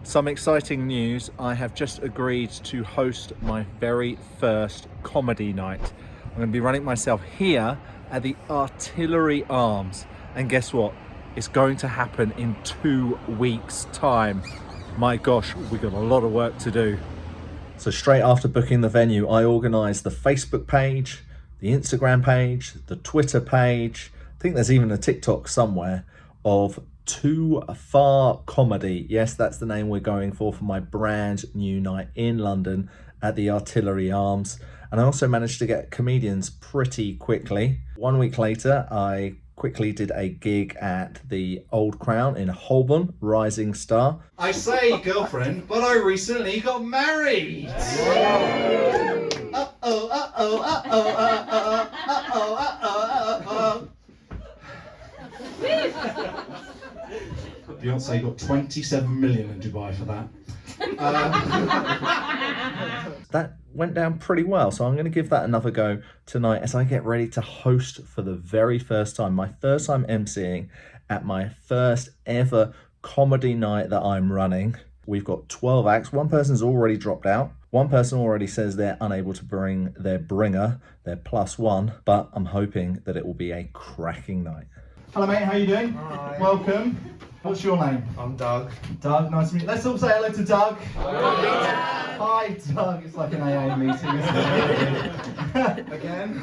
Some exciting news. I have just agreed to host my very first comedy night. I'm going to be running it myself here at the Artillery Arms. And guess what? It's going to happen in 2 weeks' time. My gosh, we've got a lot of work to do. So straight after booking the venue, I organised the Facebook page, the Instagram page, the Twitter page. I think there's even a TikTok somewhere of Too Far Comedy. Yes, that's the name we're going for my brand new night in London at the Artillery Arms. And I also managed to get comedians pretty quickly. 1 week later, I quickly did a gig at the Old Crown in Holborn, Rising Star. I say, girlfriend, but I recently got married. Beyonce got 27 million in Dubai for that. That went down pretty well, so I'm going to give that another go tonight as I get ready to host for the very first time, my first time emceeing at my first ever comedy night that I'm running. We've got 12 acts. One person's already dropped out. One person already says they're unable to bring their bringer, their +1, but I'm hoping that it will be a cracking night. Hello mate, how you doing? Hi. Welcome. What's your name? I'm Doug. Doug, nice to meet you. Let's all say hello to Doug. Hi Doug. It's like an AA meeting, isn't it? Again?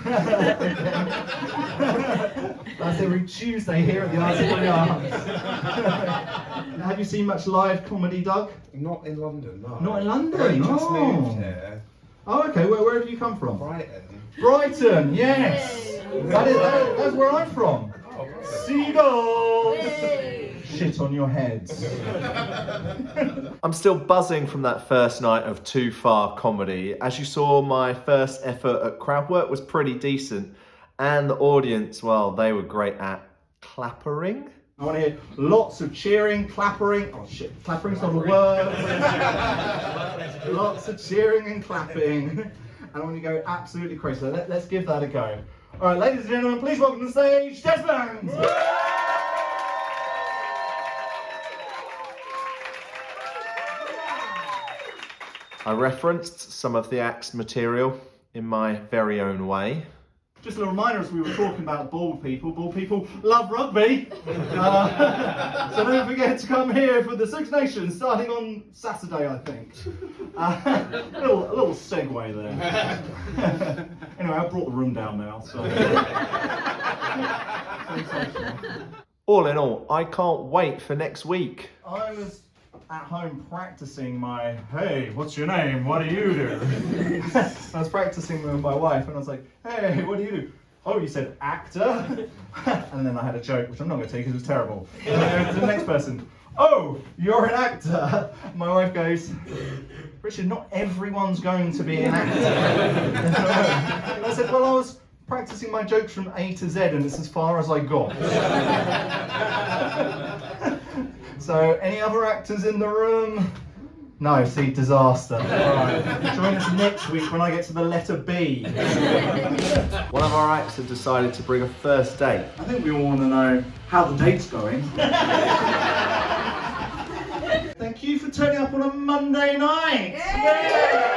That's every Tuesday here at the Artillery Arms. Have you seen much live comedy, Doug? Not in London, no. Not in London? I just Oh. moved here. Oh, okay. Where have you come from? Brighton. Brighton, yes. That's where I'm from. Oh, Seagulls. Shit on your heads. I'm still buzzing from that first night of Too Far Comedy. As you saw, my first effort at crowd work was pretty decent. And the audience, well, they were great at clappering. I want to hear lots of cheering, clappering. Oh shit, clappering's not a word. Lots of cheering and clapping. And I want to go absolutely crazy. So let's give that a go. All right, ladies and gentlemen, please welcome to the stage, Desmond. I referenced some of the act's material in my very own way. Just a reminder, as we were talking about bald people love rugby. So don't forget to come here for the Six Nations, starting on Saturday, I think. A little segue there. Anyway, I brought the room down now, so. All in all, I can't wait for next week. I was at home practicing my, hey, what's your name? What do you do? I was practicing with my wife and I was like, hey, what do you do? Oh, you said actor? And then I had a joke, which I'm not going to tell you because it was terrible. And then I went to the next person, oh, you're an actor. My wife goes, Richard, not everyone's going to be an actor. And I said, well, I was practicing my jokes from A to Z and it's as far as I got. So, any other actors in the room? No, see, disaster. Alright, join us next week when I get to the letter B. One of our acts had decided to bring a first date. I think we all want to know how the date's going. Thank you for turning up on a Monday night. Yay!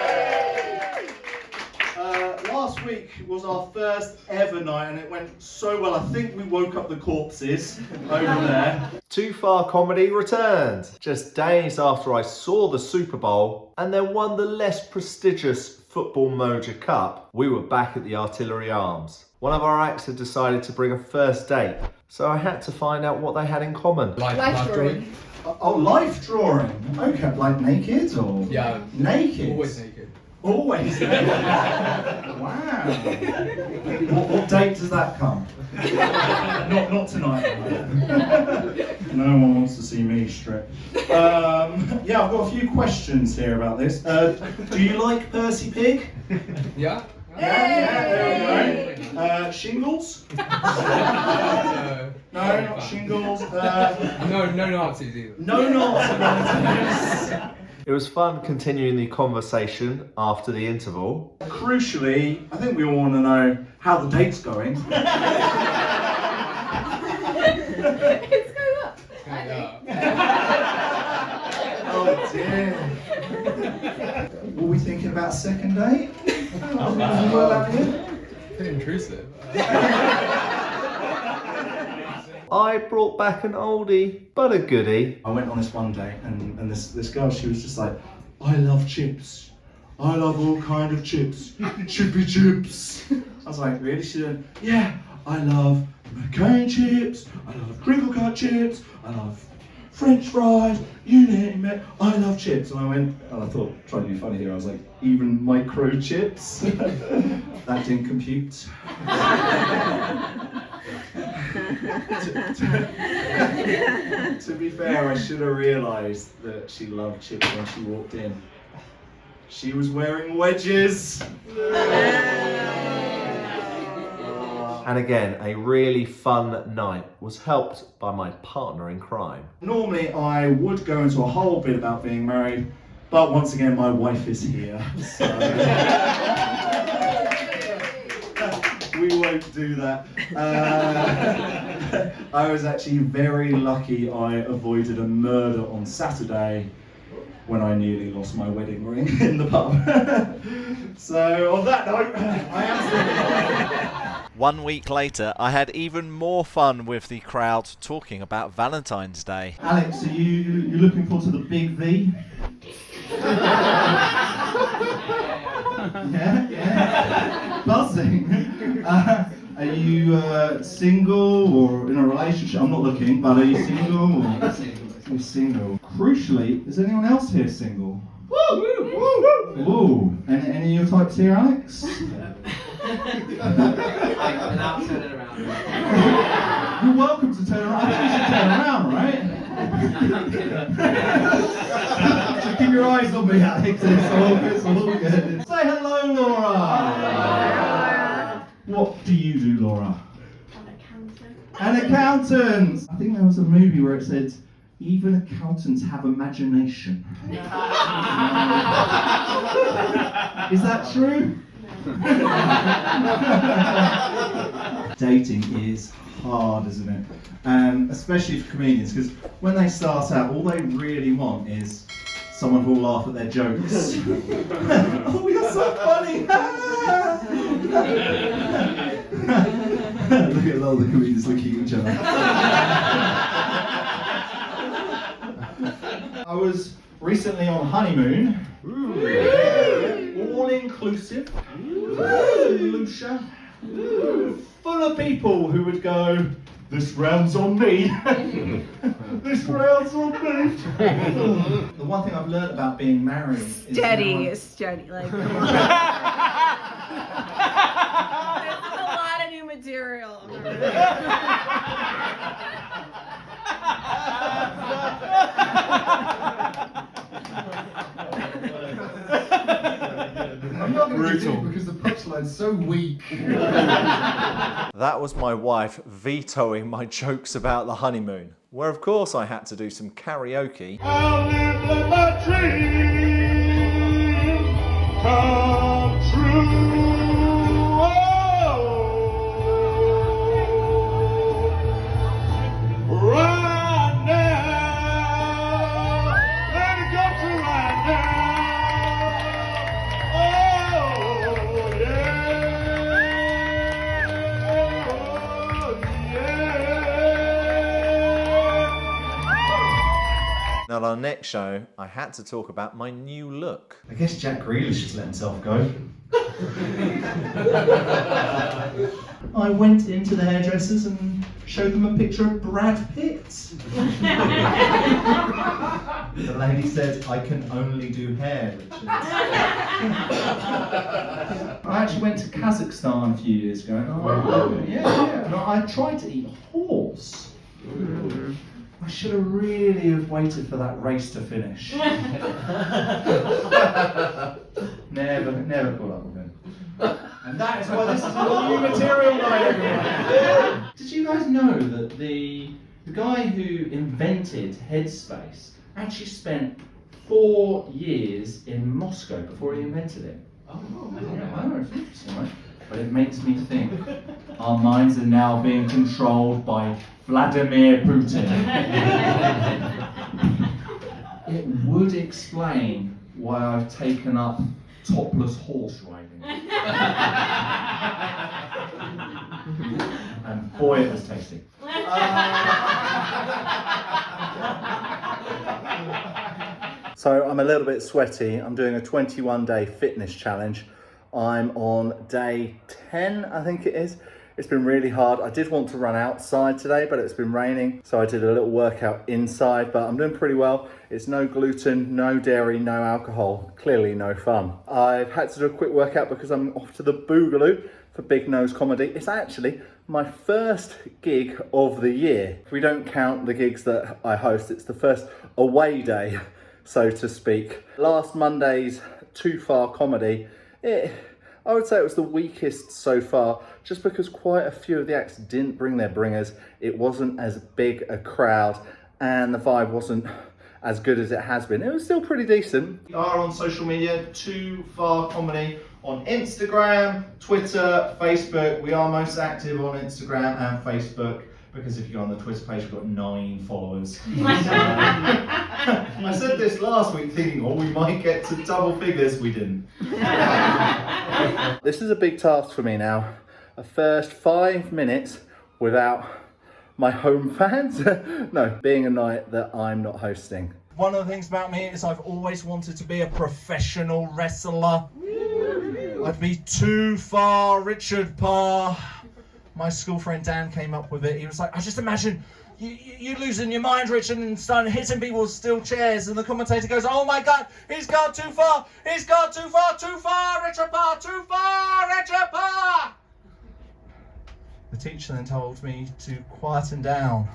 Last week was our first ever night and it went so well. I think we woke up the corpses over there. Too Far Comedy returned just days after I saw the Super Bowl and then won the less prestigious Football Moja Cup. We were back at the Artillery Arms. One of our acts had decided to bring a first date, so I had to find out what they had in common. Life drawing. Oh, life drawing. Okay, like naked or? Yeah. Naked? Always naked. Always naked? Wow. What date does that come? Not tonight. No one wants to see me strip. Yeah, I've got a few questions here about this. Do you like Percy Pig? Yeah. Yeah, there we go. Shingles? No, not shingles. No Nazis either. No Nazis. It was fun continuing the conversation after the interval. Crucially, I think we all want to know how the date's going. It's going up. Yeah. Oh dear. Were we thinking about second date? Bit intrusive. I brought back an oldie, but a goodie. I went on this one date and this girl, she was just like, I love chips. I love all kind of chips. Chippy chips. I was like, really? She said, yeah, I love McCain chips. I love crinkle cut chips. I love French fries. You name it. I love chips. And I went, and I thought, trying to be funny here, I was like, even micro chips? That didn't compute. To be fair, I should have realised that she loved chips when she walked in. She was wearing wedges. And again, a really fun night was helped by my partner in crime. Normally I would go into a whole bit about being married, but once again my wife is here, so we won't do that. I was actually very lucky I avoided a murder on Saturday when I nearly lost my wedding ring in the pub. So on that note, I am still 1 week later, I had even more fun with the crowd talking about Valentine's Day. Alex, are you looking forward to the big V? Yeah. Buzzing. Are you single or in a relationship? I'm not looking, but are you single? Or? You're single. Crucially, is anyone else here single? Woo! Woo! Woo! Any of your types here, Alex? Now turn it around. You're welcome to turn around. I think you should turn around, right? So keep your eyes on me, Alex. It's all good. Say hello, Laura. What do you do, Laura? An accountant. I think there was a movie where it said, even accountants have imagination. Is that true? Dating is hard, isn't it? And especially for comedians, because when they start out, all they really want is someone who will laugh at their jokes. Oh, you're so funny! Look at all the comedians looking at each other. I was recently on honeymoon. All inclusive. Lucia. Full of people who would go, this round's on me. This round's on me. The one thing I've learned about being married is steady, like there's a lot of new material. I'm not going to continue because the punchline's so weak. That was my wife vetoing my jokes about the honeymoon, where of course I had to do some karaoke. I'll live let my dream come true. Oh, right now, let it go to right now. Oh, yeah. Now, on our next show, I had to talk about my new look. I guess Jack Grealish just let himself go. I went into the hairdressers and showed them a picture of Brad Pitt. The lady said, I can only do hair, Richard. I actually went to Kazakhstan a few years ago. And yeah. And I tried to eat horse. I should have really have waited for that race to finish. Never caught up with him. And that is why this is a new material night, everyone. Did you guys know that the guy who invented Headspace actually spent 4 years in Moscow before he invented it? Oh, I don't know. It's interesting, right? But it makes me think our minds are now being controlled by Vladimir Putin. It would explain why I've taken up topless horse riding. And boy, it was tasty. So I'm a little bit sweaty. I'm doing a 21-day fitness challenge. I'm on day 10, I think it is. It's been really hard. I did want to run outside today, but it's been raining. So I did a little workout inside, but I'm doing pretty well. It's no gluten, no dairy, no alcohol. Clearly no fun. I've had to do a quick workout because I'm off to the Boogaloo for Big Nose Comedy. It's actually my first gig of the year. If we don't count the gigs that I host, it's the first away day, so to speak. Last Monday's Too Far Comedy, I would say it was the weakest so far, just because quite a few of the acts didn't bring their bringers. It wasn't as big a crowd and the vibe wasn't as good as it has been. It was still pretty decent. We are on social media, Too Far Comedy, on Instagram, Twitter, Facebook. We are most active on Instagram and Facebook, because if you go on the Twitter page, we've got 9 followers. I said this last week thinking, oh, we might get to double figures. We didn't. This is a big task for me now. A first 5 minutes without my home fans. No, being a night that I'm not hosting. One of the things about me is I've always wanted to be a professional wrestler. I'd be Too Far Richard Parr. My school friend Dan came up with it. He was like, I just imagine you losing your mind, Richard, and starting hitting people with steel chairs. And the commentator goes, oh my God, he's gone too far. He's gone too far, Richard Parr, too far, Richard Parr. The teacher then told me to quieten down.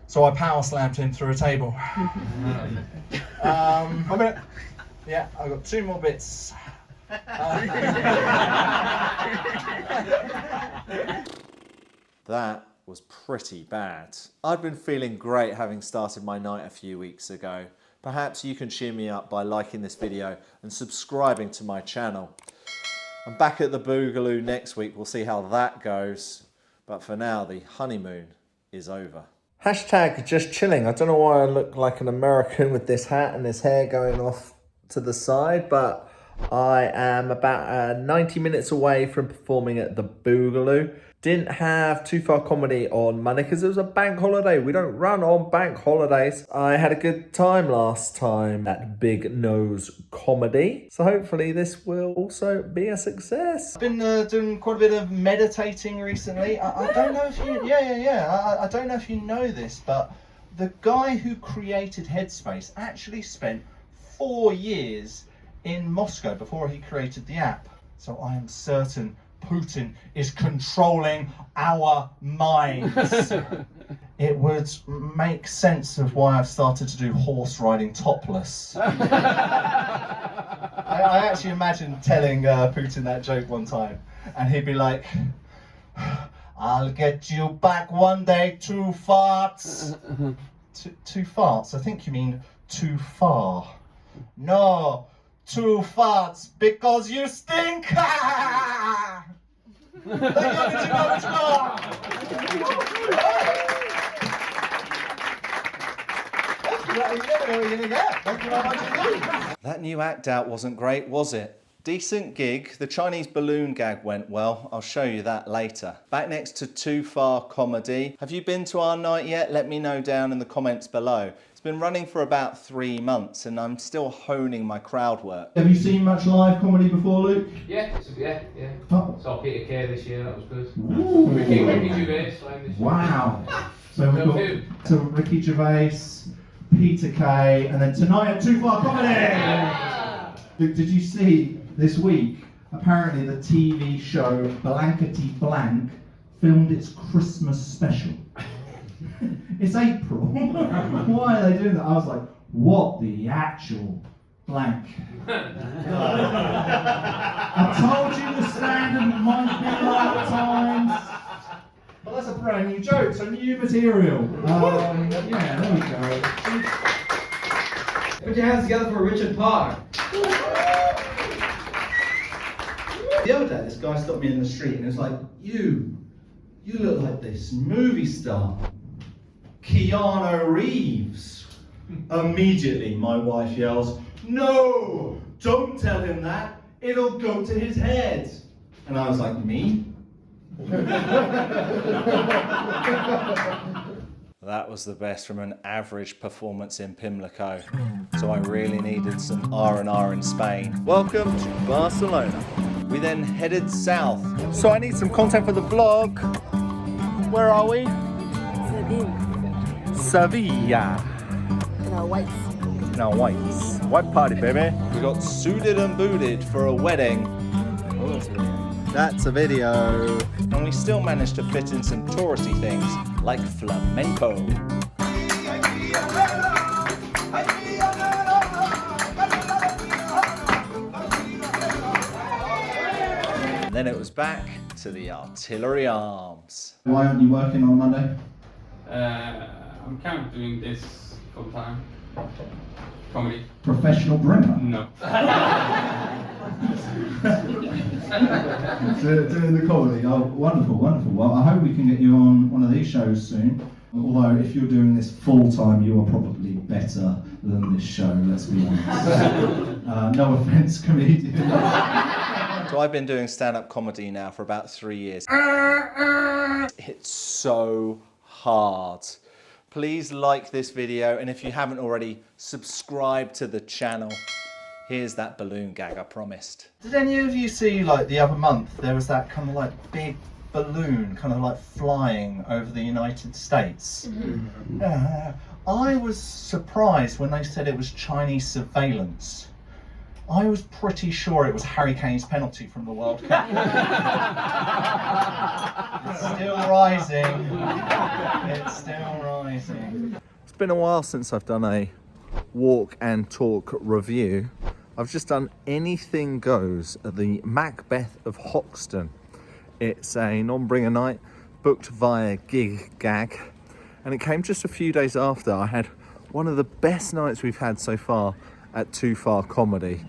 So I power slammed him through a table. Yeah, I've got 2 more bits. That was pretty bad. I'd been feeling great having started my night a few weeks ago. Perhaps you can cheer me up by liking this video and subscribing to my channel. I'm back at the Boogaloo next week. We'll see how that goes. But for now, the honeymoon is over. Hashtag just chilling. I don't know why I look like an American with this hat and this hair going off to the side, but I am about 90 minutes away from performing at the Boogaloo. Didn't have Too Far Comedy on Monday because it was a bank holiday. We don't run on bank holidays. I had a good time last time at Big Nose Comedy. So hopefully this will also be a success. I've been doing quite a bit of meditating recently. I don't know if you, I don't know if you know this, but the guy who created Headspace actually spent 4 years in Moscow before he created the app. So I am certain Putin is controlling our minds. It would make sense of why I've started to do horse riding topless. I actually imagine telling Putin that joke one time, and he'd be like, I'll get you back one day, 2 farts. 2 farts? I think you mean too far. No, 2 farts because you stink! That new act out wasn't great, was it? Decent gig. The Chinese balloon gag went well. I'll show you that later. Back next to Too Far Comedy. Have you been to our night yet? Let me know down in the comments below. It's been running for about 3 months and I'm still honing my crowd work. Have you seen much live comedy before, Luke? Yeah. Oh. Saw Peter Kay this year, that was good. Ooh. Ricky Gervais playing this year. Wow. So we've got Ricky Gervais, Peter Kay, and then tonight at Too Far Comedy! Luke, did you see this week, apparently the TV show Blankety Blank filmed its Christmas special? It's April. Why are they doing that? I was like, what the actual blank? I told you the standard might be low at times. Well, that's a brand new joke, so new material. Yeah, there we go. Put your hands together for Richard Parr. The other day, this guy stopped me in the street and he was like, you look like this movie star, Keanu Reeves. Immediately, my wife yells, "No! Don't tell him that! It'll go to his head!" And I was like, "Me?" That was the best from an average performance in Pimlico. So I really needed some R&R in Spain. Welcome to Barcelona. We then headed south. So I need some content for the vlog. Where are we? Sevilla. No, whites. Now whites. White party, baby. We got suited and booted for a wedding. That's a video. And we still managed to fit in some touristy things like flamenco. And then it was back to the Artillery Arms. Why aren't you working on Monday? I'm kind of doing this full time. Comedy. Professional bringer. No. Doing the comedy. Oh, wonderful, wonderful. Well, I hope we can get you on one of these shows soon. Although, if you're doing this full time, you are probably better than this show, let's be honest. No offense, comedian. So I've been doing stand-up comedy now for about 3 years. It's so hard. Please like this video, and if you haven't already, subscribe to the channel. Here's that balloon gag I promised. Did any of you see, like, the other month, there was that kind of like big balloon kind of like flying over the United States? I was surprised when they said it was Chinese surveillance. I was pretty sure it was Harry Kane's penalty from the World Cup. It's still rising. It's still rising. It's been a while since I've done a walk and talk review. I've just done Anything Goes at the Macbeth of Hoxton. It's a non-bringer night booked via Gig Gag, and it came just a few days after I had one of the best nights we've had so far at Too Far Comedy.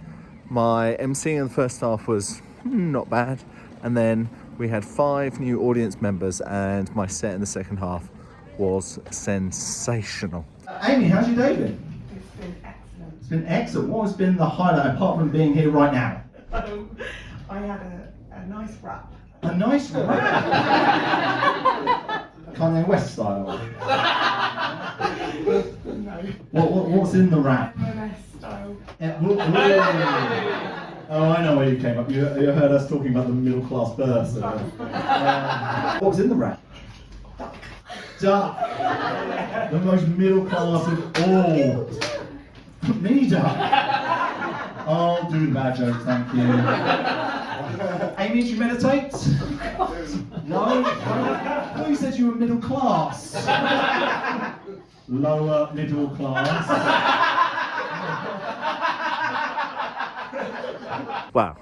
My emceeing in the first half was not bad, and then we had 5 new audience members, and my set in the second half was sensational. Amy, how's your day been? It's been excellent. It's been excellent. What has been the highlight apart from being here right now? I had a nice wrap. A nice rap. Kanye West style. No, What's in the rap? MS style. Oh, I know where you came up. You heard us talking about the middle class birth. What was in the rap? Duck. The most middle class of all. Me, duck. I'll do the bad jokes, thank you. Amy, do you meditate? No? I thought you said you were middle class. Lower middle class. Wow,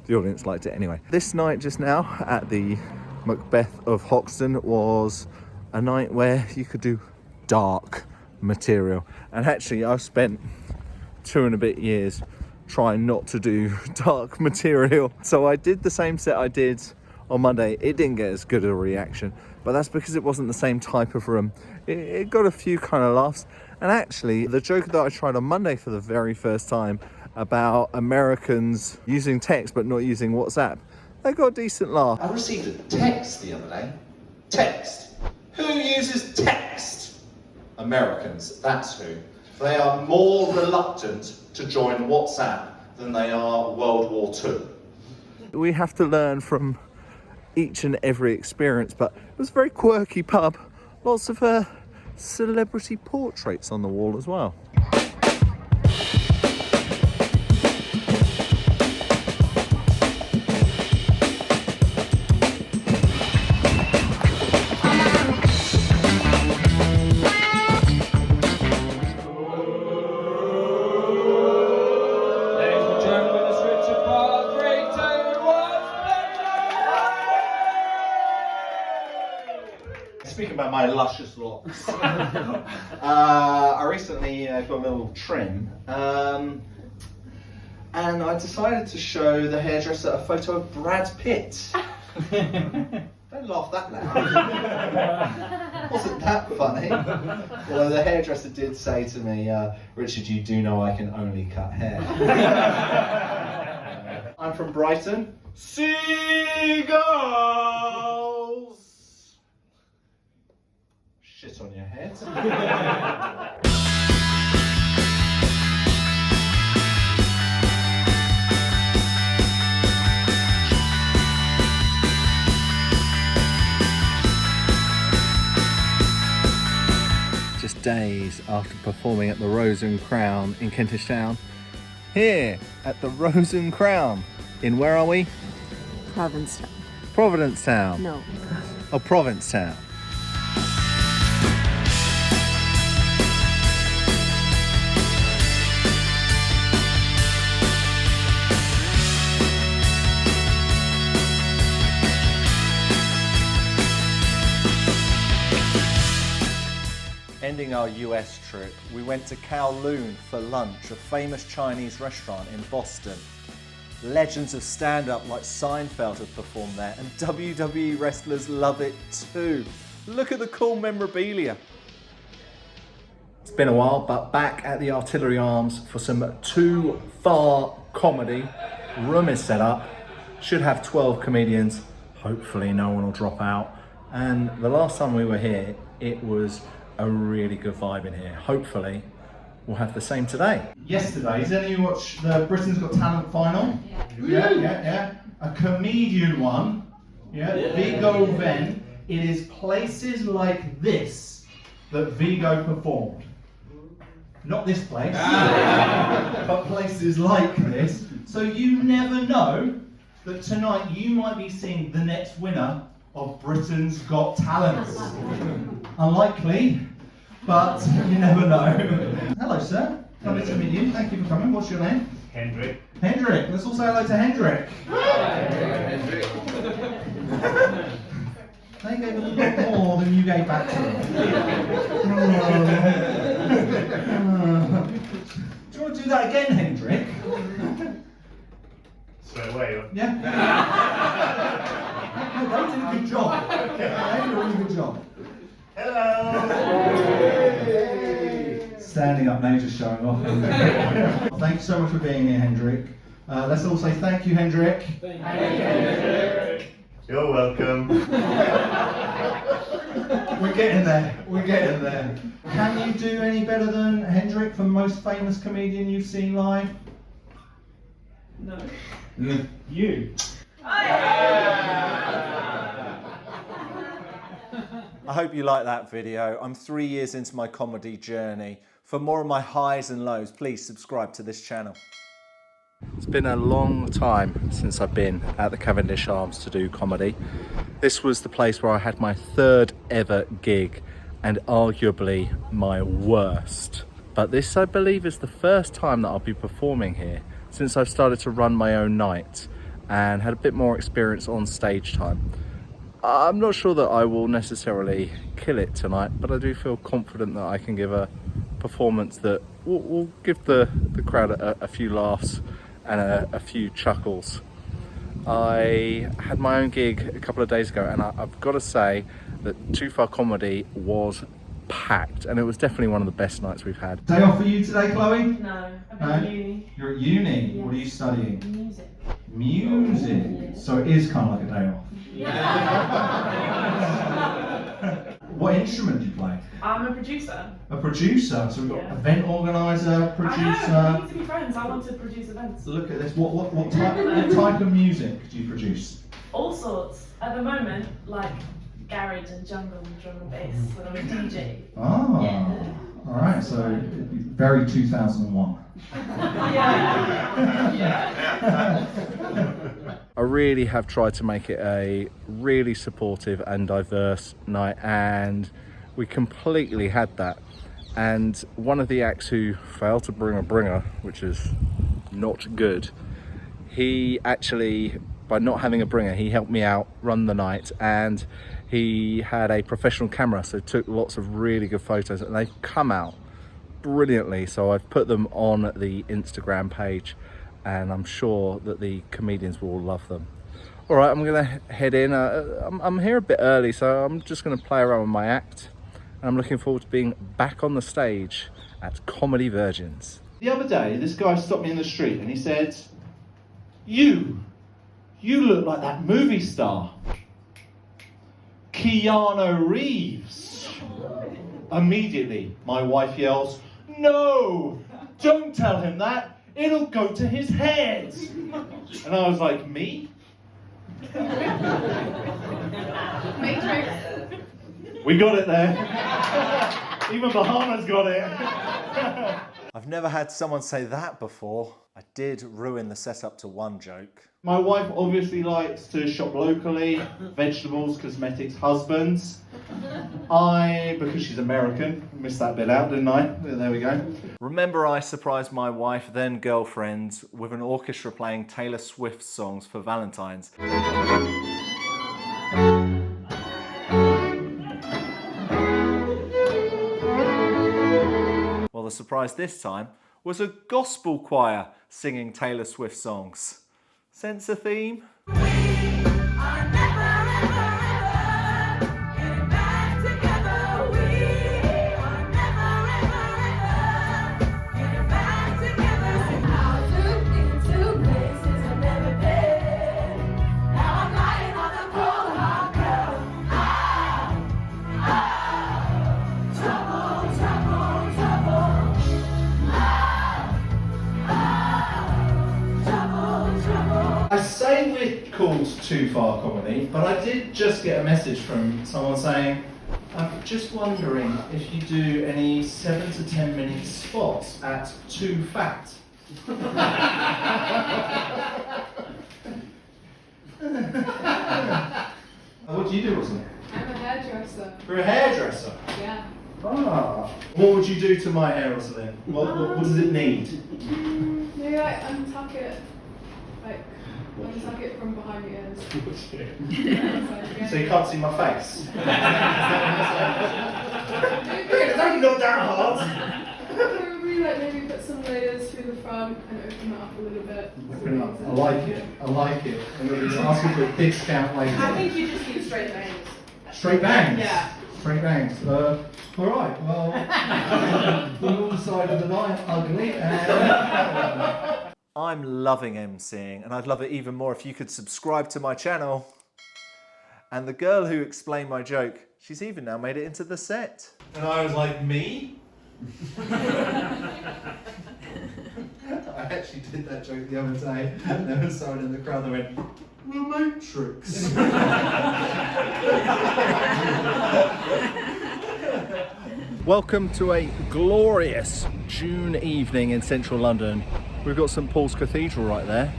the audience liked it anyway. This night just now at the Macbeth of Hoxton was a night where you could do dark material. And actually I've spent 2 and a bit years trying not to do dark material. So I did the same set I did on Monday. It didn't get as good a reaction, but that's because it wasn't the same type of room. It got a few kind of laughs. And actually the joke that I tried on Monday for the very first time about Americans using text but not using WhatsApp, they got a decent laugh. I received a text the other day. Text. Who uses text? Americans, that's who. They are more reluctant to join WhatsApp than they are World War II. We have to learn from each and every experience, but it was a very quirky pub. Lots of celebrity portraits on the wall as well. Ladies and gentlemen, it's Richard Parr. 3, 2, 1, Speaking about my luscious locks, I recently got a little trim, and I decided to show the hairdresser a photo of Brad Pitt. Don't laugh that loud. wasn't that funny. Although the hairdresser did say to me, Richard, you do know I can only cut hair. I'm from Brighton. Seagulls! Shit on your head. Just days after performing at the Rose and Crown in Kentish Town, here at the Rose and Crown in, where are we? Provincetown. Provincetown. No. Oh, Provincetown. Ending our US trip, we went to Kowloon for lunch, a famous Chinese restaurant in Boston. Legends of stand-up like Seinfeld have performed there, and WWE wrestlers love it too. Look at the cool memorabilia. It's been a while, but back at the Artillery Arms for some Too Far comedy. Room is set up, should have 12 comedians. Hopefully no one will drop out. And the last time we were here, it was a really good vibe in here. Hopefully we'll have the same today. Yesterday, did any of you watch the Britain's Got Talent final? Yeah. A comedian one. Yeah. Vigo Ven. It is places like this that Vigo performed. Not this place, but places like this. So you never know that tonight you might be seeing the next winner of Britain's Got Talent. Unlikely, but you never know. Hello, sir. Lovely to meet you. Thank you for coming. What's your name? Hendrik. Hendrik. Let's all say hello to Hendrik. They gave a little bit more than you gave back to them. Do you want to do that again, Hendrik? Straight away. Yeah? No, they did a good job. They did a really good job. Hello. Standing up now, just showing off. Thank you so much for being here, Hendrik. Let's all say thank you, Hendrik. Thank you. You're welcome. We're getting there. We're getting there. Can you do any better than Hendrik, the most famous comedian you've seen live? No. You. I hope you like that video. I'm 3 years into my comedy journey. For more of my highs and lows, please subscribe to this channel. It's been a long time since I've been at the Cavendish Arms to do comedy. This was the place where I had my third ever gig and arguably my worst. But this, I believe, is the first time that I'll be performing here since I've started to run my own night and had a bit more experience on stage time. I'm not sure that I will necessarily kill it tonight, but I do feel confident that I can give a performance that will give the crowd a few laughs and a few chuckles. I had my own gig a couple of days ago, and I've got to say that Too Far Comedy was packed, and it was definitely one of the best nights we've had. Day off for you today, Chloe? No, I'm at uni. You're at uni? Yeah. What are you studying? Music. Music. So it is kind of like a day off. What instrument do you play? I'm a producer. A producer. So we've got Yeah. event organizer, I know, we producer. need to be friends. I want to produce events. Look at this. What type of music do you produce? All sorts. At the moment, like garage and jungle and drum and bass, and I'm a DJ. Ah. Yeah. All right. So very 2001. I really have tried to make it a really supportive and diverse night, and we completely had that. And one of the acts who failed to bring a bringer, which is not good, he actually, by not having a bringer, he helped me out run the night, and he had a professional camera, so took lots of really good photos, and they've come out brilliantly. So I've put them on the Instagram page, and I'm sure that the comedians will love them. All right, I'm gonna head in. I'm here a bit early, so I'm just gonna play around with my act, I'm looking forward to being back on the stage at Comedy Virgins. The other day, this guy stopped me in the street and he said, You look like that movie star, Keanu Reeves. Immediately, my wife yells, "No, don't tell him that. It'll go to his head." And I was like, "Me?" Matrix. We got it there. Even Bahama's got it. I've never had someone say that before. I did ruin the setup to one joke. My wife obviously likes to shop locally, vegetables, cosmetics, husbands. Because she's American, missed that bit out, didn't I? There we go. Remember, I surprised my wife, then girlfriend, with an orchestra playing Taylor Swift songs for Valentine's. Well, the surprise this time was a gospel choir singing Taylor Swift songs. Sense a theme? I say we're called Too Far Comedy, but I did just get a message from someone saying, "I'm just wondering if you do any 7 to 10 minute spots at Too Fat." What do you do, Rosamund? I'm a hairdresser. You're a hairdresser? Yeah. Ah. What would you do to my hair, Rosalind? What does it need? Maybe like untuck it. Like untuck it from behind the ears. So you can't see my face? It's only not that hard. Probably like maybe put some layers through the front and open it up a little bit. Open it up. I like it. I like it. I'm going to be asking for a discount later. I think you just need straight bangs. Straight bangs? Yeah. Straight bangs. All right, well, the north side of the night, ugly, and... I'm loving emceeing, and I'd love it even more if you could subscribe to my channel. And the girl who explained my joke, she's even now made it into the set. And I was like, me? I actually did that joke the other day, and there was someone in the crowd that went, "The Matrix." Welcome to a glorious June evening in central London. We've got St Paul's Cathedral right there.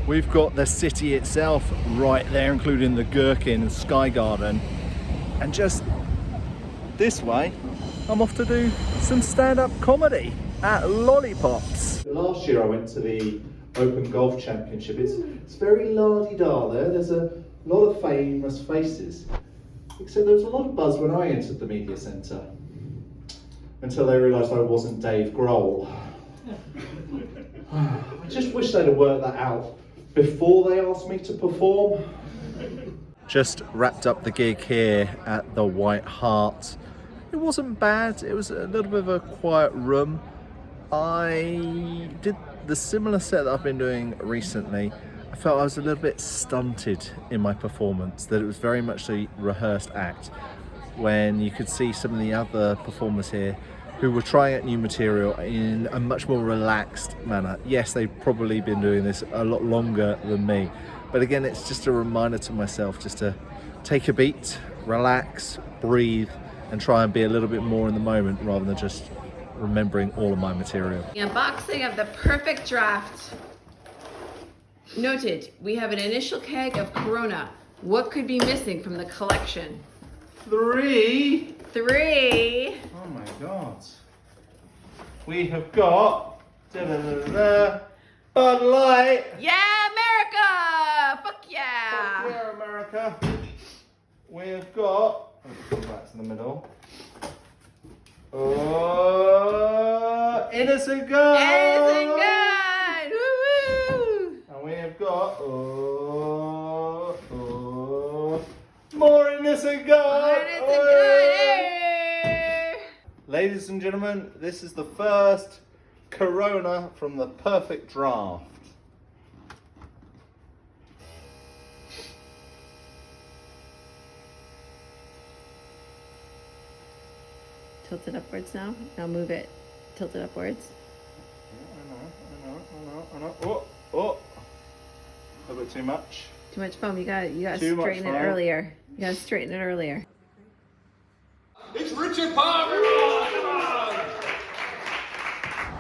We've got the city itself right there, including the Gherkin and Sky Garden. And just this way, I'm off to do some stand-up comedy at Lollipops. Last year I went to the Open Golf Championship. It's very la-di-da there. There's a lot of famous faces. Except there was a lot of buzz when I entered the media centre. Until they realised I wasn't Dave Grohl. I just wish they'd have worked that out before they asked me to perform. Just wrapped up the gig here at the White Hart. It wasn't bad, it was a little bit of a quiet room. I did the similar set that I've been doing recently. I felt I was a little bit stunted in my performance, that it was very much a rehearsed act, when you could see some of the other performers here who were trying out new material in a much more relaxed manner. Yes, they've probably been doing this a lot longer than me, but again, it's just a reminder to myself just to take a beat, relax, breathe, and try and be a little bit more in the moment rather than just remembering all of my material. The unboxing of the perfect draft. Noted, we have an initial keg of Corona. What could be missing from the collection? 3. 3. Oh my god. We have got Bud Light. Yeah, America! Fuck yeah! Fuck yeah, America. We've got, let's put that to the middle. Oh, Innocent Gun. Innocent Gun! Woo And we have got more Innocent Harness and God! Harness and good. Hey! Ladies and gentlemen, this is the first Corona from the perfect draft. Tilt it upwards now. Now move it. Tilt it upwards. I know. Oh. A little bit too much. Too much foam. You gotta Too much straighten it foam. earlier. You gotta straighten it earlier. It's Richard Parr! Come on!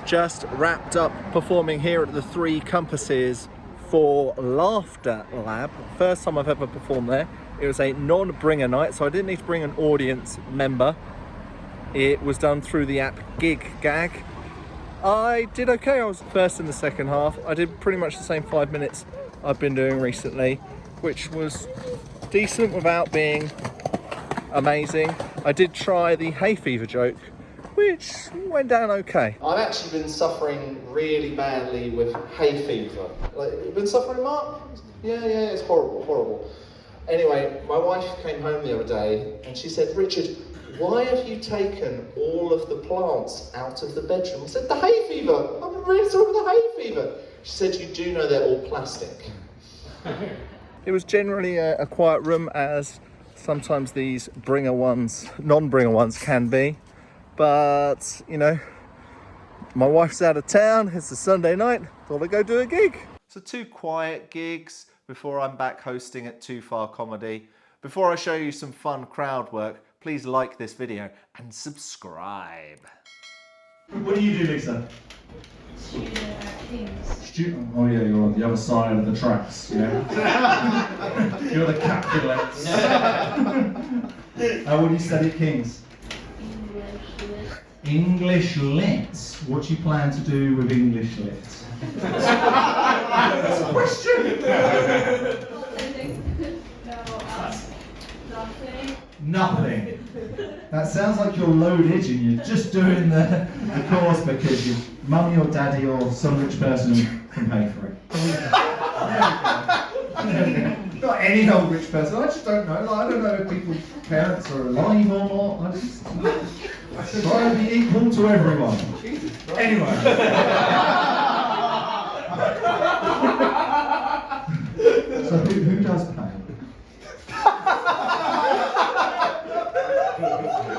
Just wrapped up performing here at the Three Compasses for Laughter Lab. First time I've ever performed there. It was a non-bringer night, so I didn't need to bring an audience member. It was done through the app Gig Gag. I did okay. I was first in the second half. I did pretty much the same 5 minutes I've been doing recently, which was decent without being amazing. I did try the hay fever joke, which went down okay. I've actually been suffering really badly with hay fever. Like, you've been suffering, Mark? Yeah, it's horrible. Anyway, my wife came home the other day and she said, Richard, why have you taken all of the plants out of the bedroom? I said, the hay fever. I'm really sorry with the hay fever. She said, you do know they're all plastic. It was generally a quiet room, as sometimes these non-bringer ones can be. But, you know, my wife's out of town. It's a Sunday night. Thought I'd go do a gig. So 2 quiet gigs before I'm back hosting at Too Far Comedy. Before I show you some fun crowd work, please like this video and subscribe. What do you do, Lisa? Student at King's. Student. Oh yeah, you're on the other side of the tracks. Yeah. You're the Capulets. What do you study at King's? English lit. What do you plan to do with English lit? That's a question. Nothing. That sounds like you're loaded and you're just doing the course because your mummy or daddy or some rich person can pay for it. Not any old rich person. I just don't know. Like, I don't know if people's parents are alive or not. I just try to be equal to everyone. Anyway. So who does pay?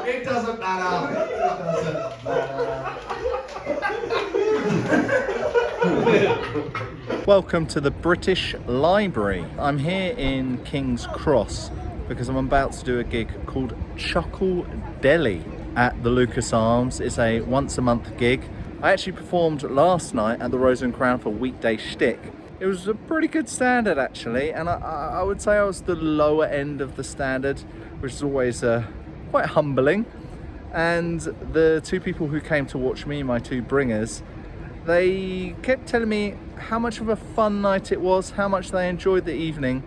It doesn't matter. Welcome to the British Library. I'm here in King's Cross because I'm about to do a gig called Chuckle Deli at the Lucas Arms. It's a once a month gig. I actually performed last night at the Rose and Crown for Weekday Shtick. It was a pretty good standard actually, and I would say I was the lower end of the standard, which is always quite humbling. And the 2 people who came to watch me, my 2 bringers, they kept telling me how much of a fun night it was, how much they enjoyed the evening,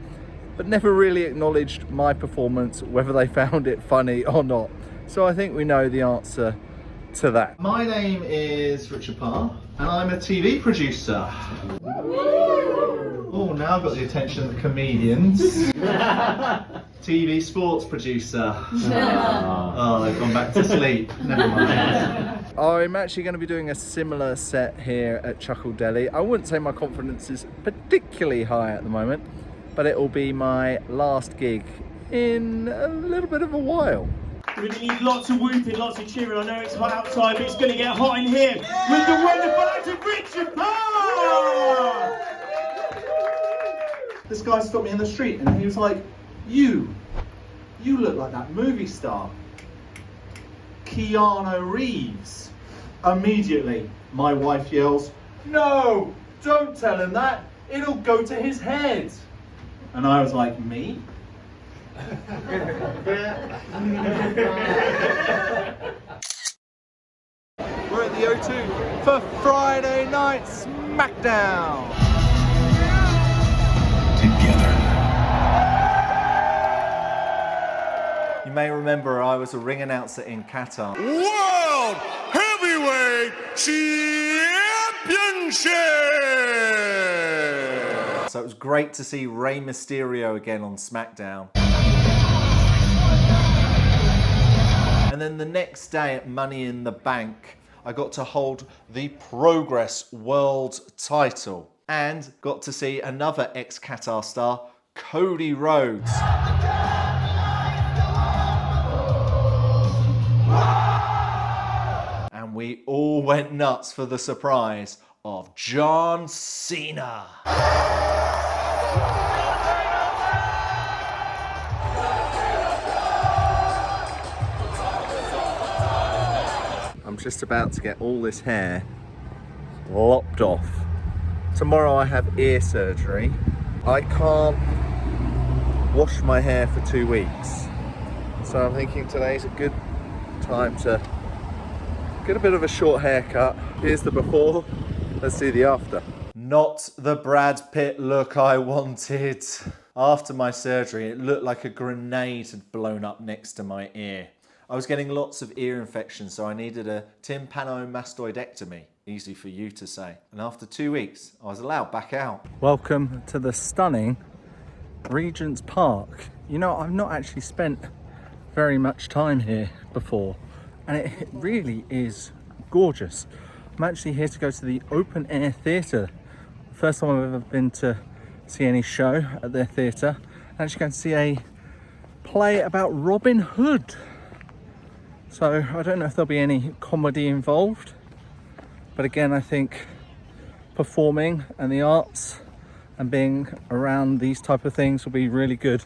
but never really acknowledged my performance, whether they found it funny or not. So I think we know the answer to that. My name is Richard Parr, and I'm a TV producer. Oh, now I've got the attention of the comedians. TV sports producer. Oh, they've gone back to sleep. Never mind. I'm actually going to be doing a similar set here at Chuckle Deli. I wouldn't say my confidence is particularly high at the moment, but it will be my last gig in a little bit of a while. We need lots of whooping, lots of cheering. I know it's hot outside, but it's going to get hot in here with the wonderful actor Richard Parr! This guy stopped me in the street and he was like, you look like that movie star, Keanu Reeves. Immediately, my wife yells, no, don't tell him that, it'll go to his head. And I was like, me? We're at the O2 for Friday Night Smackdown. You may remember I was a ring announcer in Qatar. World Heavyweight Championship! So it was great to see Rey Mysterio again on SmackDown. And then the next day at Money in the Bank, I got to hold the Progress World title and got to see another ex-Qatar star, Cody Rhodes. And we all went nuts for the surprise of John Cena. I'm just about to get all this hair lopped off. Tomorrow I have ear surgery. I can't wash my hair for 2 weeks. So I'm thinking today's a good time to get a bit of a short haircut. Here's the before, let's see the after. Not the Brad Pitt look I wanted. After my surgery, it looked like a grenade had blown up next to my ear. I was getting lots of ear infections, so I needed a tympanomastoidectomy. Easy for you to say. And after 2 weeks, I was allowed back out. Welcome to the stunning Regent's Park. You know, I've not actually spent very much time here before, and it really is gorgeous. I'm actually here to go to the open air theatre. First time I've ever been to see any show at their theatre. I'm actually going to see a play about Robin Hood. So I don't know if there'll be any comedy involved, but again, I think performing and the arts and being around these type of things will be really good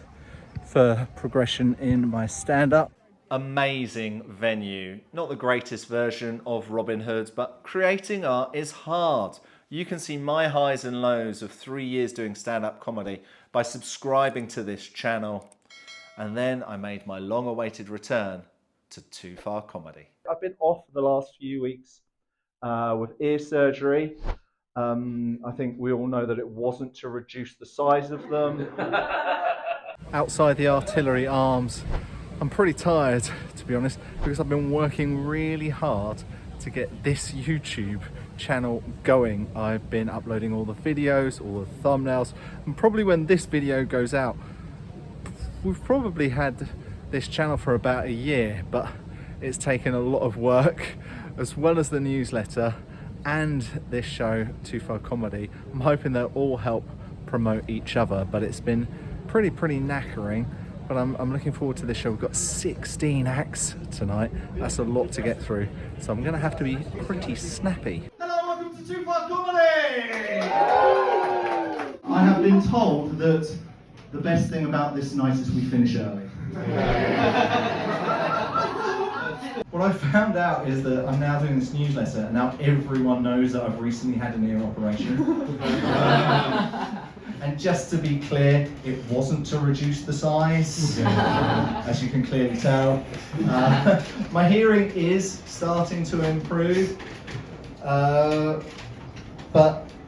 for progression in my stand-up. Amazing venue. Not the greatest version of Robin Hood, but creating art is hard. You can see my highs and lows of 3 years doing stand-up comedy by subscribing to this channel. And then I made my long-awaited return to Too Far Comedy. I've been off the last few weeks with ear surgery. I think we all know that it wasn't to reduce the size of them. Outside the Artillery Arms, I'm pretty tired, to be honest, because I've been working really hard to get this YouTube channel going. I've been uploading all the videos, all the thumbnails, and probably when this video goes out, we've probably had this channel for about a year, but it's taken a lot of work, as well as the newsletter and this show, Too Far Comedy. I'm hoping they'll all help promote each other, but it's been pretty knackering. But I'm looking forward to this show. We've got 16 acts tonight. That's a lot to get through, so I'm gonna have to be pretty snappy. Hello, welcome to Too Far Comedy! I have been told that the best thing about this night is we finish early. What I found out is that I'm now doing this newsletter, and now everyone knows that I've recently had an ear operation. And just to be clear, it wasn't to reduce the size, as you can clearly tell. My hearing is starting to improve, but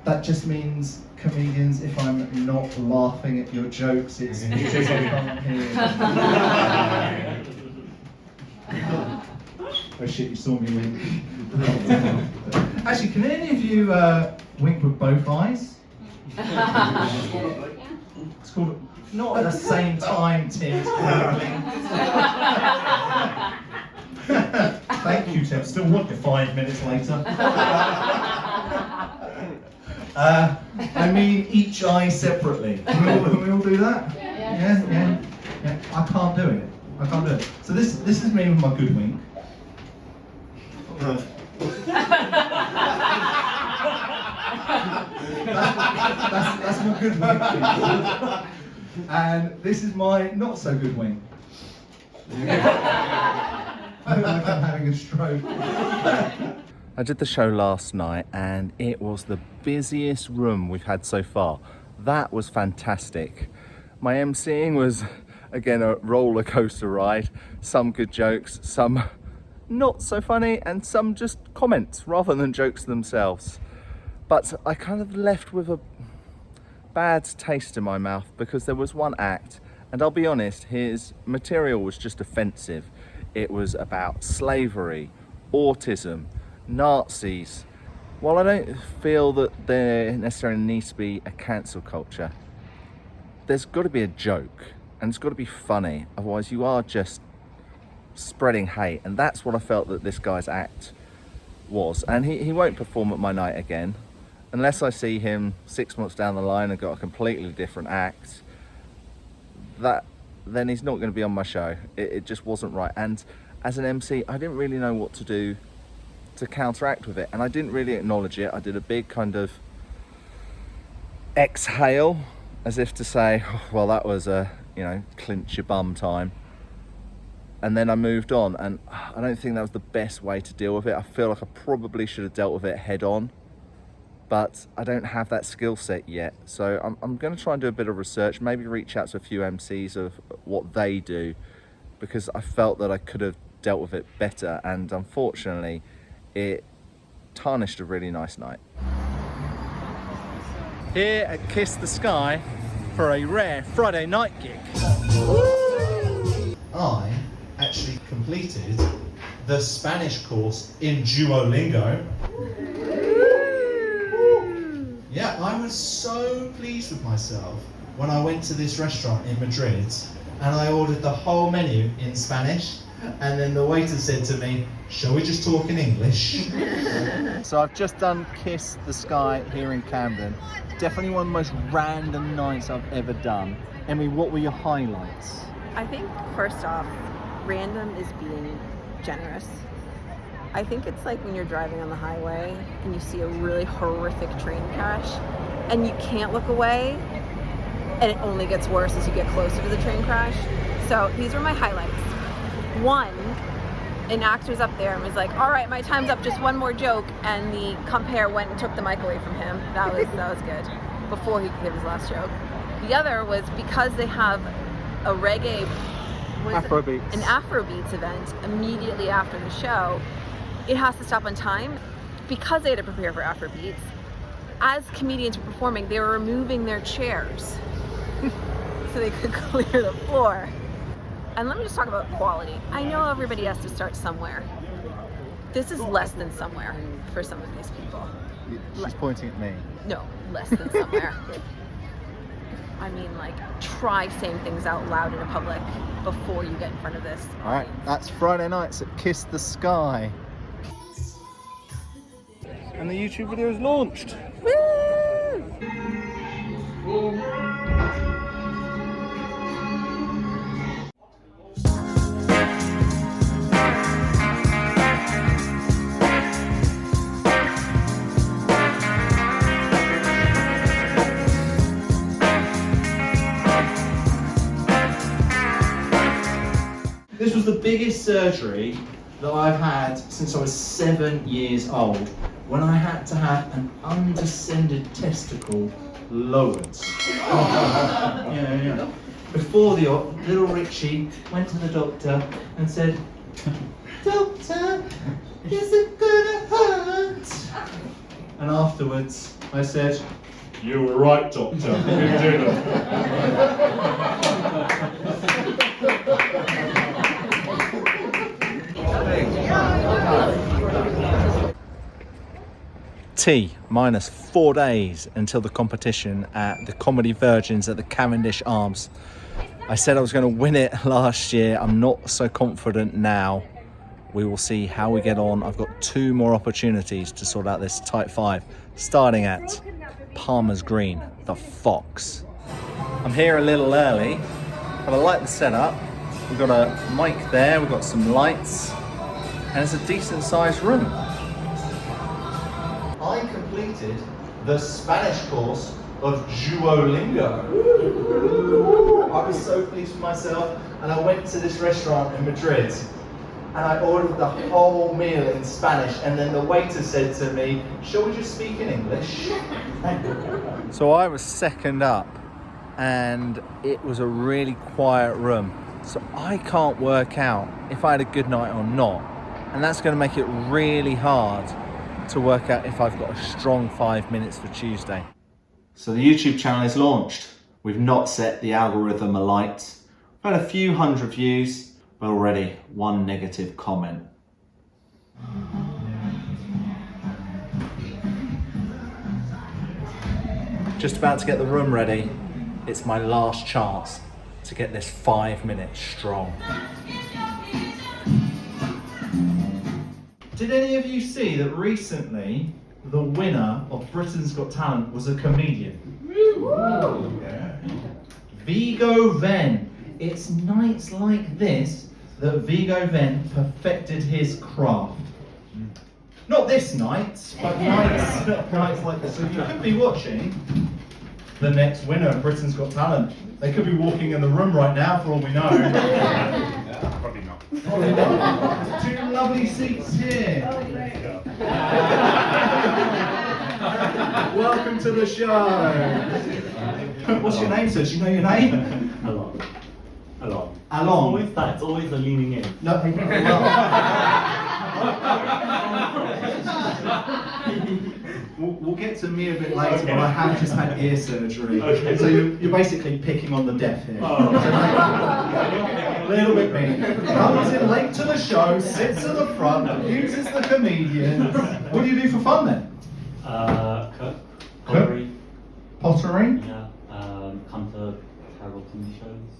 that just means, comedians, if I'm not laughing at your jokes, it's because I can't hear. Oh shit, you saw me wink. Actually, can any of you wink with both eyes? It's called, not at the same time, Tim. Thank you, Tim. Still want you 5 minutes later. I mean each eye separately. Can we all do that? Yeah. I can't do it. So this is me with my good wink. That's my good wink. And this is my not so good wink. I look like I'm having a stroke. I did the show last night and it was the busiest room we've had so far. That was fantastic. My emceeing was, again, a roller coaster ride. Some good jokes, some not so funny, and some just comments rather than jokes themselves. But I kind of left with a bad taste in my mouth because there was one act, and I'll be honest, his material was just offensive. It was about slavery, autism, Nazis. While I don't feel that there necessarily needs to be a cancel culture, there's got to be a joke and it's got to be funny, otherwise you are just spreading hate, and that's what I felt that this guy's act was. And he won't perform at my night again unless I see him 6 months down the line and got a completely different act. Then he's not going to be on my show. It just wasn't right. And as an MC, I didn't really know what to do to counteract with it, and I didn't really acknowledge it. I did a big kind of exhale, as if to say, oh, well, that was a, clinch your bum time. And then I moved on, and I don't think that was the best way to deal with it. I feel like I probably should have dealt with it head on, but I don't have that skill set yet. So I'm going to try and do a bit of research, maybe reach out to a few MCs of what they do, because I felt that I could have dealt with it better, and unfortunately it tarnished a really nice night. Here at Kiss the Sky for a rare Friday night gig. I actually completed the Spanish course in Duolingo. Yeah, I was so pleased with myself when I went to this restaurant in Madrid and I ordered the whole menu in Spanish, and then the waiter said to me, shall we just talk in English? So I've just done Kiss the Sky here in Camden. Definitely one of the most random nights I've ever done. Emily, what were your highlights? I think first off, random is being generous. I think it's like when you're driving on the highway and you see a really horrific train crash and you can't look away, and it only gets worse as you get closer to the train crash. So these were my highlights. One, an actor was up there and was like, all right, my time's up, just one more joke, and the compere went and took the mic away from him. That was good, before he could give his last joke. The other was because they have a reggae, Afrobeats. an Afrobeats event immediately after the show, it has to stop on time. Because they had to prepare for Afrobeats, as comedians were performing, they were removing their chairs so they could clear the floor. And let me just talk about quality. I know everybody has to start somewhere. This is less than somewhere for some of these people. She's pointing at me. No, less than somewhere. I mean, like, try saying things out loud in a public before you get in front of this. All right, that's Friday nights at Kiss the Sky. And the YouTube video is launched. This was the biggest surgery that I've had since I was 7 years old, when I had to have an undescended testicle lowered. Yeah. Before the little Richie went to the doctor and said, "Doctor, is it gonna hurt?" And afterwards I said, "You were right, doctor, it didn't." T-minus 4 days until the competition at the Comedy Virgins at the Cavendish Arms. I said I was going to win it last year. I'm not so confident now. We will see how we get on. I've got 2 more opportunities to sort out this tight 5, starting at Palmer's Green, the Fox. I'm here a little early, but I like the setup. We've got a mic there, we've got some lights, and it's a decent sized room. I completed the Spanish course of Duolingo. I was so pleased with myself, and I went to this restaurant in Madrid and I ordered the whole meal in Spanish, and then the waiter said to me, "Shall we just speak in English?" So I was second up, and it was a really quiet room. So I can't work out if I had a good night or not. And that's going to make it really hard to work out if I've got a strong 5 minutes for Tuesday. So the YouTube channel is launched. We've not set the algorithm alight. We've had a few hundred views, but already 1 negative comment. Just about to get the room ready. It's my last chance to get this 5 minutes strong. Did any of you see that recently the winner of Britain's Got Talent was a comedian? Vigo Venn. It's nights like this that Vigo Venn perfected his craft. Not this night, but nights like this. So you could be watching the next winner of Britain's Got Talent. They could be walking in the room right now for all we know. Probably not. Two lovely seats here. Welcome to the show. What's your name, sir? Do you know your name? Along. Along. It's always a leaning in. No. We'll get to me a bit later, Okay. but I have just had ear surgery. Okay. So you're basically picking on the deaf here. Oh. A little bit mean. Comes in late to the show, sits at the front, abuses the comedian. What do you do for fun then? Cook. Pottery. Pottery? Yeah. Come to karaoke shows.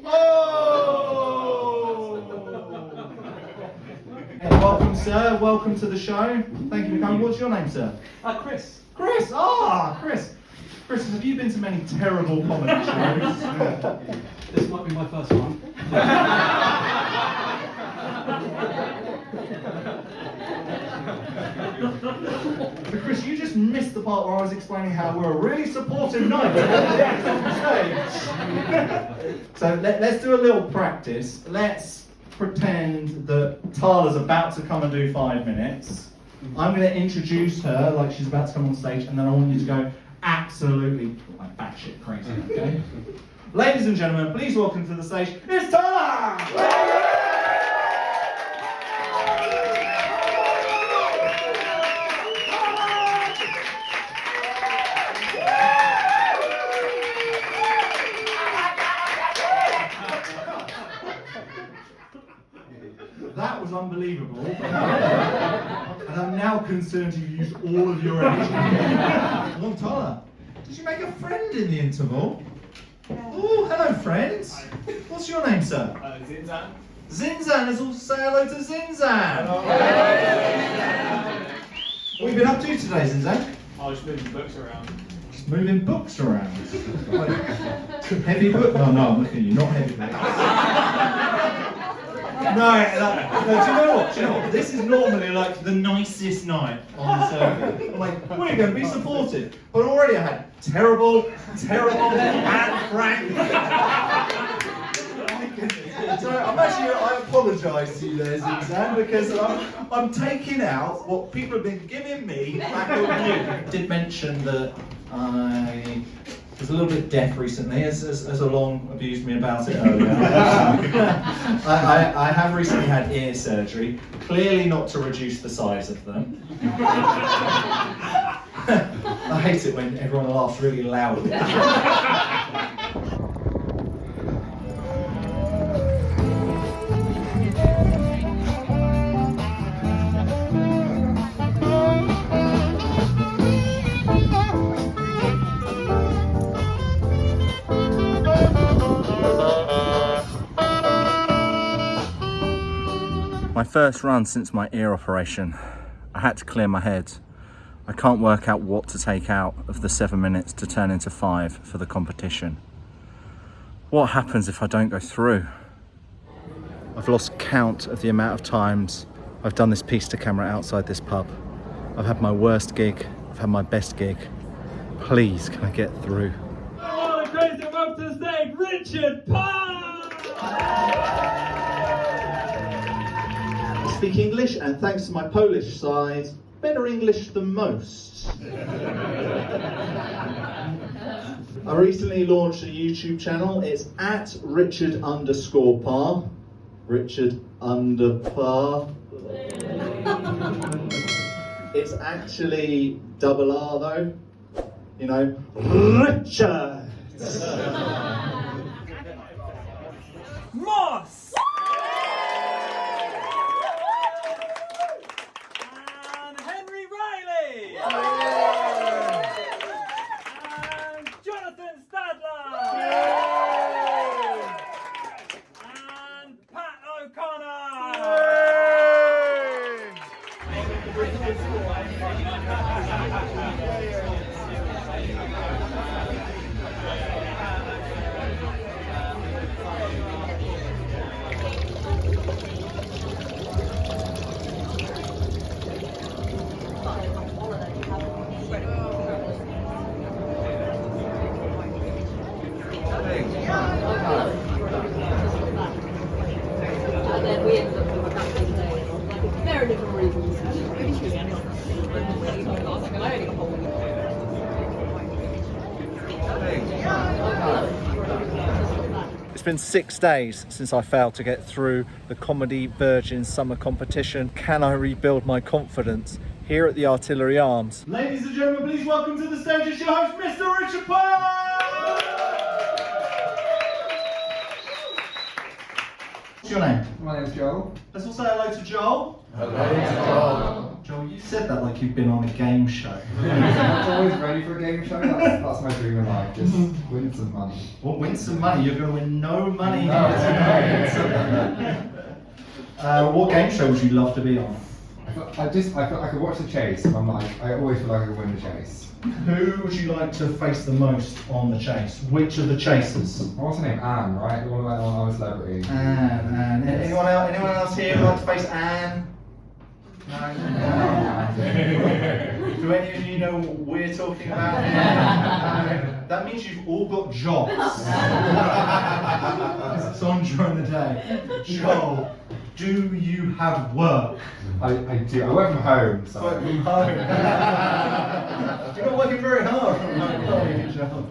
Oh! Welcome, sir. Welcome to the show. Thank you for coming. What's your name, sir? Chris. Chris. Chris. Chris, have you been to many terrible comedy shows? This might be my first one. But Chris, you just missed the part where I was explaining how we're a really supportive night on stage. So let's do a little practice. Let's pretend that Tara's about to come and do 5 minutes. I'm going to introduce her like she's about to come on stage, and then I want you to go absolutely like batshit crazy, okay? Ladies and gentlemen, please welcome to the stage, it's Tara! That was unbelievable. And I'm now concerned you use all of your energy. Well, Tara, did you make a friend in the interval? Oh, hello, friends. What's your name, sir? Zinzan. Zinzan. Let's all say hello to Zinzan. What have you been up to today, Zinzan? I was moving books around. Just moving books around. Like, heavy book? No, I'm looking at you. Not heavy books. No, do you know what? This is normally like the nicest night on the circuit. I'm like, we're going to be supportive. But already I had terrible, and frank. So I apologise to you there, Zizan, because I'm taking out what people have been giving me back on you. I did mention that I was a little bit deaf recently, as Along abused me about it earlier. I have recently had ear surgery, clearly not to reduce the size of them. I hate it when everyone laughs really loudly. My first run since my ear operation. I had to clear my head. I can't work out what to take out of the 7 minutes to turn into 5 for the competition. What happens if I don't go through? I've lost count of the amount of times I've done this piece to camera outside this pub. I've had my worst gig, I've had my best gig. Please, can I get through? Oh, the crazy welcome to the stage, Richard Parr! Speak English, and thanks to my Polish side, better English than most. I recently launched a YouTube channel. It's at Richard_Parr. Richard_Parr. It's actually double R though. You know, Richard. Moss! And Henry Riley! And Jonathan Stadler! And Pat O'Connor! been 6 days since I failed to get through the Comedy Virgin Summer Competition. Can I rebuild my confidence here at the Artillery Arms? Ladies and gentlemen, please welcome to the stage as your host, Mr. Richard Parr! What's your name? My name's Joel. Let's all say hello to Joel. Hello. Joel, you said that like you've been on a game show. I'm always ready for a game show. That's my dream in life. Just win some money. Well, win some money. You're going to win no money. No. What game show would you love to be on? I feel I could watch the chase, and I'm like, I always feel like I could win the chase. Who would you like to face the most on the chase? Which of the chasers? What's her name? Anne, right? The one about I'm a Celebrity. Anne. Anyone else here who would like to face Anne? No. Do any of you know what we're talking about? No. That means you've all got jobs. It's on during the day. Joel, do you have work? I do. I work from home, so. Work from home. You're not working very hard from home.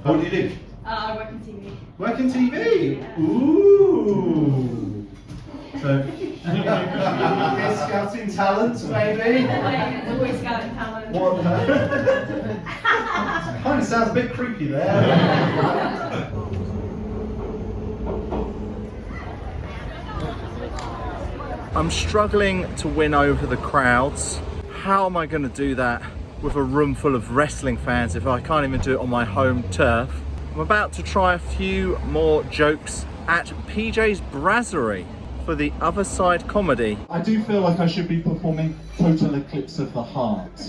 What do you do? I work in TV. Work in TV? Yeah. Ooh. So, scouting talent, maybe? The Boy Scouting talent. What? Kind of sounds a bit creepy there. I'm struggling to win over the crowds. How am I going to do that with a room full of wrestling fans if I can't even do it on my home turf? I'm about to try a few more jokes at PJ's Brasserie for the Other Side Comedy. I do feel like I should be performing Total Eclipse of the Heart.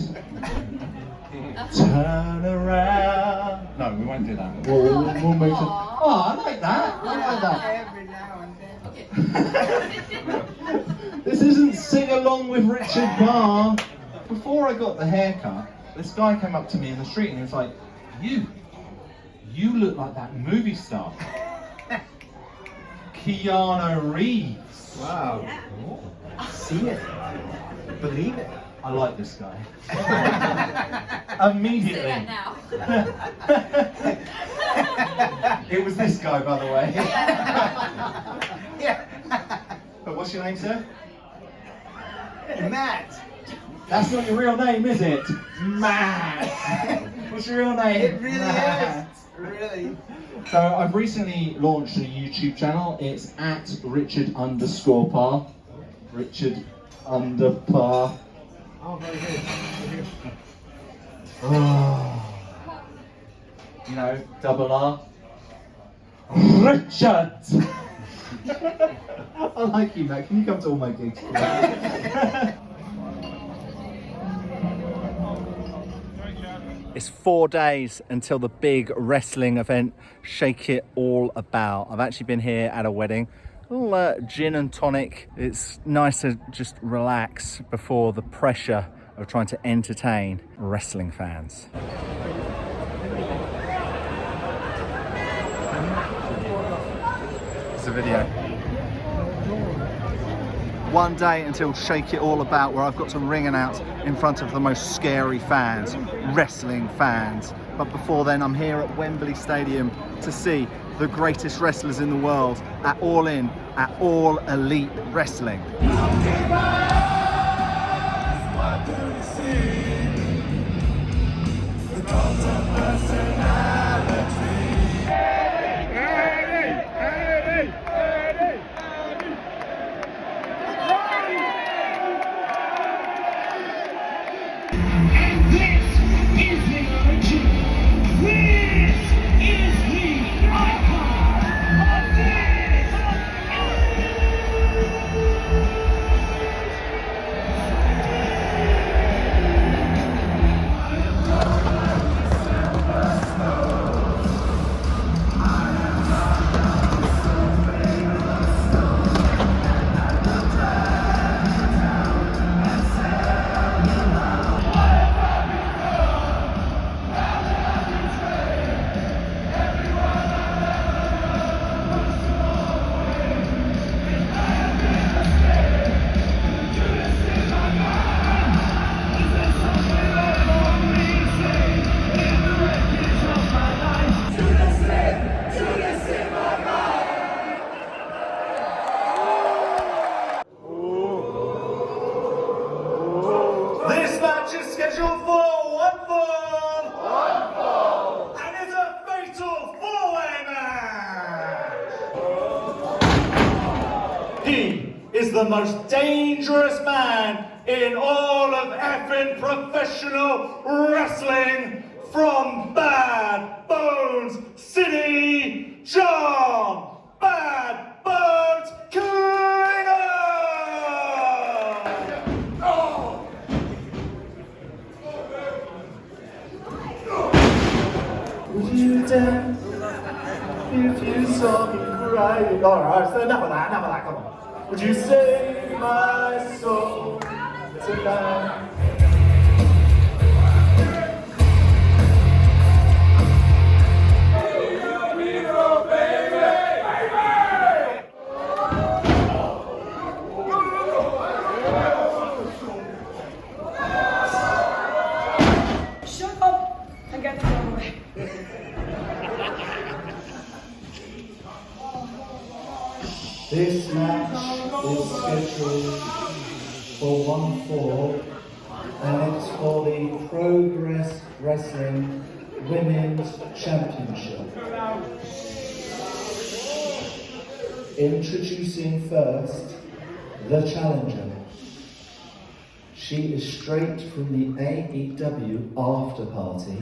Turn around. No, we won't do that. We'll move to... Oh, I like that. I like that. Every now and then. This isn't Sing Along with Richard Parr. Before I got the haircut, this guy came up to me in the street and he was like, you look like that movie star. Keanu Reeves. Wow. Yeah. See it. Believe it. I like this guy. Immediately. Say that now. It was this guy, by the way. Yeah. But what's your name, sir? Matt. That's not your real name, is it? Matt. What's your real name? It really Matt. is. Really. So I've recently launched a YouTube channel. It's at Richard_Parr. Richard_Parr. Oh, very good. Very good. Oh. You know, double R. Richard! I like you, Matt. Can you come to all my gigs, please? It's 4 days until the big wrestling event, Shake It All About. I've actually been here at a wedding. A little gin and tonic. It's nice to just relax before the pressure of trying to entertain wrestling fans. It's a video. 1 day until Shake It All About, where I've got to ring announce in front of the most scary fans, wrestling fans. But before then, I'm here at Wembley Stadium to see the greatest wrestlers in the world at All In, at All Elite Wrestling. the most dangerous man in all of effing professional wrestling from Bad Bones City, John Bad Bones Klinger! Oh! Would you dance if you saw me crying? Alright, so enough of that, come on. Would you save my soul tonight? Shut up and get the hell away. This match is scheduled for 1 fall, and it's for the Progress Wrestling Women's Championship. Introducing first, the challenger. She is straight from the AEW after party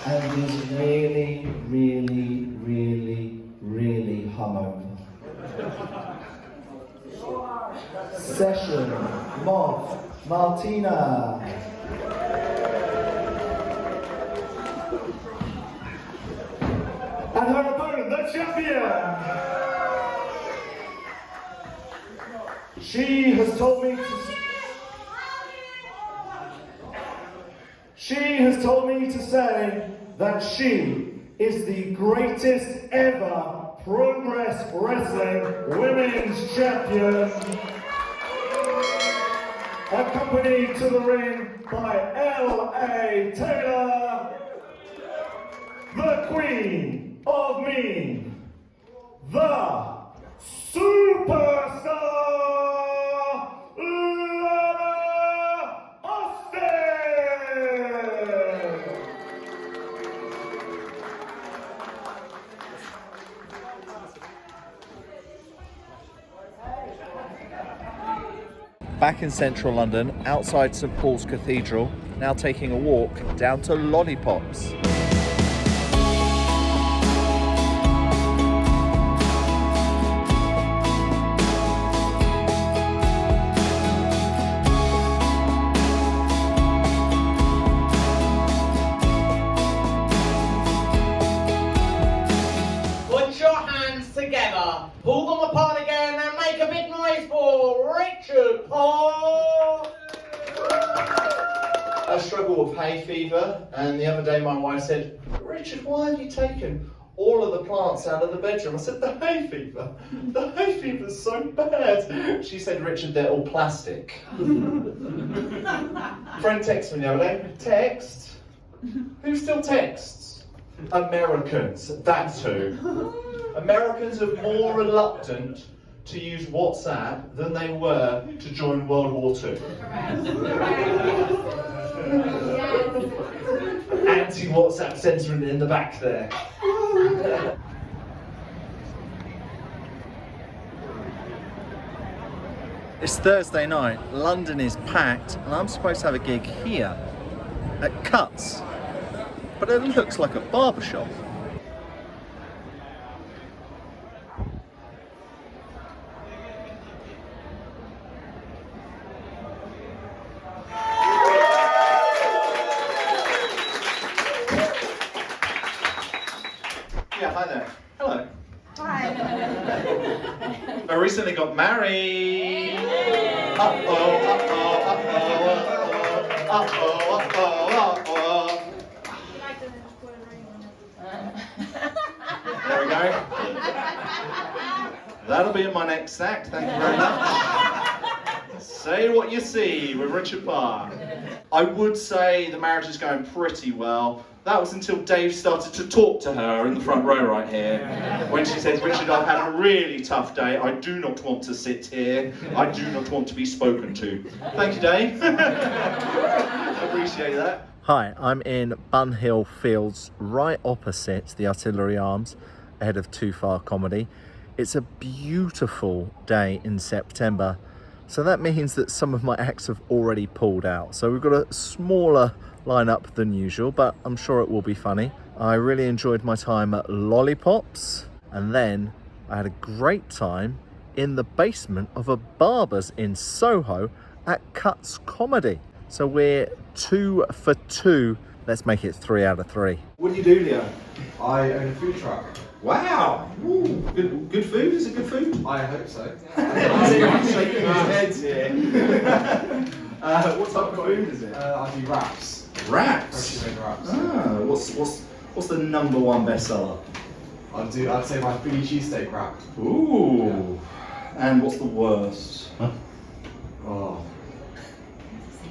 and is really hungover. Session Moth Martina. And her opponent, the champion. She has told me to say that she is the greatest ever Progress Wrestling Women's Champion, accompanied to the ring by L.A. Taylor, the Queen of Mean, the Superstar, Lana Austin! Back in central London, outside St Paul's Cathedral, now taking a walk down to Lollipops. Put your hands together, pull them apart again, and make a big noise for Richard Parr. I struggle with hay fever, and the other day my wife said, Richard, why have you taken all of the plants out of the bedroom? I said, the hay fever? The hay fever's so bad. She said, Richard, they're all plastic. Friend texted me the other day. Text? Who still texts? Americans, that's who. Americans are more reluctant to use WhatsApp than they were to join World War II. Anti-WhatsApp censoring in the back there. It's Thursday night, London is packed, and I'm supposed to have a gig here at Cuts, but it looks like a barbershop. Yeah, hi there. Hello. Hi. I recently got married. Uh-oh, uh-oh, uh-oh, uh-oh, uh-oh, uh-oh. There we go. That'll be in my next act, thank you very much. Say what you see with Richard Parr. I would say the marriage is going pretty well. That was until Dave started to talk to her in the front row right here. When she says, Richard, I've had a really tough day. I do not want to sit here. I do not want to be spoken to. Thank you, Dave. I appreciate that. Hi, I'm in Bun Hill Fields, right opposite the Artillery Arms, ahead of Too Far Comedy. It's a beautiful day in September, so that means that some of my acts have already pulled out. So we've got a smaller lineup than usual, but I'm sure it will be funny. I really enjoyed my time at Lollipops, and then I had a great time in the basement of a barber's in Soho at Cuts Comedy. So we're 2 for 2. Let's make it 3 out of 3. What do you do, Leo? I own a food truck. Wow. Ooh, good food? Is it good food? I hope so. Shaking his head here. What type of food is it? I do wraps. Wraps? Freshly made wraps. Ah, what's the number one bestseller? I'd say my Philly cheesesteak wrap. Ooh. Yeah. And what's the worst? Huh? Oh.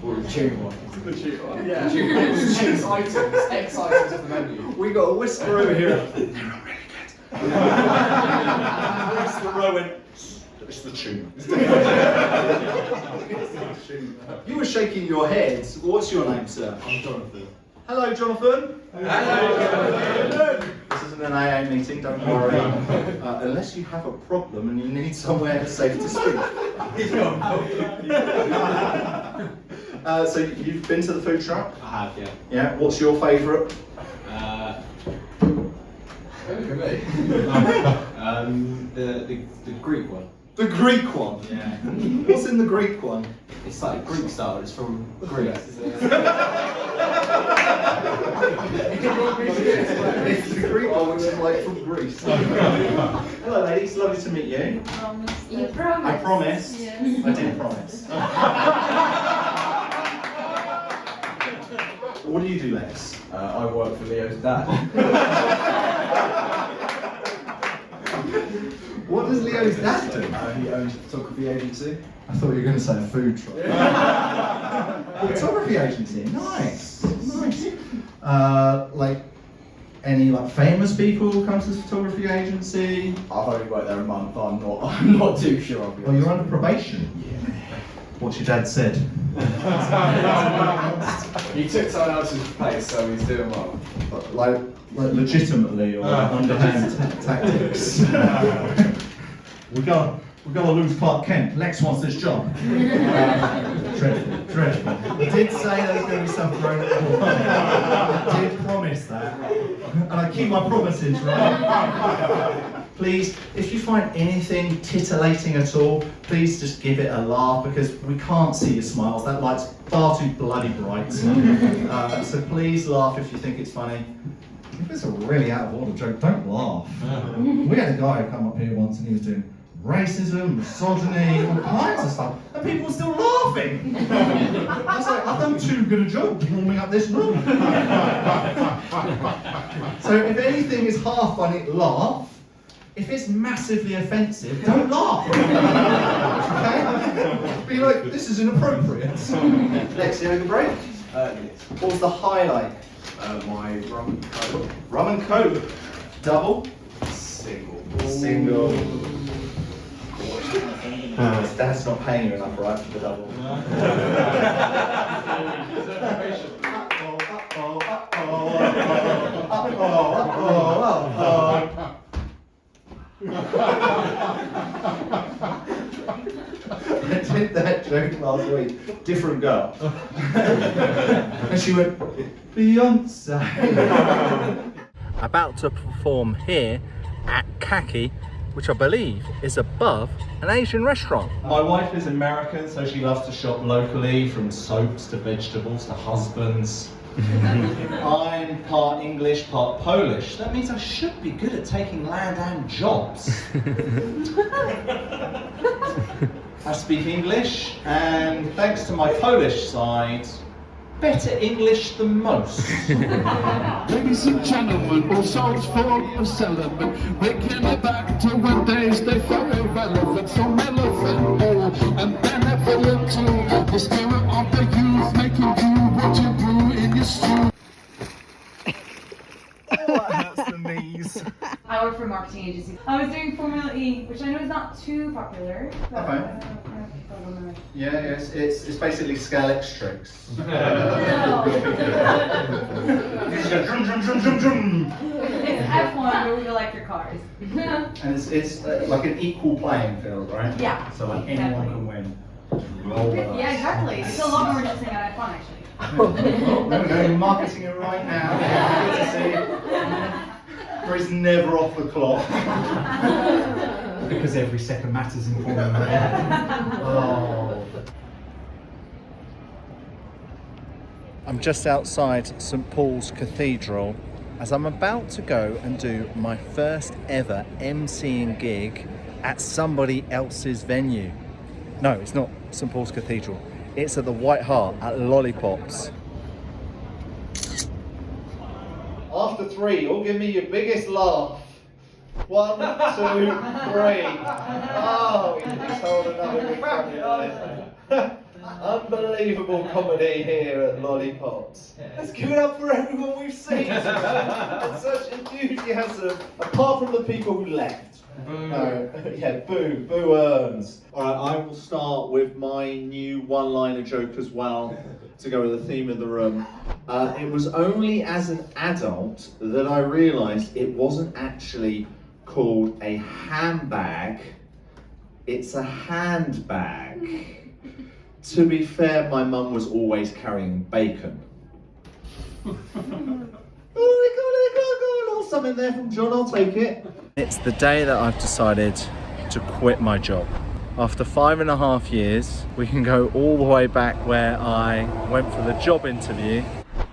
Or the tune one. The tune one. Yeah. X items of the menu. We got a whisperer here. They're not really good. Whisperer went, it's the tune. You were shaking your head. What's your name, sir? I'm Jonathan. Hello, Jonathan. Hello, Jonathan. This isn't an AA meeting, don't worry. Unless you have a problem and you need somewhere safe to speak. So you've been to the food truck? I have, yeah. Yeah. What's your favourite? Look at me. The Greek one. The Greek one? Yeah. What's in the Greek one? It's like Greek style, it's from Greece. It's the Greek one, which is like from Greece. Hello ladies, lovely to meet you. You promised. I promised. Yes. I did promise. What do you do, Lex? I work for Leo's dad. What does Leo's dad do? He owns a photography agency. I thought you were going to say a food truck. Photography agency, nice, nice. Like any famous people come to this photography agency? I've only worked there a month. I'm not too sure. I'll be Well, honest. you're under probation. Yeah. What's your dad said? He took someone else's place, so he's doing well. Like legitimately or underhand tactics? We're gonna lose Clark Kent. Lex wants this job. Dreadful. I did say there was going to be some thrown at the wall. I did promise that. And I keep my promises, right? Please, if you find anything titillating at all, please just give it a laugh because we can't see your smiles. That light's far too bloody bright. So please laugh if you think it's funny. If it's a really out of order joke, don't laugh. We had a guy who come up here once and he was doing racism, misogyny, all kinds of stuff, and people were still laughing. I was like, I've done too good a job warming up this room. So if anything is half funny, laugh. If it's massively offensive, don't laugh. Okay? Be like, this is inappropriate. Lex, you having a break? Yes. What was the highlight? My rum and coke. Rum and Coke. Double? Single. Dad's not paying you enough, right, for the double. I did that joke last week. Different girl. And she went, Beyonce. About to perform here at Khaki, which I believe is above an Asian restaurant. My wife is American, so she loves to shop locally, from soaps to vegetables to husbands. I'm part English, part Polish. That means I should be good at taking land and jobs. I speak English, and thanks to my Polish side, better English than most. Ladies and gentlemen, all songs for a celibate, waking it back to when days they felt irrelevant, so relevant, and benevolent to the spirit of the youth, making you what you brew in your stew. That's the knees. I work for a marketing agency. I was doing Formula E, which I know is not too popular. But Okay. Yeah, yes, it's basically Scalex tricks. You just go drum, drum, drum, drum, drum. It's F1 where we electric cars. And it's like an equal playing field, right? Yeah, So like anyone can win. Roll the Yeah, exactly. It's a lot more interesting than I fun, actually. No, you're marketing it right now. Good to see. Grace never off the clock. Because every second matters in Formula One. Oh. I'm just outside St Paul's Cathedral as I'm about to go and do my first ever MCing gig at somebody else's venue. No, it's not St Paul's Cathedral. It's at the White Hart at Lollipops. After 3, all give me your biggest laugh. 1, 2, 3. Oh, he's holding another big funny. Unbelievable comedy here at Lollipops. Let's give it up for everyone we've seen. And such enthusiasm, apart from the people who left. Boo, boo earns. Alright, I will start with my new one-liner joke as well, to go with the theme of the room. It was only as an adult that I realised it wasn't actually called a handbag, it's a handbag. To be fair, my mum was always carrying bacon. Oh, they got a little something there from John, I'll take it. It's the day that I've decided to quit my job. After 5.5 years, we can go all the way back where I went for the job interview.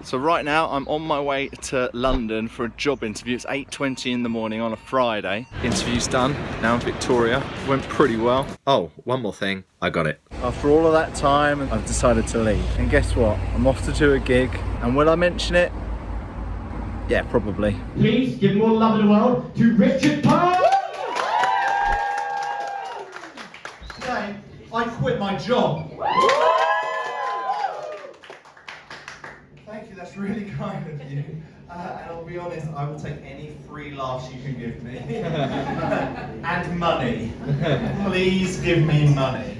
So right now I'm on my way to London for a job interview. It's 8:20 in the morning on a Friday. Interview's done, now in Victoria. Went pretty well. Oh, one more thing, I got it. After all of that time, I've decided to leave. And guess what? I'm off to do a gig. And will I mention it? Yeah, probably. Please give more love in the world to Richard Parr! Today, I quit my job. Thank you, that's really kind of you. And I'll be honest, I will take any free laughs you can give me. And money. Please give me money.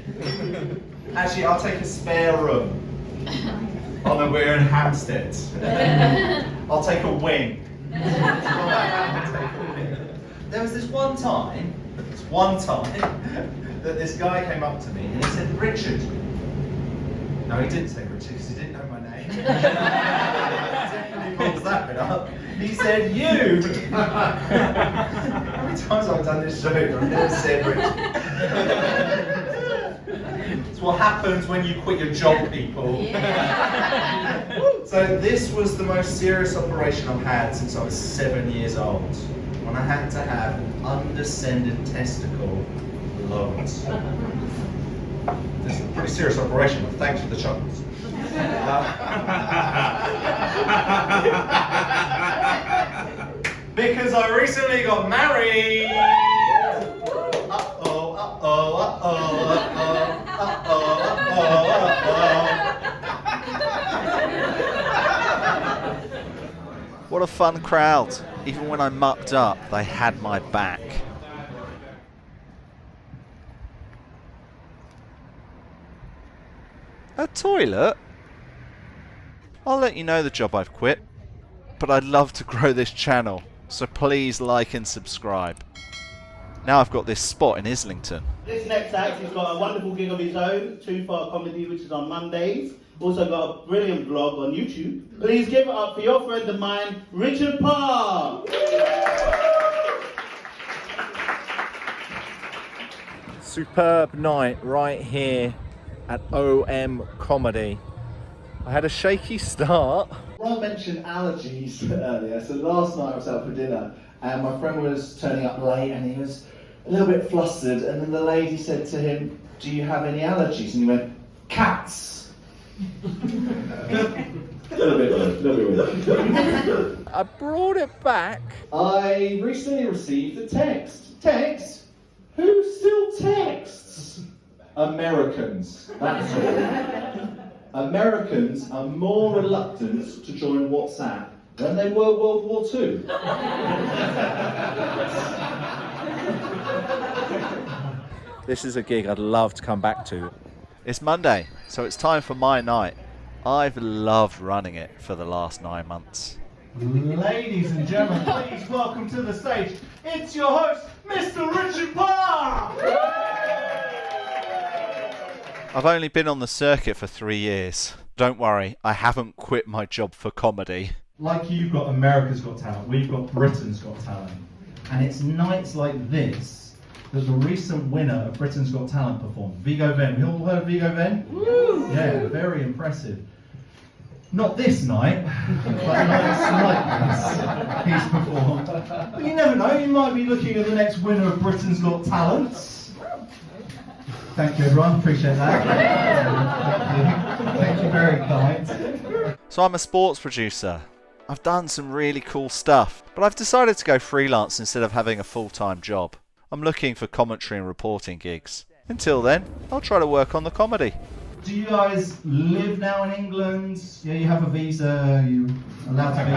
Actually, I'll take a spare room. Oh no, we're in Hampstead. I'll take a wing. There was this one time that this guy came up to me and he said, Richard. No, he didn't say Richard because he didn't know my name. Definitely pulls that bit up. He said, you! How many times have I done this show and I've never said Richard? It's what happens when you quit your job, people. Yeah. So this was the most serious operation I've had since I was 7 years old, when I had to have an undescended testicle lowered. This is a pretty serious operation, but thanks for the chocolates. Because I recently got married! Uh-oh, uh-oh, uh-oh, uh-oh, uh-oh. What a fun crowd. Even when I mucked up, they had my back. A toilet? I'll let you know the job I've quit, but I'd love to grow this channel, so please like and subscribe. Now I've got this spot in Islington. This next act has got a wonderful gig of his own, Too Far Comedy, which is on Mondays. Also got a brilliant vlog on YouTube. Please give it up for your friend of mine, Richard Parr. Superb night right here at OM Comedy. I had a shaky start. Rob mentioned allergies earlier, so last night I was out for dinner and my friend was turning up late and he was a little bit flustered, and then the lady said to him, do you have any allergies? And he went, cats. A little bit weird. I brought it back. I recently received a text. Text? Who still texts? Americans, that's all. Americans are more reluctant to join WhatsApp than they were World War II. This is a gig I'd love to come back to. It's Monday, so it's time for my night. I've loved running it for the last 9 months. Ladies and gentlemen, please welcome to the stage, it's your host, Mr. Richard Parr! I've only been on the circuit for 3 years. Don't worry, I haven't quit my job for comedy. Like you've got America's Got Talent, we've got Britain's Got Talent. And it's nights like this that the recent winner of Britain's Got Talent performed, Vigo Venn. You all heard of Vigo Venn? Woo! Yeah, very impressive. Not this night, but nights like this, he's performed. But you never know, you might be looking at the next winner of Britain's Got Talent. Thank you everyone, appreciate that. Thank you, very kind. So I'm a sports producer. I've done some really cool stuff, but I've decided to go freelance instead of having a full-time job. I'm looking for commentary and reporting gigs. Until then, I'll try to work on the comedy. Do you guys live now in England? Yeah, you have a visa, you're allowed to be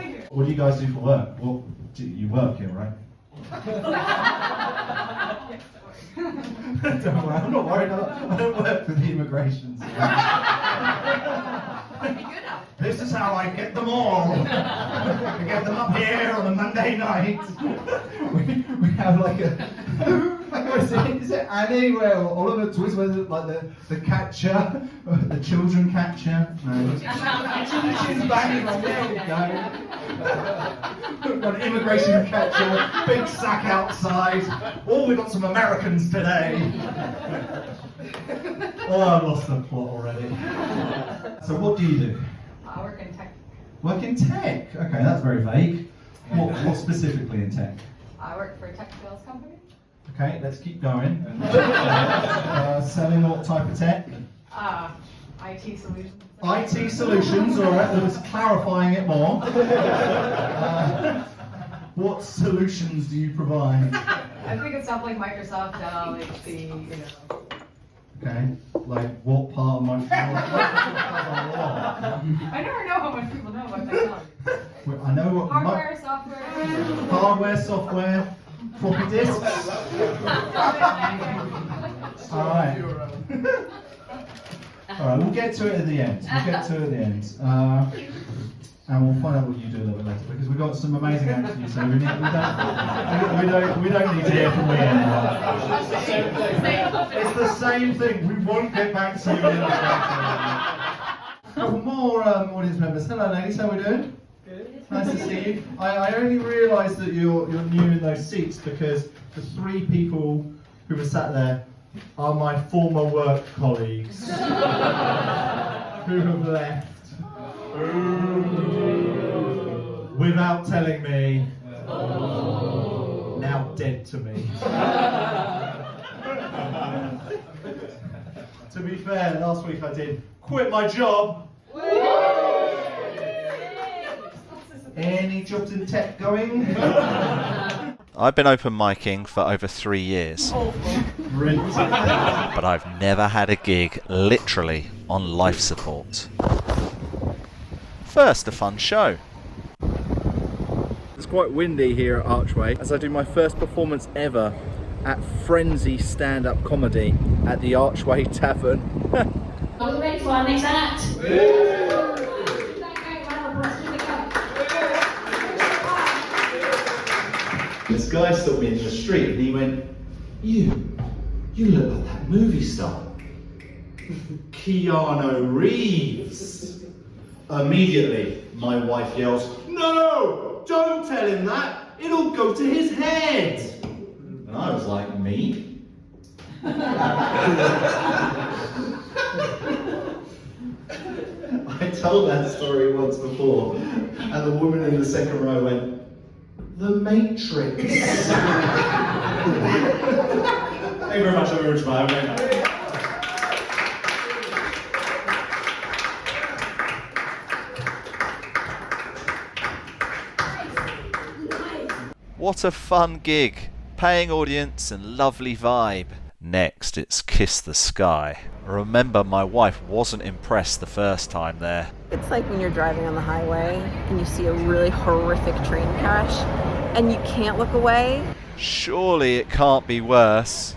here. What do you guys do for work? Well, you work here, right? Don't worry, I'm not worried. I don't work for the immigration service. This is how I get them all. I get them up here on a Monday night. we have like a... Is it Annie where Oliver Twist was like the catcher, the children catcher? No. She's banging on. There we go. Got an immigration catcher, big sack outside. Oh, we've got some Americans today. Oh, I've lost the plot already. So what do you do? I work in tech. Work in tech? Okay, that's very vague. What specifically in tech? I work for a tech sales company. Okay, let's keep going. Selling what type of tech? IT solutions. IT solutions, alright, let's clarifying it more. What solutions do you provide? I think it's stuff like Microsoft, Dell, HP, you know. Okay, like what part of Microsoft? I never know how much people know about technology. I know what Hardware, software. Hardware, software, floppy disks. Alright. Alright, we'll get to it at the end. And we'll find out what you do a little bit later because we've got some amazing actors. So we don't need to hear from you anymore. It's the same thing. We won't get back to you in a second. More audience members. Hello, ladies. How are we doing? Good. Nice to see you. I only realised that you're new in those seats because the 3 people who were sat there are my former work colleagues who have left. Without telling me, now dead to me. To be fair, last week I did quit my job. Any jobs in tech going? I've been open micing for over 3 years. But I've never had a gig literally on life support. First, a fun show. It's quite windy here at Archway as I do my first performance ever at Frenzy stand-up comedy at the Archway Tavern. Are we ready for our next act? This guy stopped me in the street and he went, You look like that movie star. Keanu Reeves. Immediately, my wife yells, No! Don't tell him that! It'll go to his head! And I was like, Me? I told that story once before, and the woman in the second row went, The Matrix. Thank you very much, I'm very much. What a fun gig! Paying audience and lovely vibe. Next, it's Kiss the Sky. Remember, my wife wasn't impressed the first time there. It's like when you're driving on the highway and you see a really horrific train crash and you can't look away. Surely it can't be worse.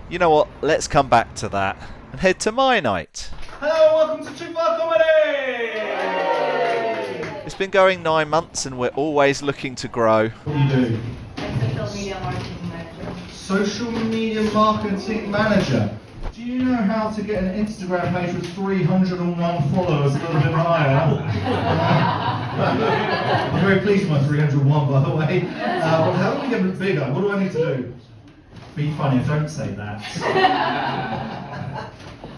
You know what, let's come back to that and head to my night. Hello, welcome to Too Far Comedy! It's been going 9 months and we're always looking to grow. What do you do? Social media marketing manager. Social media marketing manager. Do you know how to get an Instagram page with 301 followers a little bit higher? I'm very pleased with my 301, by the way. But how do we get it bigger? What do I need to do? Be funny, don't say that.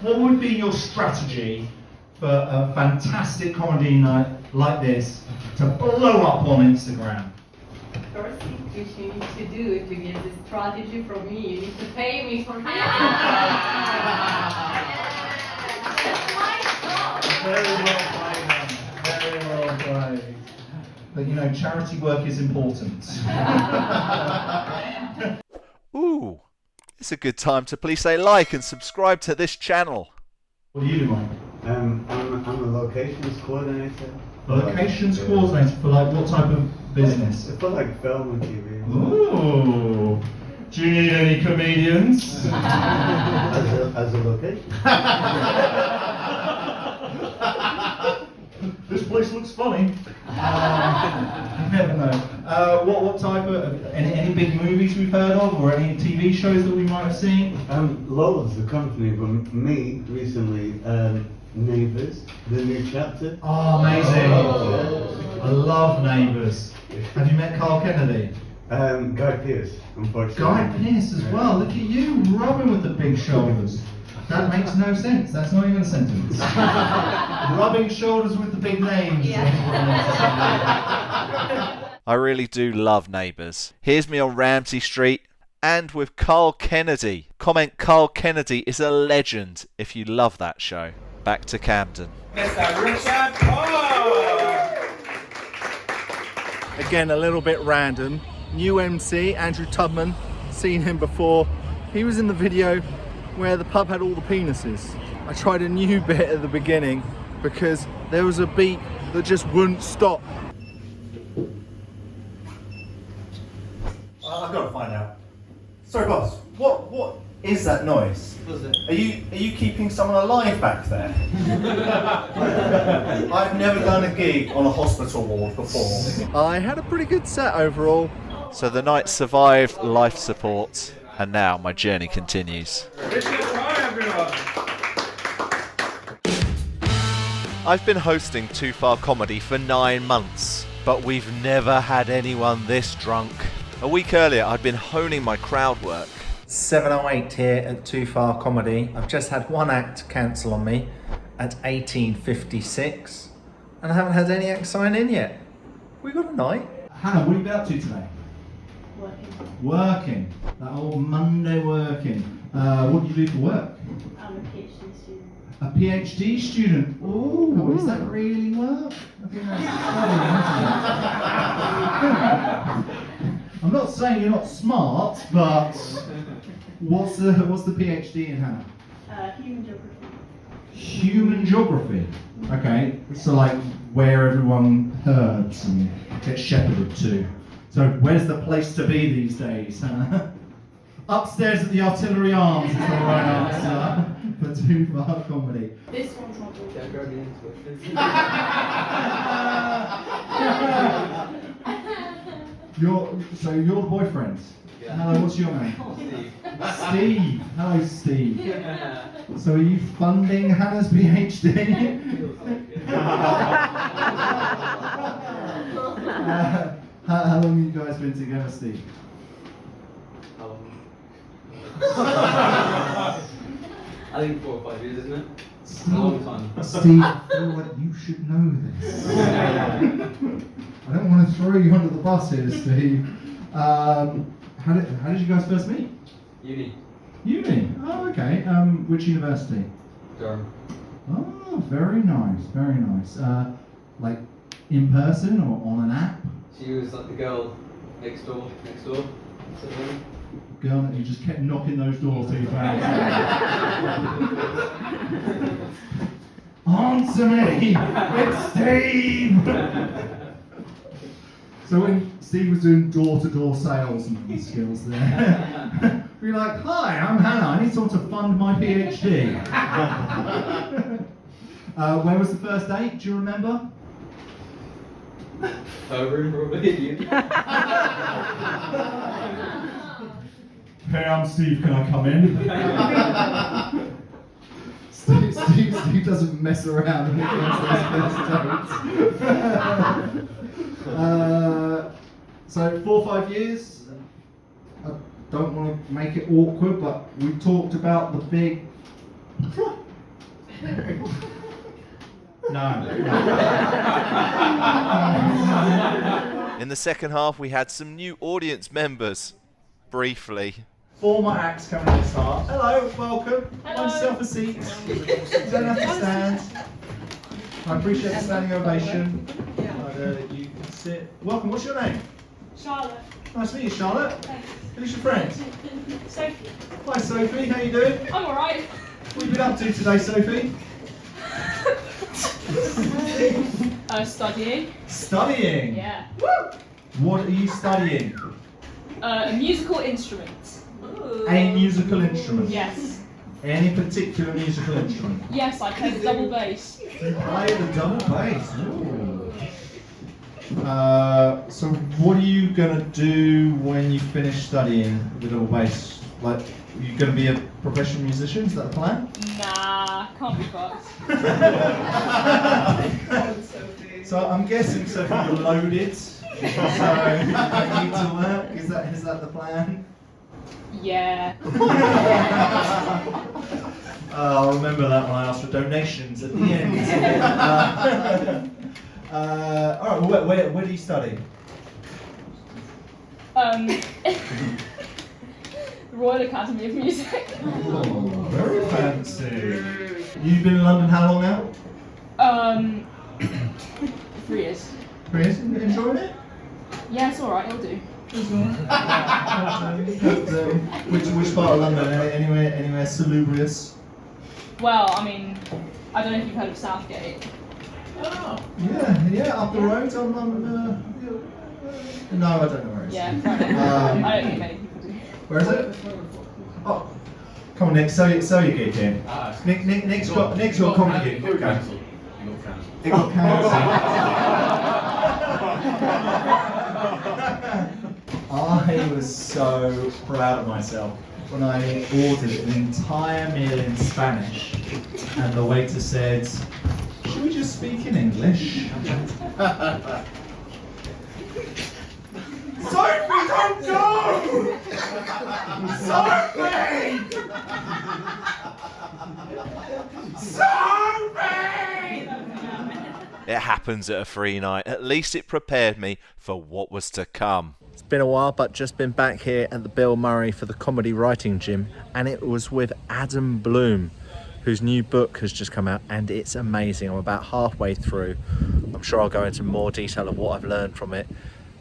What would be your strategy for a fantastic comedy night like this to blow up on Instagram? First thing which you need to do to get this strategy from me, you need to pay me for that. Very well played, man. Very well played. But you know, charity work is important. Ooh, it's a good time to please say like and subscribe to this channel. What do you do, Mike? I'm a locations coordinator. Locations coordinator for like what type of business? For like film and TV. Ooh. Do you need any comedians? as a location. This place looks funny. You never know. What type of any big movies we've heard of, or any TV shows that we might have seen? Loads the company, but me recently. Neighbours, the new chapter. Oh, amazing! I love Neighbours. Have you met Carl Kennedy? Guy Pearce, unfortunately. Guy Pearce as well. Look at you, rubbing with the big shoulders. That makes no sense. That's not even a sentence. Rubbing shoulders with the big names. I really do love Neighbours. Here's me on Ramsey Street and with Carl Kennedy. Comment Carl Kennedy is a legend if you love that show. Back to Camden. Mr. Richard Parr! Again, a little bit random. New MC, Andrew Tubman, seen him before. He was in the video where the pub had all the penises. I tried a new bit at the beginning because there was a beat that just wouldn't stop. I've got to find out. Sorry, boss. What is that noise? Are you keeping someone alive back there? I've never done a gig on a hospital ward before. I had a pretty good set overall. So the night survived life support, and now my journey continues. I've been hosting Too Far Comedy for 9 months, but we've never had anyone this drunk. A week earlier, I'd been honing my crowd work. 7:08 here at Too Far Comedy. I've just had one act cancel on me at 18:56, and I haven't had any acts sign in yet. We got a night. Hannah, what have you been up to today? Working. That old Monday working. What do you do for work? I'm a PhD student. A PhD student. Ooh, is that really work? I think that's I'm not saying you're not smart, but what's the PhD in, Hannah? Human geography. Human geography. Okay, so like where everyone herds and gets shepherded to. So where's the place to be these days, Hannah? Upstairs at the Artillery Arms is the right answer for Too Far Comedy. This one's not good. You're the boyfriend. Yeah. Hello, what's your name? Steve. Hello, Steve. So are you funding Hannah's PhD? How long have you guys been together, Steve? I think 4 or 5 years, isn't it? A long time. Steve, I feel like you should know this. I don't want to throw you under the bus here, Steve. How did you guys first meet? Uni. Uni? Oh, okay. Which university? Durham. Oh, very nice, very nice. Like in person or on an app? She was like the girl next door. Sort of thing. Girl, you just kept knocking those doors till you found Answer me! It's Steve! So when Steve was doing door-to-door salesman skills there, we're like, hi, I'm Hannah, I need someone to fund my PhD. Where was the first date? Do you remember? Over probably. Hey, I'm Steve, can I come in? Steve doesn't mess around when it comes to his first dates. So 4 or 5 years. I don't want to make it awkward, but we talked about the big. No. In the second half, we had some new audience members. Briefly. Former acts coming this half. Hello, welcome. Find yourself a seat. You don't have to stand. I appreciate the standing ovation. You can sit. Welcome, what's your name? Charlotte. Nice to meet you, Charlotte. Thanks. Who's your friend? Sophie. Hi, Sophie. How you doing? I'm alright. What have you been up to today, Sophie? Studying. Studying? Yeah. What are you studying? A musical instrument. A musical instrument? Yes. Any particular musical instrument? Yes, I play the double bass. You play the double bass? Ooh. So what are you going to do when you finish studying the double bass? Like, are you going to be a professional musician? Is that the plan? Nah, can't be fucked. So I'm guessing, Sophie, you're loaded. So you need to work. Is that the plan? Yeah. I'll remember that when I ask for donations at the end. All right. Well, where do you study? Royal Academy of Music. Oh, very fancy. You've been in London how long now? 3 years. 3 years. Enjoying it? Yeah, it's alright, it'll do. Which part of London? Anywhere salubrious? Well, I mean, I don't know if you've heard of Southgate. Oh. Yeah, up the road. No, I don't know where it is. Yeah, fair enough. I don't think many people do. Where is it? Oh, come on, Nick. Sell your gig here. Nick's got comedy gig. Okay. It got cancelled. I was so proud of myself when I ordered an entire meal in Spanish and the waiter said, "Should we just speak in English?" Sophie, don't go! Sophie! Sophie! It happens at a free night. At least it prepared me for what was to come. It's been a while, but just been back here at the Bill Murray for the comedy writing gym, and it was with Adam Bloom, whose new book has just come out, and it's amazing. I'm about halfway through. I'm sure I'll go into more detail of what I've learned from it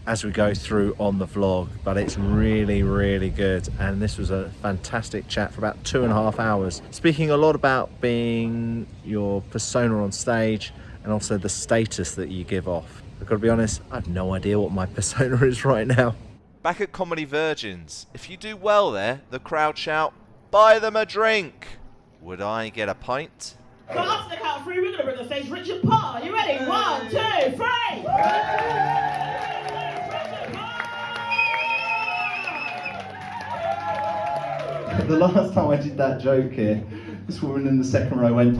as we go through on the vlog, but it's really, really good. And this was a fantastic chat for about 2.5 hours, speaking a lot about being your persona on stage and also the status that you give off. I've got to be honest, I have no idea what my persona is right now. Back at Comedy Virgins, if you do well there, the crowd shout, "Buy them a drink." Would I get a pint? So after the count of 3, we're going to bring on stage Richard Parr. Are you ready? 1, 2, 3! The last time I did that joke here, this woman in the second row went,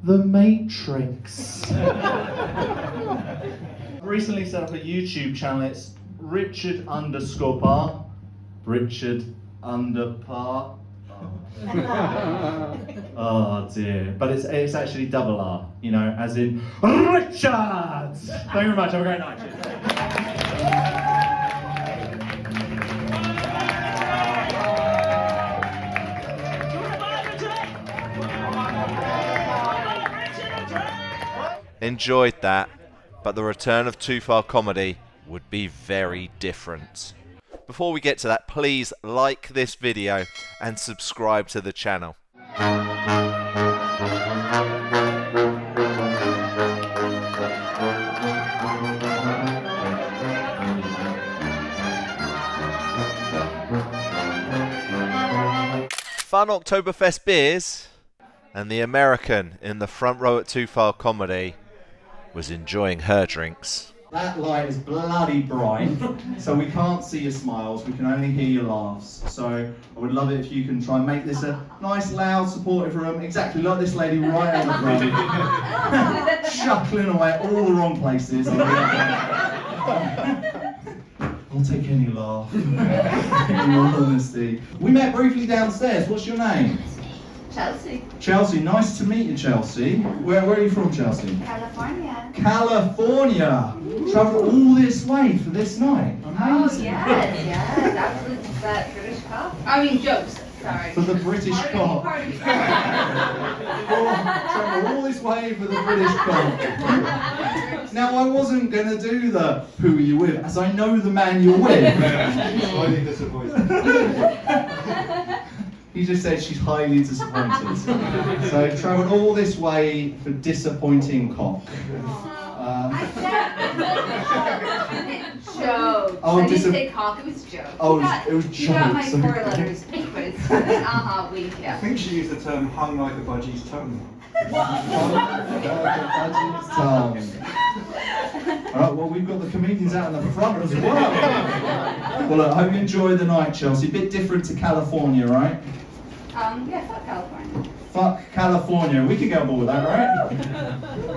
"The Matrix." Recently set up a YouTube channel. It's Richard_Parr. Richard_Parr. Oh dear. But it's actually double R, you know, as in Richard! Thank you very much. Have a great night. Enjoyed that, but the return of Too Far Comedy would be very different. Before we get to that, please like this video and subscribe to the channel. Fun Oktoberfest beers, and the American in the front row at Too Far Comedy was enjoying her drinks. That light is bloody bright, so we can't see your smiles, we can only hear your laughs. So I would love it if you can try and make this a nice, loud, supportive room, exactly like this lady right on the front, chuckling away all the wrong places. I'll take any laugh, in all honesty. We met briefly downstairs, what's your name? Chelsea. Chelsea, nice to meet you, Chelsea. Where are you from, Chelsea? California. California! Travelled all this way for this night. Amazing. Oh, yes, absolutely. That British cop. I mean, jokes. Sorry. For the British cop. Travelled all this way for the British cop. Now, I wasn't going to do the who are you with, as I know the man you're with. Highly disappointed. He just said she's highly disappointed. So travelled all this way for disappointing cock. Joke. Oh, I didn't say cock, it was joke. Oh, it was You got my jokes. 4 letters, but it's weak, yeah. I think she used the term hung like a budgie's tongue. Tongue. Alright, well, we've got the comedians out in the front as well. Well, look, I hope you enjoy the night, Chelsea. A bit different to California, right? Yeah, fuck California. Fuck California. We can get on board with that, right?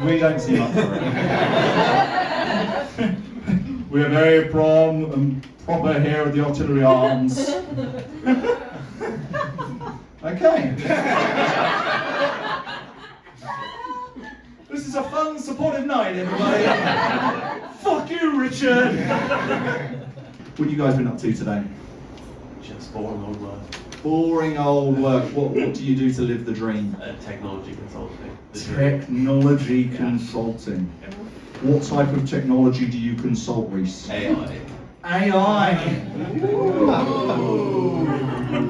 We don't seem up for it. We are very proper here at the Artillery Arms. Okay. This is a fun, supportive night, everybody. Fuck you, Richard. What have you guys been up to today? Just boring old work. Boring old work. What do you do to live the dream? Technology consulting. Technology consulting. What type of technology do you consult, Reese? AI. AI. Ooh.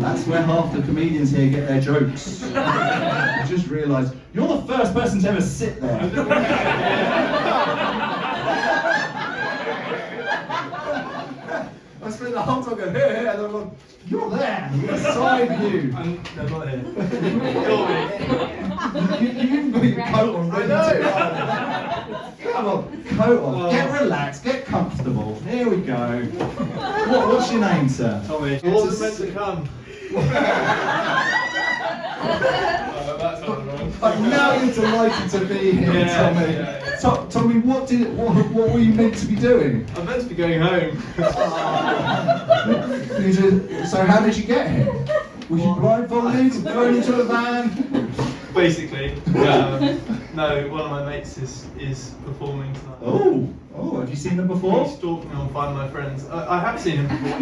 That's where half the comedians here get their jokes. I just realised you're the first person to ever sit there. I spent the whole time going here, and I'm like, you're there. You're a side view. I'm not here. You even got your coat on ready to go. Come on, coat on. Get relaxed, get comfortable. Here we go. What's your name, sir? Tommy. All the meant to come. Now you're delighted to be here, Tommy. Tommy, what were you meant to be doing? I'm meant to be going home. So how did you get here? Were you blindfolded, thrown into a van? Basically. No, one of my mates is performing tonight. Oh, have you seen them before? He's stalking me on Find My Friends. I have seen him before,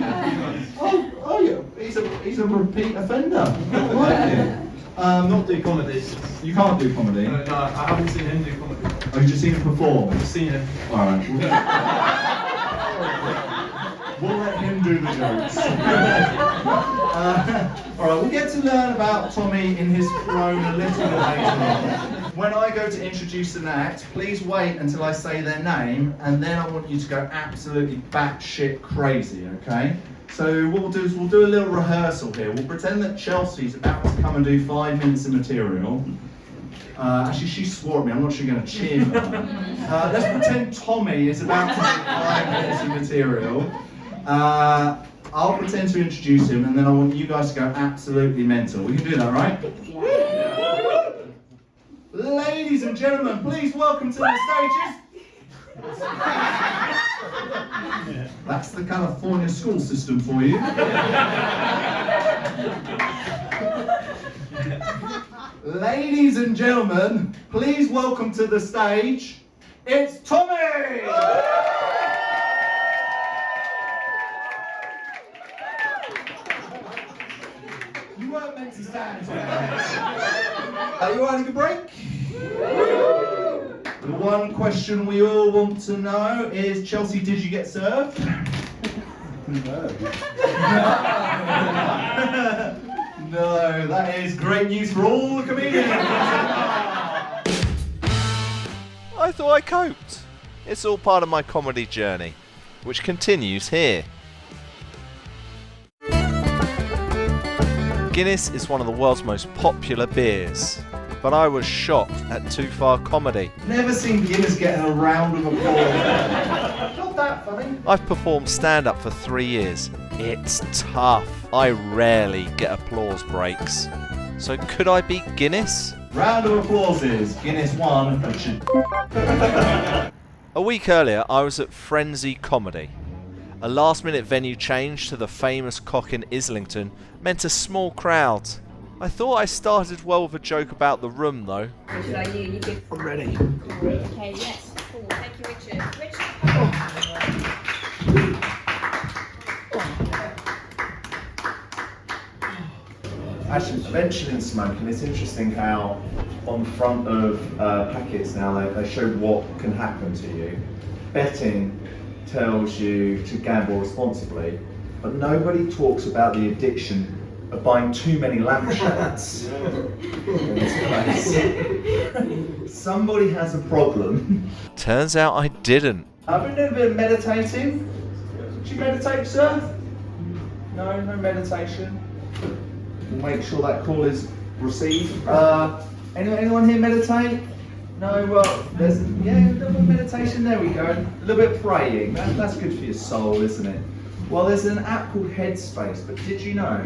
yeah. Yeah. He's a repeat offender. Right. Not do comedy. You can't do comedy? No, I haven't seen him do comedy. Oh, you've just seen him perform? I've seen him. Alright. We'll let him do the jokes. Alright, we'll get to learn about Tommy in his throne a little bit later. When I go to introduce an act, please wait until I say their name, and then I want you to go absolutely batshit crazy, okay? So what we'll do is we'll do a little rehearsal here. We'll pretend that Chelsea's about to come and do 5 minutes of material. Actually, she swore at me. I'm not sure you're going to cheer for her. Let's pretend Tommy is about to do 5 minutes of material. I'll pretend to introduce him, and then I want you guys to go absolutely mental. We can do that, right? Yeah. Ladies and gentlemen, please welcome to the stages. That's the California school system for you. Ladies and gentlemen, please welcome to the stage, it's Tommy! You weren't meant to stand, Tommy. Are you having a break? The one question we all want to know is, Chelsea, did you get served? No. No, that is great news for all the comedians. I thought I coped. It's all part of my comedy journey, which continues here. Guinness is one of the world's most popular beers, but I was shocked at Too Far Comedy. Never seen Guinness getting a round of applause. that funny? I've performed stand-up for 3 years. It's tough. I rarely get applause breaks. So could I beat Guinness? Round of applauses. Guinness won. A week earlier, I was at Frenzy Comedy. A last-minute venue change to the famous Cock in Islington meant a small crowd. I thought I started well with a joke about the room, though. Should I you give? I'm ready. Okay, yes. Cool. Thank you, Richard. Richard. Actually, mentioning smoking, it's interesting how on the front of packets now they show what can happen to you. Betting tells you to gamble responsibly, but nobody talks about the addiction of buying too many lampshades in this place. Somebody has a problem. Turns out I didn't. I've been doing a bit of meditating. Do you meditate, sir? No meditation. We'll make sure that call is received. Anyone here meditate? No, well, there's a little bit of meditation, there we go. A little bit of praying, that's good for your soul, isn't it? Well, there's an app called Headspace, but did you know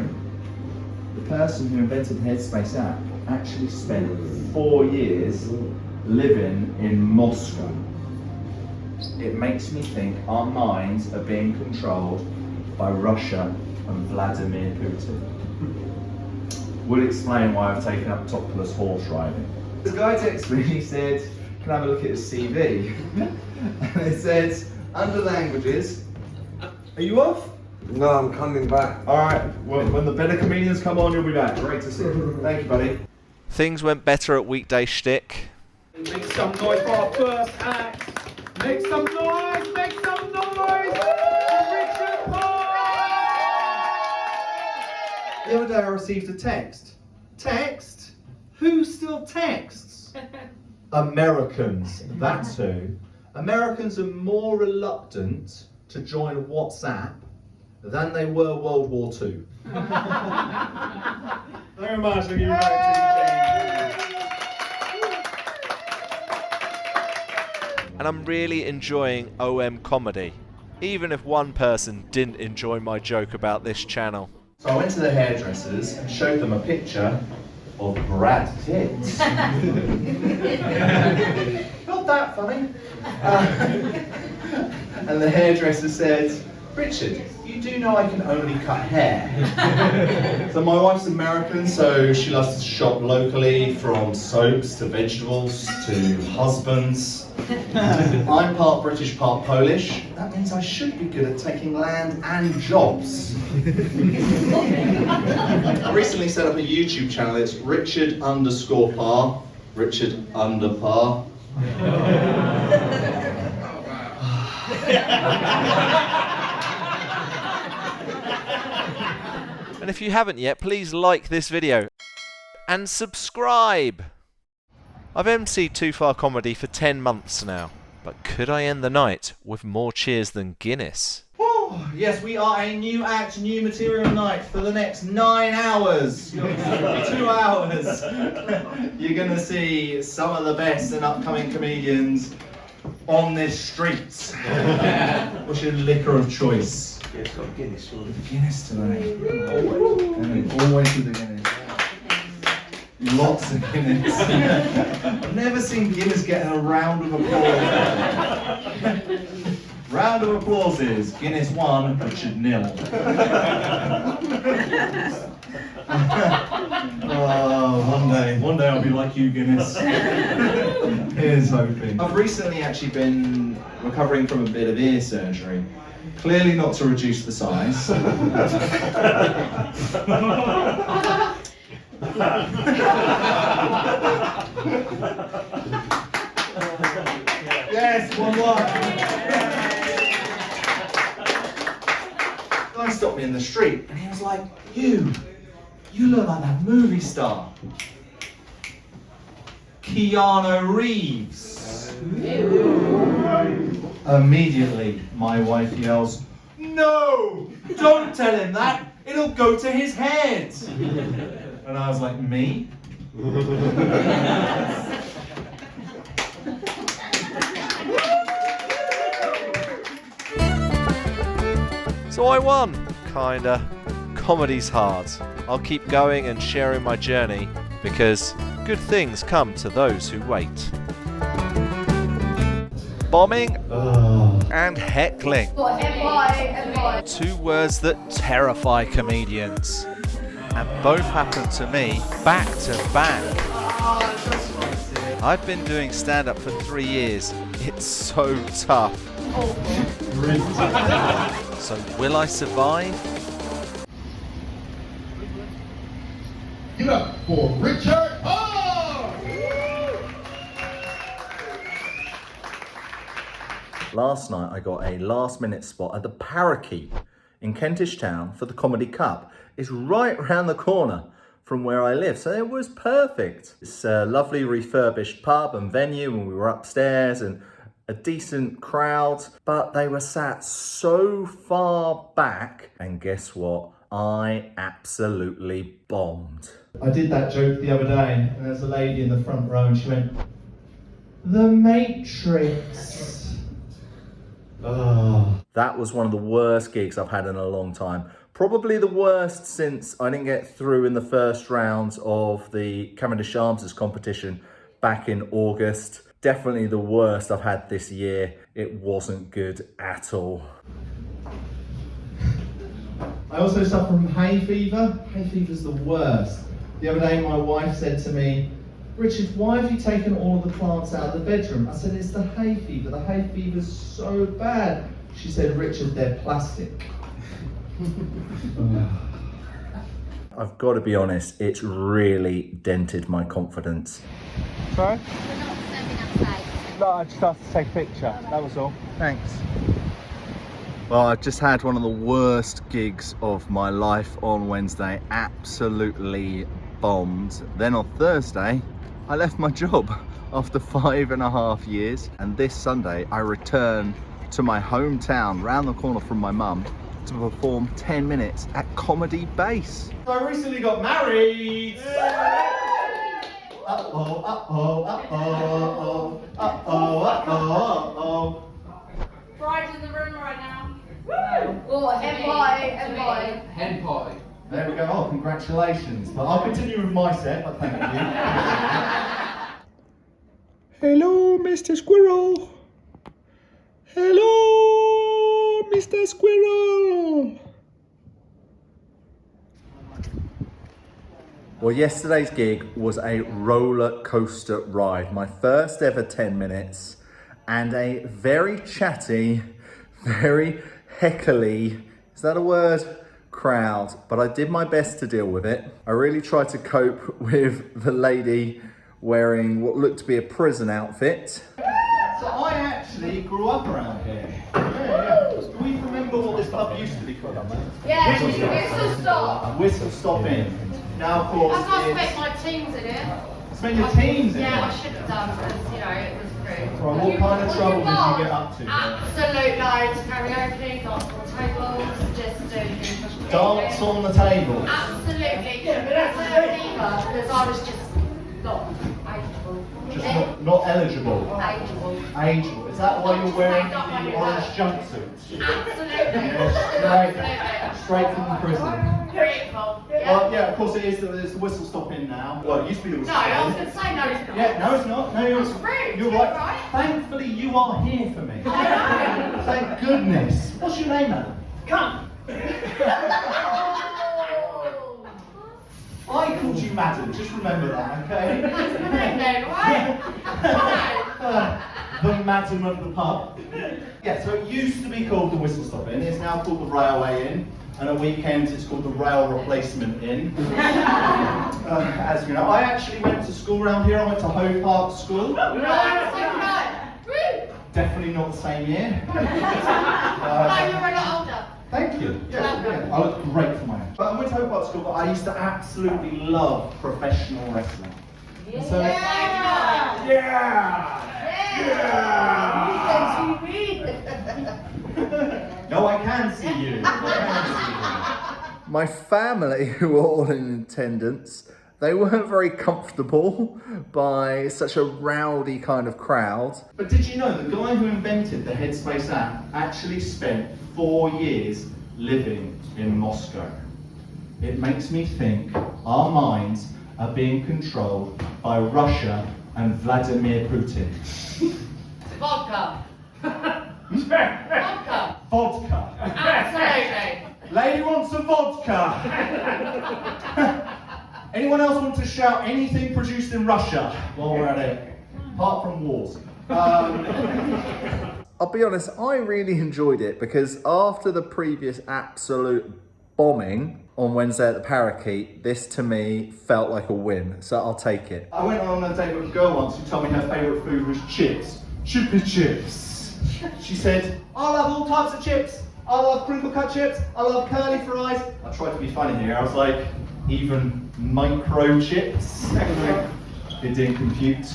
the person who invented the Headspace app actually spent 4 years living in Moscow? It makes me think our minds are being controlled by Russia and Vladimir Putin. Would explain why I've taken up topless horse riding. The guy texted me, he said, can I have a look at his CV? And it says, under languages, are you off? No, I'm coming back. Alright, well, when the better comedians come on, you'll be back. Great to see you. Thank you, buddy. Things went better at weekday shtick. Make some noise for our first act. Make some noise, make some noise for Richard Parr. The other day I received a text. Text? Who still texts? Americans, that's who. Americans are more reluctant to join WhatsApp than they were World War II. Very much. I'll give you back to you, And I'm really enjoying OM comedy, even if one person didn't enjoy my joke about this channel. So I went to the hairdressers and showed them a picture of Brad Pitt. Not that funny. And the hairdresser said, Richard, you do know I can only cut hair. So my wife's American, so she loves to shop locally, from soaps to vegetables to husbands. I'm part British, part Polish. That means I should be good at taking land and jobs. I recently set up a YouTube channel. It's Richard_Parr. Richard under Parr. And if you haven't yet, please like this video and subscribe. I've emceed Too Far Comedy for 10 months now, but could I end the night with more cheers than Guinness? Oh, yes, we are a new act, new material night for the next 9 hours. 2 hours. You're going to see some of the best and upcoming comedians on this street. What's your liquor of choice? Yeah, it's got Guinness, surely. Guinness today. Always with the Guinness. Lots of Guinness. I've never seen Guinness getting a round of applause. Round of applauses. Guinness 1, Richard 0. Oh, one day I'll be like you, Guinness. Here's hoping. I've recently actually been recovering from a bit of ear surgery. Clearly not to reduce the size. Yes, one more. The guy stopped me in the street and he was like, you look like that movie star. Keanu Reeves. Immediately, my wife yells, no, don't tell him that. It'll go to his head. And I was like, me? So I won, kinda. Comedy's hard. I'll keep going and sharing my journey because good things come to those who wait. Bombing and heckling. Two words that terrify comedians. And both happened to me back to back. I've been doing stand-up for 3 years. It's so tough. So will I survive? Get up for Richard Parr! Last night I got a last-minute spot at the Parr in Kentish Town for the Comedy Cup. It's right around the corner from where I live, so it was perfect. It's a lovely refurbished pub and venue, and we were upstairs and a decent crowd, but they were sat so far back, and guess what? I absolutely bombed. I did that joke the other day, and there's a lady in the front row, and she went, "The Matrix." Oh. That was one of the worst gigs I've had in a long time. Probably the worst since I didn't get through in the first round of the Cavendish Arms competition back in August. Definitely the worst I've had this year. It wasn't good at all. I also suffer from hay fever. Hay fever's the worst. The other day my wife said to me, "Richard, why have you taken all of the plants out of the bedroom?" I said, "It's the hay fever. The hay fever's so bad." She said, "Richard, they're plastic." I've got to be honest, it's really dented my confidence. Sorry? No, I just asked to take a picture, that was all. Thanks. Well, I just had one of the worst gigs of my life on Wednesday. Absolutely bombed. Then on Thursday, I left my job after 5.5 years. And this Sunday, I return to my hometown, round the corner from my mum, to perform 10 minutes at Comedy Base. So I recently got married. Uh-oh, uh-oh, uh-oh, uh-oh, uh-oh, uh-oh, uh-oh. Bride's in the room right now. Oh, hen pie, hen pie. Hen pie. There we go. Oh, congratulations. But I'll continue with my set, but thank you. Hello, Mr. Squirrel. Hello, Mr. Squirrel. Well, yesterday's gig was a roller coaster ride. My first ever 10 minutes and a very chatty, very heckly, is that a word? Crowd. But I did my best to deal with it. I really tried to cope with the lady wearing what looked to be a prison outfit. So I actually grew up around here. Yeah. Do we remember what this pub used to be called? Yeah, Whistle Stop. Whistle Stop Inn. Now, of course, I've not spent my teams in it. Spent your teams in it? Yeah, I should have done because, you know, it was rude. Right, what kind of trouble did you get up to? Absolute loads. Karaoke, dance on tables, just doing Dance on the table? Absolutely. Yeah, but that's a because I was just not ageable. Just not eligible? Ageable. Ageable. Is that why you're wearing the orange jumpsuits? Absolutely. Yeah, straight from the prison. Grateful. Well, yeah, of course it is. There's the Whistle Stop Inn now. Well, it used to be the Whistle No, Stop Inn. I was going to say no, it's not. Yeah, no, it's not. No, you're right. Thankfully, you are here for me. I know. Thank goodness. What's your name, madam? Come. I called you madam. Just remember that, okay? That's the name then, right? The madam of the pub. Yeah, so it used to be called the Whistle Stop Inn. It's now called the Railway Inn. And at weekends it's called the Rail Replacement Inn. As you know, I actually went to school around here. I went to Hove Park School. Definitely not the same year. No, you're a lot older. Thank you. Yeah. I look great for my age. But I went to Hove Park School, but I used to absolutely love professional wrestling. Yeah. So, no, I can see you. My family, who were all in attendance, they weren't very comfortable by such a rowdy kind of crowd. But did you know the guy who invented the Headspace app actually spent 4 years living in Moscow. It makes me think our minds are being controlled by Russia and Vladimir Putin. Vodka. Vodka. Vodka. Absolutely. Lady wants some vodka. Anyone else want to shout anything produced in Russia while we're at it? Apart from wars. I'll be honest, I really enjoyed it because after the previous absolute bombing on Wednesday at the Parakeet, this to me felt like a win, so I'll take it. I went on a date with a girl once who told me her favourite food was chips. Chupa chips. She said, I love all types of chips. I love crinkle cut chips. I love curly fries. I tried to be funny here. I was like, even micro chips? It didn't compute.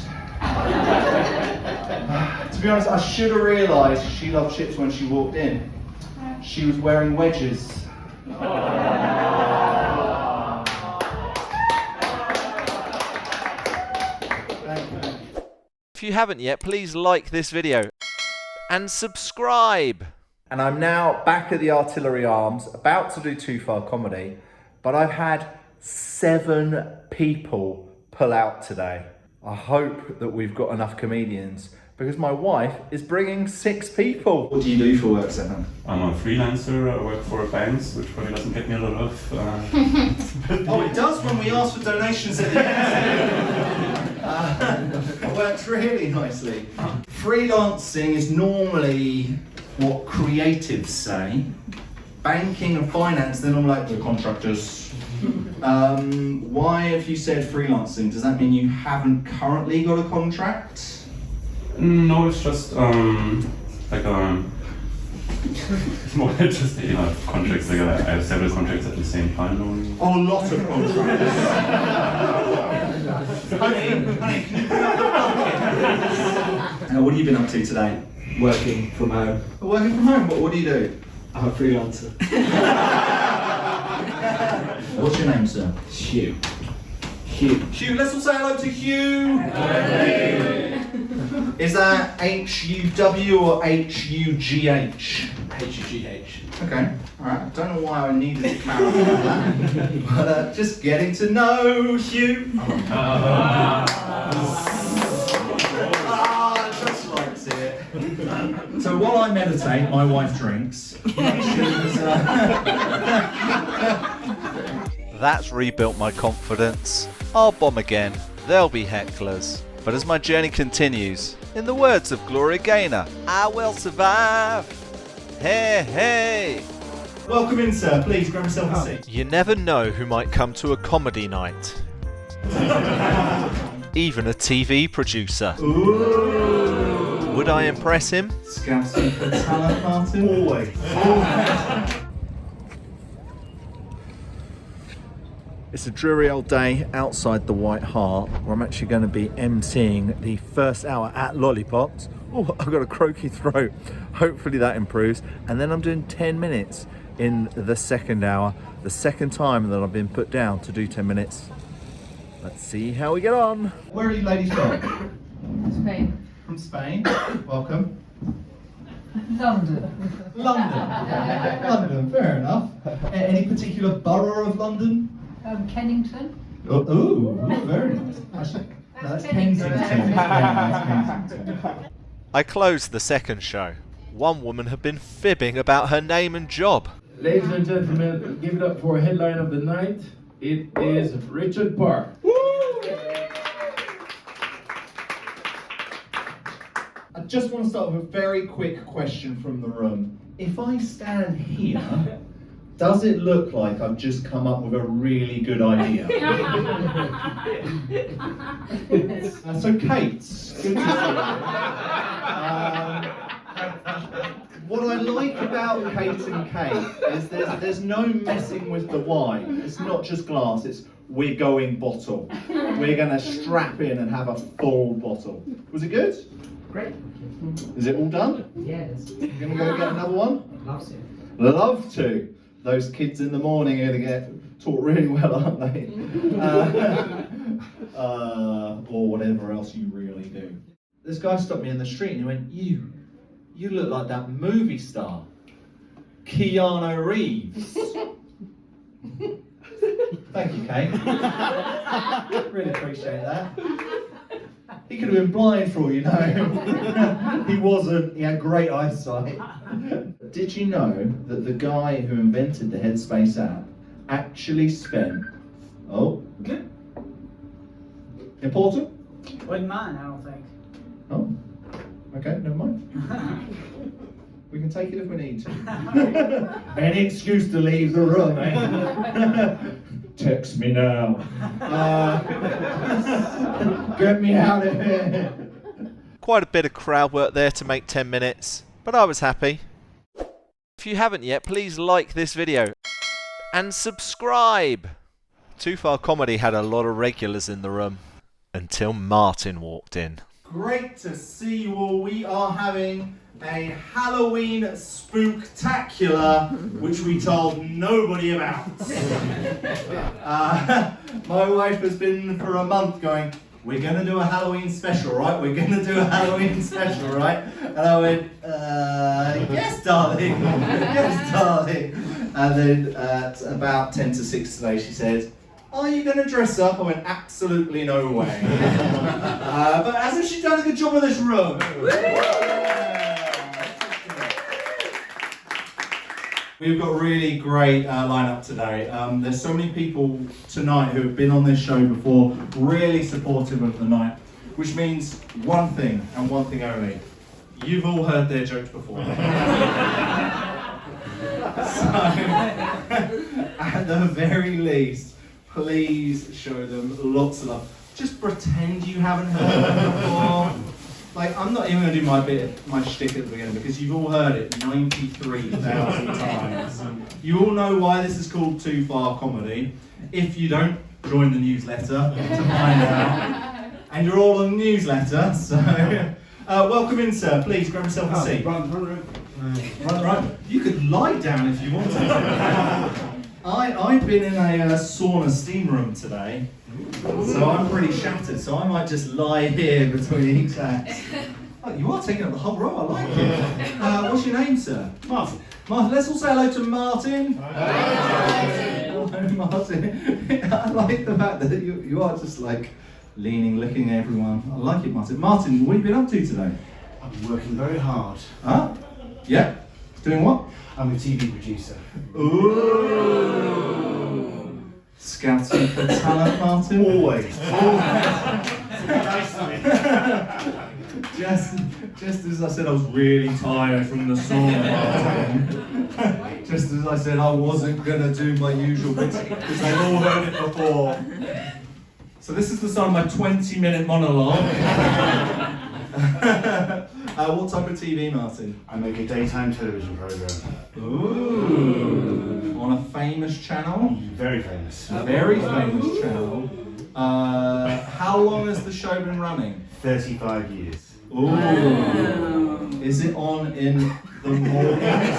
To be honest, I should have realised she loved chips when she walked in. She was wearing wedges. If you haven't yet, please like this video and subscribe. And I'm now back at the Artillery Arms, about to do Too Far Comedy, but I've had 7 people pull out today. I hope that we've got enough comedians because my wife is bringing 6 people. What do you do for work, Stefan? I'm a freelancer. I work for a bank, which probably doesn't get me a lot of... Oh, it does when we ask for donations at the end. It works really nicely. Freelancing is normally what creatives say. Banking and finance, then I'm like, the contractors. Why have you said freelancing? Does that mean you haven't currently got a contract? No, it's just like it's more just contracts. Like I have several contracts at the same time. Oh, a lot of contracts. honey, can you put up the bucket? What have you been up to today? Working from home. Working from home? What do you do? I'm a freelancer. What's your name, sir? Hugh. Hugh, let's all say hello to Hugh. Is that H-U-W or H-U-G-H? H-U-G-H. Okay, alright. I don't know why I needed to clarify that, but just getting to know Hugh. Just likes it. So while I meditate, my wife drinks. That's rebuilt my confidence. I'll bomb again. There'll be hecklers. But as my journey continues, in the words of Gloria Gaynor, I will survive. Hey, hey. Welcome in, sir. Please grab yourself a seat. You never know who might come to a comedy night. Even a TV producer. Ooh. Would I impress him? Scouting for talent, Martin? Always. It's a dreary old day outside the White Hart where I'm actually going to be emceeing the first hour at Lollipops. Oh, I've got a croaky throat. Hopefully that improves. And then I'm doing 10 minutes in the second hour, the second time that I've been put down to do 10 minutes. Let's see how we get on. Where are you ladies from? Spain. From Spain. Welcome. London. London. London, fair enough. Any particular borough of London? Kennington. Oh, ooh, very nice. Actually, no, that's Kensington. Yeah, that's Kensington. I closed the second show. One woman had been fibbing about her name and job. Ladies and gentlemen, give it up for a headline of the night. It is Richard Parr. I just want to start with a very quick question from the room. If I stand here, does it look like I've just come up with a really good idea? So Kate, good to see you. What I like about Kate and Kate is there's no messing with the wine. It's not just glass, it's we're going bottle. We're going to strap in and have a full bottle. Was it good? Great. Is it all done? Yes. You're going to go get another one? Love to. Love to. Those kids in the morning are going to get taught really well, aren't they? Or whatever else you really do. This guy stopped me in the street and he went, you look like that movie star. Keanu Reeves. Thank you, Kate. Really appreciate that. He could have been blind for all you know. He wasn't. He had great eyesight. Did you know that the guy who invented the Headspace app actually spent... Oh. Important? Wasn't mine, I don't think. Oh. Okay, never mind. We can take it if we need to. Any excuse to leave the room, eh? Text me now. Get me out of here. Quite a bit of crowd work there to make 10 minutes, but I was happy. If you haven't yet, please like this video and subscribe. Too Far Comedy had a lot of regulars in the room until Martin walked in. Great to see you all. We are having a Halloween spooktacular, which we told nobody about. My wife has been for a month going, we're going to do a Halloween special, right? We're going to do a Halloween special, right? And I went, yes, darling. Yes, darling. And then at about 10 to 6 today, she said, are you going to dress up? I went, absolutely no way. But hasn't she done a good job of this room? We've got a really great lineup today. There's so many people tonight who have been on this show before, really supportive of the night, which means one thing and one thing only. You've all heard their jokes before. So, at the very least, please show them lots of love. Just pretend you haven't heard them before. Like, I'm not even going to do my shtick at the beginning because you've all heard it 93,000 times. You all know why this is called Too Far Comedy. If you don't, join the newsletter to find out. And you're all on the newsletter, so welcome in, sir. Please grab yourself a seat. Run. You could lie down if you wanted to. I've been in a sauna steam room today, so I'm pretty shattered, so I might just lie here between each act. Oh, you are taking up the whole row, I like it. What's your name, sir? Martin. Martin, let's all say hello to Martin. Hello, Martin. I like the fact that you are just like leaning, looking at everyone. I like it, Martin. Martin, what have you been up to today? I've been working very hard. Huh? Yeah? Doing what? I'm a TV producer. Ooh! Scouting for talent, Martin? Always. Nice to me. Just as I said I was really tired from the sauna, just as I said I wasn't going to do my usual bits, because they've all heard it before. So this is the start of my 20-minute monologue. What type of TV, Martin? I make a daytime television program. Ooh. On a famous channel? Very famous. A very famous channel. How long has the show been running? 35 years. Ooh. Is it on in the mornings? Yes.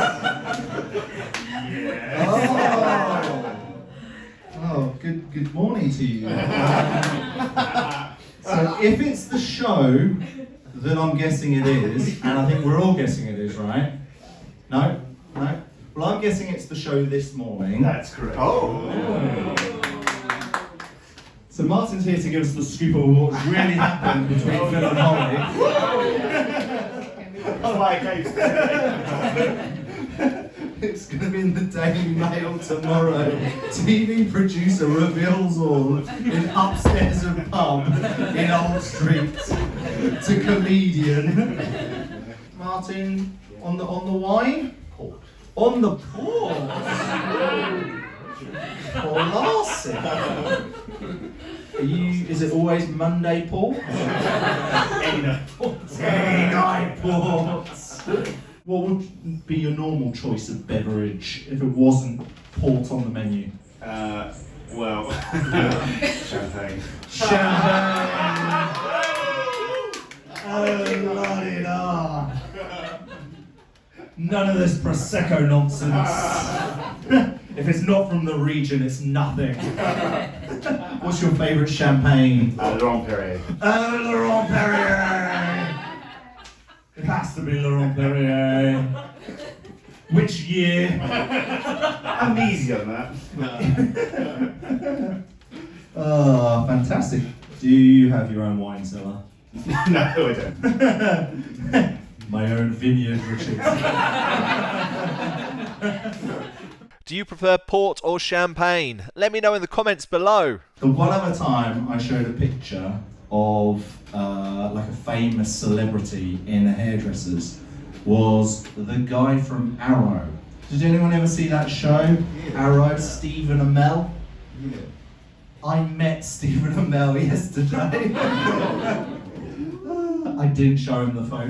Oh, good morning to you. So if it's the show that I'm guessing it is, and I think we're all guessing it is, right? No? Well, I'm guessing it's the show this morning. That's correct. Oh! So Martin's here to give us the scoop of what's really happened between Phil and Holly. Oh my case. It's going to be in the Daily Mail tomorrow. TV producer reveals all in upstairs of pub in Old Street to comedian. Martin, on the wine? Port. On the port? Or Larson? Is it always Monday port? Any night ports. Any night ports. What would be your normal choice of beverage if it wasn't port on the menu? Well, champagne. Champagne! Oh, la-di-da. None of this Prosecco nonsense. If it's not from the region, it's nothing. What's your favourite champagne? Laurent Perrier. Laurent Perrier! It has to be Laurent Perrier. Which year? I'm easy on that. Oh, fantastic. Do you have your own wine cellar? No, I don't. My own vineyard, Richard. Do you prefer port or champagne? Let me know in the comments below. The one other time I showed a picture of like a famous celebrity in a hairdresser's was the guy from Arrow. Did anyone ever see that show? Yeah. Arrow, Stephen Amell? Yeah. I met Stephen Amell yesterday. I didn't show him the photo.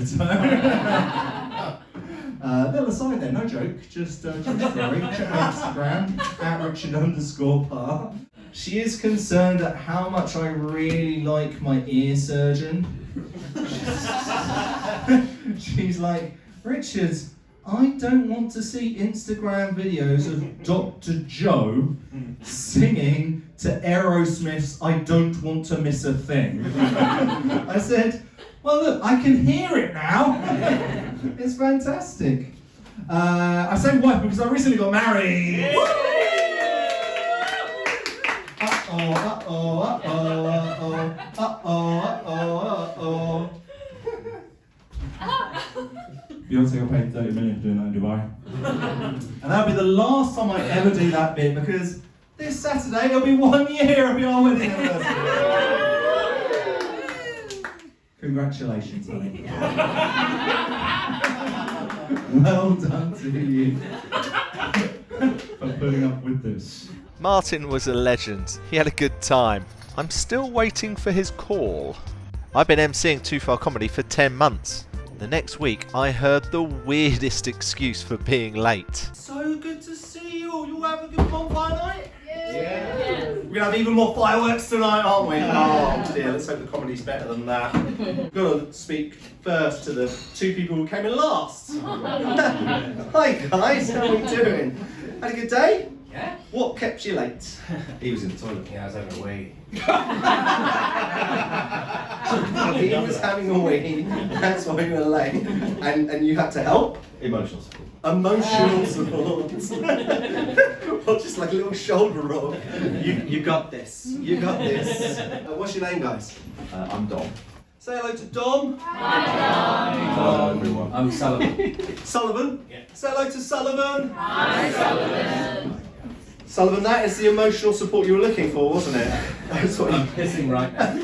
Little aside there, no joke, just true story. Check my Instagram, @Richard_Parr. She is concerned at how much I really like my ear surgeon. She's like, Richard, I don't want to see Instagram videos of Dr. Joe singing to Aerosmith's I Don't Want to Miss a Thing. I said, well look, I can hear it now. It's fantastic. I say wife because I recently got married. Yeah. Beyonce got paid 30 million for doing that in Dubai. And that'll be the last time I ever do that bit because this Saturday it'll be 1 year, it'll be our wedding anniversary. Congratulations, honey. Well done to you for putting up with this. Martin was a legend. He had a good time. I'm still waiting for his call. I've been emceeing Too Far Comedy for 10 months. The next week, I heard the weirdest excuse for being late. So good to see you all. You have a good bonfire night? Yeah. We're going to have even more fireworks tonight, aren't we? Oh dear, let's hope the comedy's better than that. Got to speak first to the two people who came in last. Hi guys, how are we doing? Had a good day? Yeah. What kept you late? He was in the toilet. Yeah, I was having a wee. He was having a wee, that's why you were late. And you had to help? Emotional support. Emotional support. Or just like a little shoulder rub. You got this. You got this. What's your name, guys? I'm Dom. Say hello to Dom. Hello, everyone. I'm Sullivan. Sullivan? Yeah. Say hello to Sullivan. Hi, Sullivan. Sullivan, that is the emotional support you were looking for, wasn't it? That's what I'm pissing right now.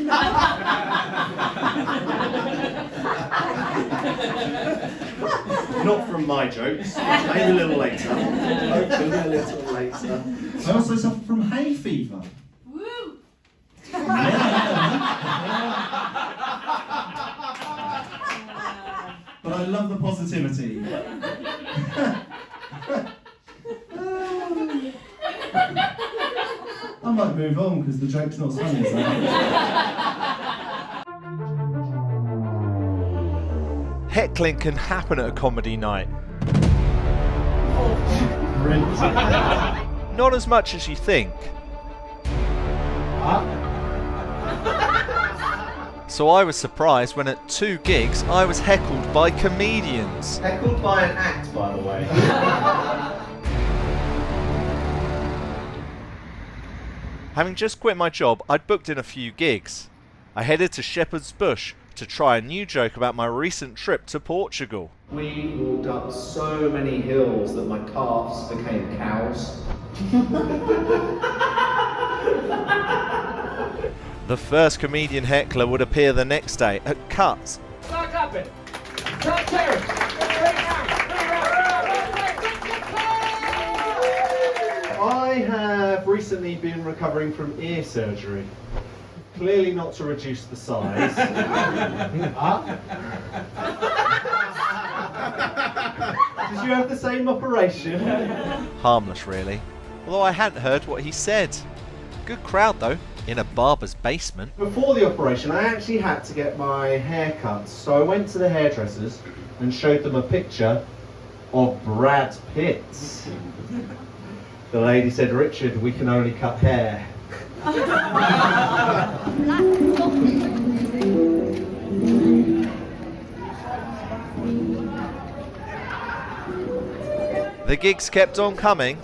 Not from my jokes. Maybe a little later. Hopefully a little later. I also suffer from hay fever. Woo! But I love the positivity. I might move on because the joke's not as funny as that. Heckling can happen at a comedy night. Not as much as you think. So I was surprised when at 2 gigs I was heckled by comedians. Heckled by an act, by the way. Having just quit my job, I'd booked in a few gigs. I headed to Shepherd's Bush to try a new joke about my recent trip to Portugal. We walked up so many hills that my calves became cows. The first comedian heckler would appear the next day at Cuts. Stop clapping. Stop cheering. I have recently been recovering from ear surgery. Clearly not to reduce the size. Did you have the same operation? Harmless, really. Although I hadn't heard what he said. Good crowd, though, in a barber's basement. Before the operation, I actually had to get my hair cut, so I went to the hairdressers and showed them a picture of Brad Pitt. The lady said, Richard, we can only cut hair. The gigs kept on coming.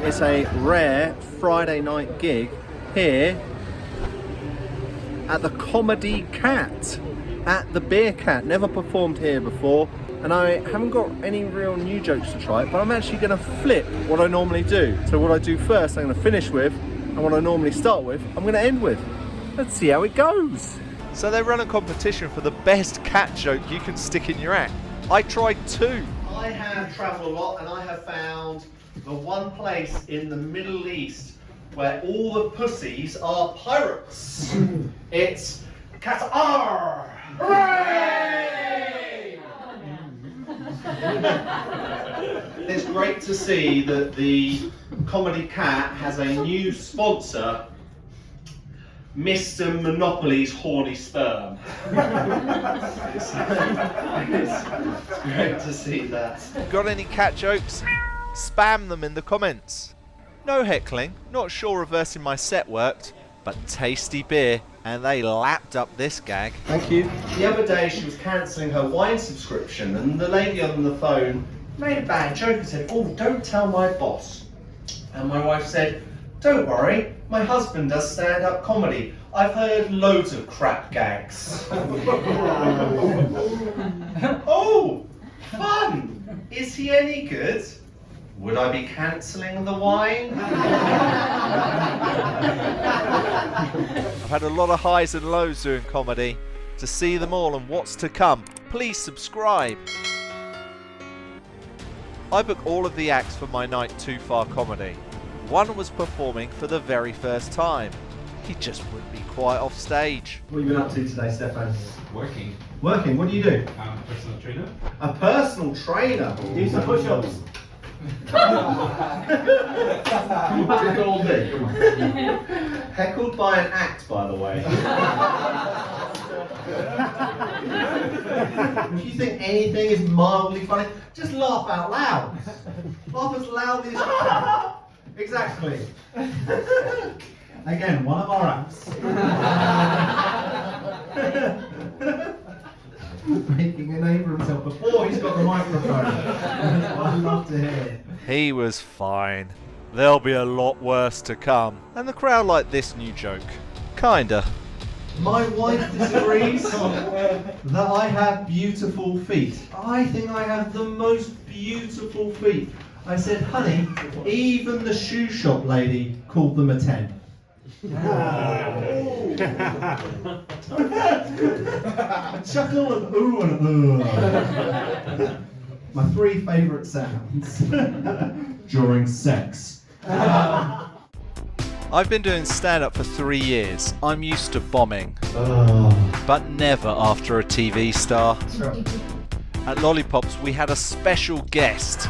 It's a rare Friday night gig here at the Comedy Cat, at the Beer Cat. Never performed here before, and I haven't got any real new jokes to try, but I'm actually going to flip what I normally do. So what I do first, I'm going to finish with, and what I normally start with, I'm going to end with. Let's see how it goes. So they run a competition for the best cat joke you can stick in your act. I tried 2. I have travelled a lot and I have found the one place in the Middle East where all the pussies are pirates. It's Qatar! Hooray! It's great to see that the Comedy Cat has a new sponsor, Mr. Monopoly's horny sperm. It's great to see that. Got any cat jokes? Spam them in the comments. No heckling, not sure reversing my set worked, but tasty beer, and they lapped up this gag. Thank you. The other day she was cancelling her wine subscription and the lady on the phone made a bad joke and said, "Oh, don't tell my boss." And my wife said, "Don't worry, my husband does stand-up comedy. I've heard loads of crap gags." Oh, fun! Is he any good? Would I be cancelling the wine? I've had a lot of highs and lows doing comedy. To see them all and what's to come, please subscribe. I book all of the acts for my night Too Far comedy. One was performing for the very first time. He just wouldn't be quiet off stage. What have you been up to today, Stefan? Working. Working? What do you do? I'm a personal trainer. A personal trainer? Do some push-ups. all day. Heckled by an act, by the way. If you think anything is mildly funny, just laugh out loud. Laugh as loudly as you can. Exactly. Again, one of our acts. Making a name for himself before he's got the microphone. I'd love to hear. He was fine. There'll be a lot worse to come. And the crowd liked this new joke. Kinda. My wife disagrees that I have beautiful feet. I think I have the most beautiful feet. I said, honey, even the shoe shop lady called them a 10. A chuckle and ooh and My 3 favourite sounds during sex. I've been doing stand-up for 3 years. I'm used to bombing. But never after a TV star. At Lollipops we had a special guest.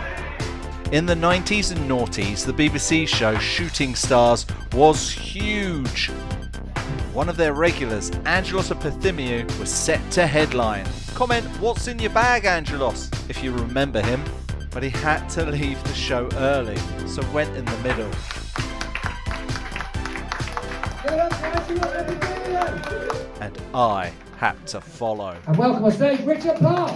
In the 90s and noughties, the BBC show Shooting Stars was huge. One of their regulars, Angelos Epithemiou, was set to headline. Comment, what's in your bag, Angelos, if you remember him. But he had to leave the show early, so went in the middle. And I had to follow. And welcome on stage, Richard Parr.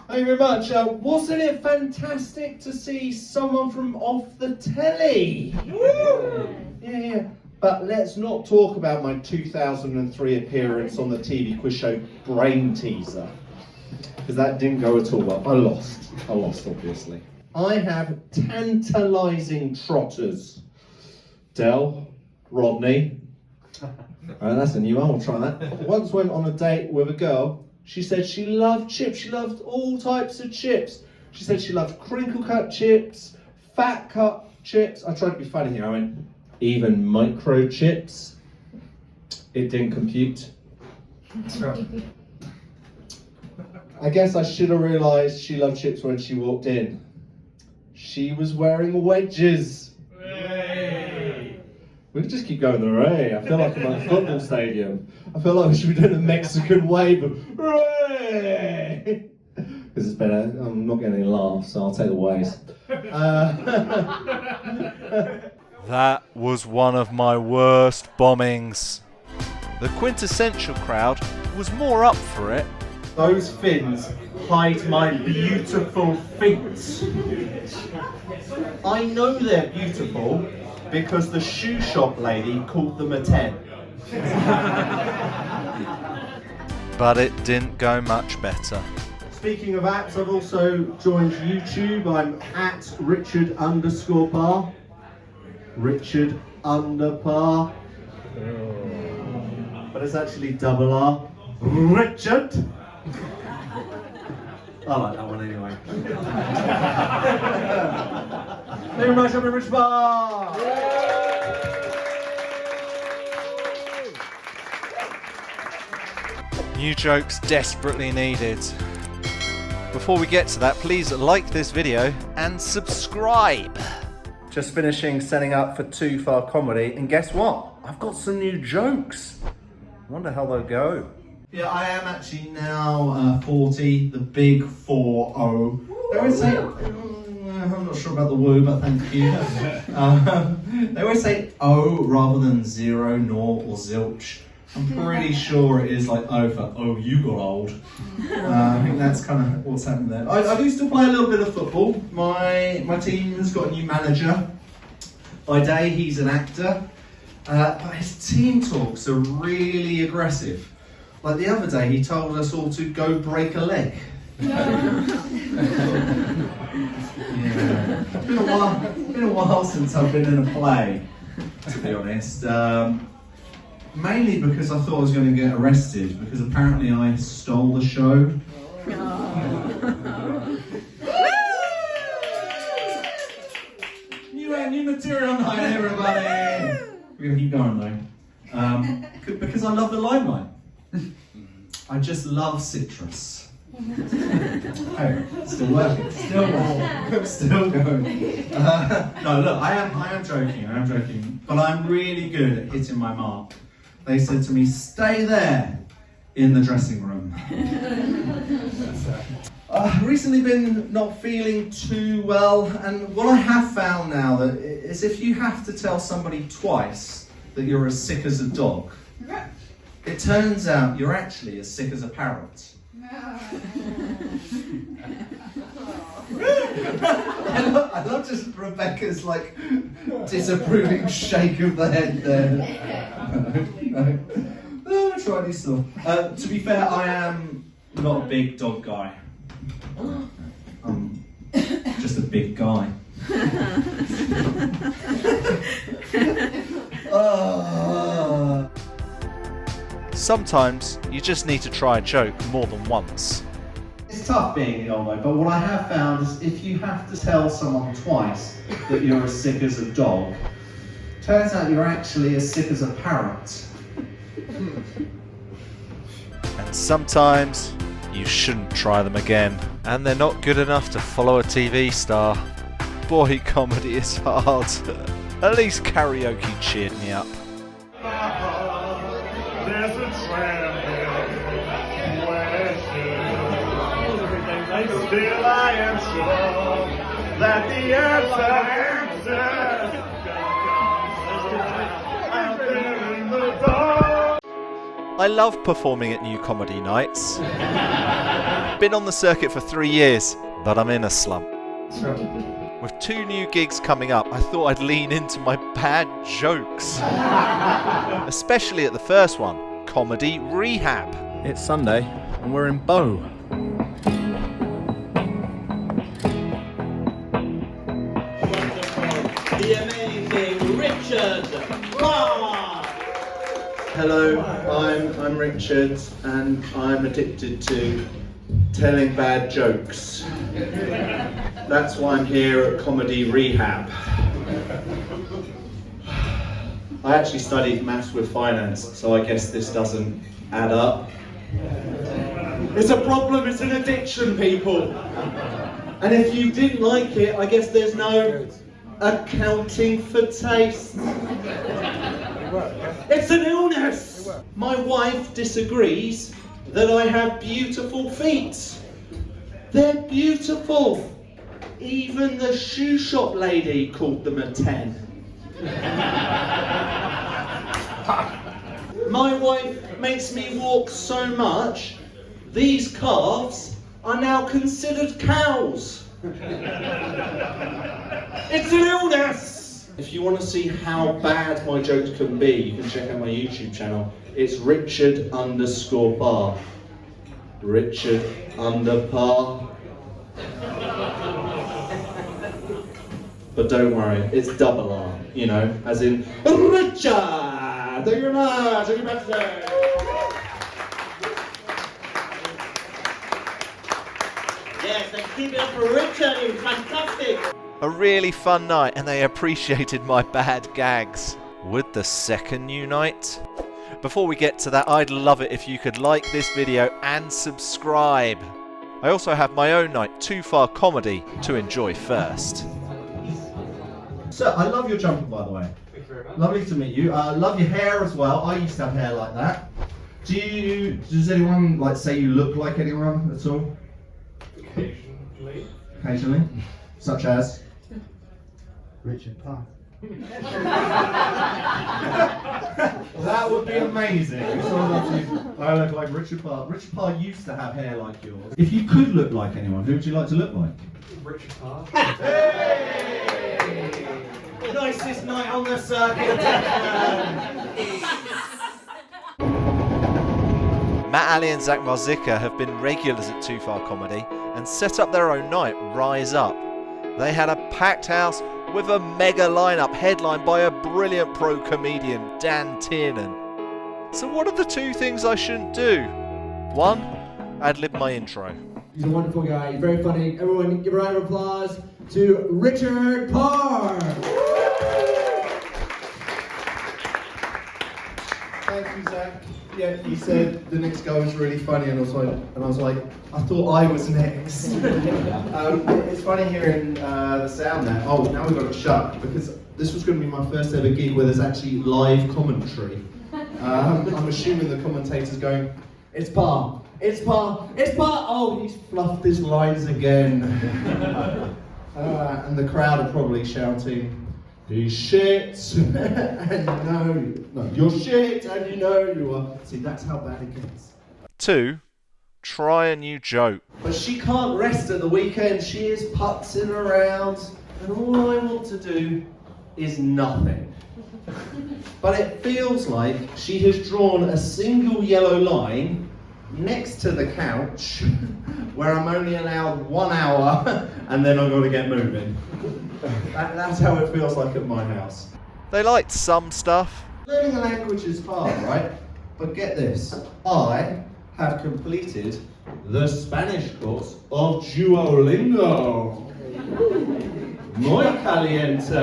Thank you very much. Wasn't it fantastic to see someone from off the telly? Woo! Yeah. But let's not talk about my 2003 appearance on the TV quiz show Brain Teaser, because that didn't go at all well. I lost, obviously. I have tantalising trotters. Del, Rodney. That's a new one, we'll try that. Once went on a date with a girl. She said she loved chips. She loved all types of chips. She said she loved crinkle cut chips, fat cut chips. I tried to be funny here. I went, even micro chips. It didn't compute. I guess I should have realised she loved chips when she walked in. She was wearing wedges. We can just keep going the hooray. I feel like I'm at a football stadium. I feel like we should be doing a Mexican wave of hooray! Because it's better. I'm not getting any laughs, so I'll take the waves. That was one of my worst bombings. The quintessential crowd was more up for it. Those fins hide my beautiful feet. I know they're beautiful because the shoe shop lady called them a 10. But it didn't go much better. Speaking of apps, I've also joined YouTube. I'm at Richard_Parr. Richard_Parr. But it's actually double R. Richard. I like that one anyway. Thank you very much, I'm Richard Parr. New jokes desperately needed. Before we get to that, please like this video and subscribe. Just finishing setting up for Too Far Comedy, and guess what? I've got some new jokes. Wonder how they'll go. Yeah, I am actually now 40, the big 4-0. They always say, I'm not sure about the woo, but thank you. They always say O rather than 0, 0 or zilch. I'm pretty sure it is like O for, oh, you got old. I think that's kind of what's happened there. I do still play a little bit of football. My team has got a new manager. By day, he's an actor. But his team talks are really aggressive. Like the other day, he told us all to go break a leg. Yeah. It's been a while since I've been in a play, to be honest. Mainly because I thought I was going to get arrested, because apparently I stole the show. New material night, everybody! We're going to keep going though. Because I love the limelight. I just love citrus. Oh, still working, still going. No, look, I am joking, but I'm really good at hitting my mark. They said to me, stay there in the dressing room. Recently been not feeling too well, and what I have found now that is if you have to tell somebody twice that you're as sick as a dog, it turns out you're actually as sick as a parrot. I love just Rebecca's like disapproving shake of the head there. No. Oh, I'll try this stuff. To be fair, I am not a big dog guy. I'm just a big guy. Sometimes you just need to try a joke more than once. It's tough being Yolo, but what I have found is if you have to tell someone twice that you're as sick as a dog, turns out you're actually as sick as a parrot. And sometimes you shouldn't try them again. And they're not good enough to follow a TV star. Boy, comedy is hard. At least karaoke cheered me up. There's a tramp question. Still I am sure that the answer out there in the dark. I love performing at new comedy nights. Been on the circuit for 3 years, but I'm in a slump. With 2 new gigs coming up, I thought I'd lean into my bad jokes. Especially at the first one, Comedy Rehab. It's Sunday and we're in Bow. The amazing Richard Parr. Hello, I'm Richard, and I'm addicted to telling bad jokes. That's why I'm here at Comedy Rehab. I actually studied maths with finance, so I guess this doesn't add up. It's a problem, it's an addiction, people. And if you didn't like it, I guess there's no accounting for taste. It's an illness! My wife disagrees that I have beautiful feet. They're beautiful. Even the shoe shop lady called them a 10. My wife makes me walk so much, these calves are now considered cows. It's an illness! If you want to see how bad my jokes can be, you can check out my YouTube channel. It's Richard_Parr. Richard_Parr. But don't worry, it's double R, you know, as in Richard! Thank you very much! Thank you very much today! Yes, and keep it up for Richard, it was fantastic. A really fun night, and they appreciated my bad gags. Would the second unite? Before we get to that, I'd love it if you could like this video and subscribe. I also have my own night, Too Far Comedy, to enjoy first. Sir, I love your jumper, by the way. Thank you very much. Lovely to meet you. Love your hair as well. I used to have hair like that. Does anyone like say you look like anyone at all? Occasionally. Occasionally? Such as? Richard Parr. That would be amazing. I look like Richard Parr. Richard Parr used to have hair like yours. If you could look like anyone, who would you like to look like? Richard Parr. Hey! Nicest night on the circuit. Matt Alley and Zach Marzicka have been regulars at Too Far Comedy and set up their own night, Rise Up. They had a packed house with a mega lineup headlined by a brilliant pro comedian, Dan Tiernan. So what are the two things I shouldn't do? One, ad-lib my intro. He's a wonderful guy. He's very funny. Everyone give a round of applause to Richard Parr. Thank you, Zach. Yeah, he said the next guy was really funny, and I was like, I thought I was next. It's funny hearing the sound there. Oh, now we've got it shut because this was going to be my first ever gig where there's actually live commentary. I'm assuming the commentator's going, "It's Parr, it's Parr, it's Parr." Oh, he's fluffed his lines again. And the crowd are probably shouting, "He's shit," and no, you're shit, and you know you are. See, that's how bad it gets. 2. Try a new joke. But she can't rest at the weekend. She is putzing around, and all I want to do is nothing. But it feels like she has drawn a single yellow line next to the couch, where I'm only allowed 1 hour, and then I've got to get moving. That's how it feels like at my house. They liked some stuff. Learning a language is hard, right? But get this, I have completed the Spanish course of Duolingo. Muy caliente. I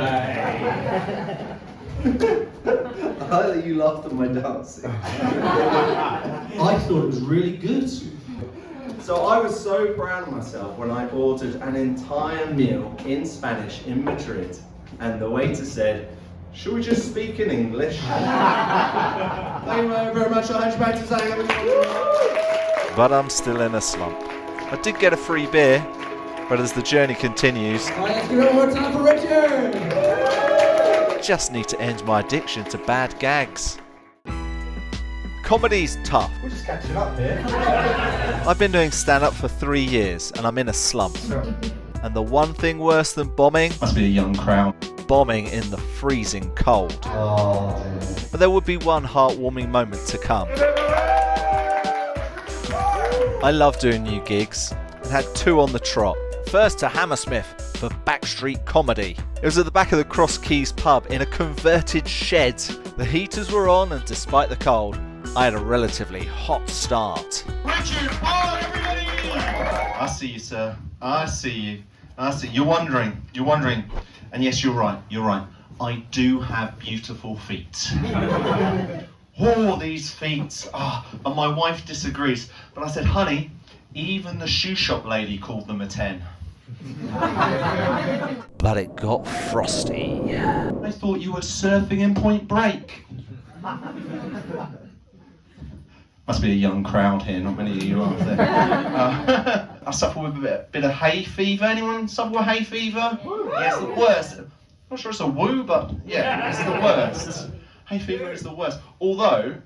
like that you laughed at my dancing. I thought it was really good. So I was so proud of myself when I ordered an entire meal in Spanish in Madrid, and the waiter said, "Should we just speak in English?" Thank you very much. But I'm still in a slump. I did get a free beer, but as the journey continues, Let's give it one more time for Richard. I just need to end my addiction to bad gags. Comedy's tough. We're just catching up here. I've been doing stand-up for 3 years and I'm in a slump. And the one thing worse than bombing, Must be a young crowd. bombing in the freezing cold. Oh, But there would be one heartwarming moment to come. I love doing new gigs and had 2 on the trot. First to Hammersmith for Backstreet Comedy. It was at the back of the Cross Keys pub in a converted shed. The heaters were on and despite the cold, I had a relatively hot start. Richard Parr, everybody! I see you, sir. I see you. I see. You're wondering. And yes, you're right. I do have beautiful feet. Oh, these feet. And my wife disagrees. But I said, honey, even the shoe shop lady called them a 10. But it got frosty. I thought you were surfing in Point Break. Must be a young crowd here, not many of you are there. I suffer with a bit of hay fever. Anyone suffer with hay fever? Yeah, it's the worst. I'm not sure it's a woo, but yeah, it's the worst. Hay fever is the worst. Although,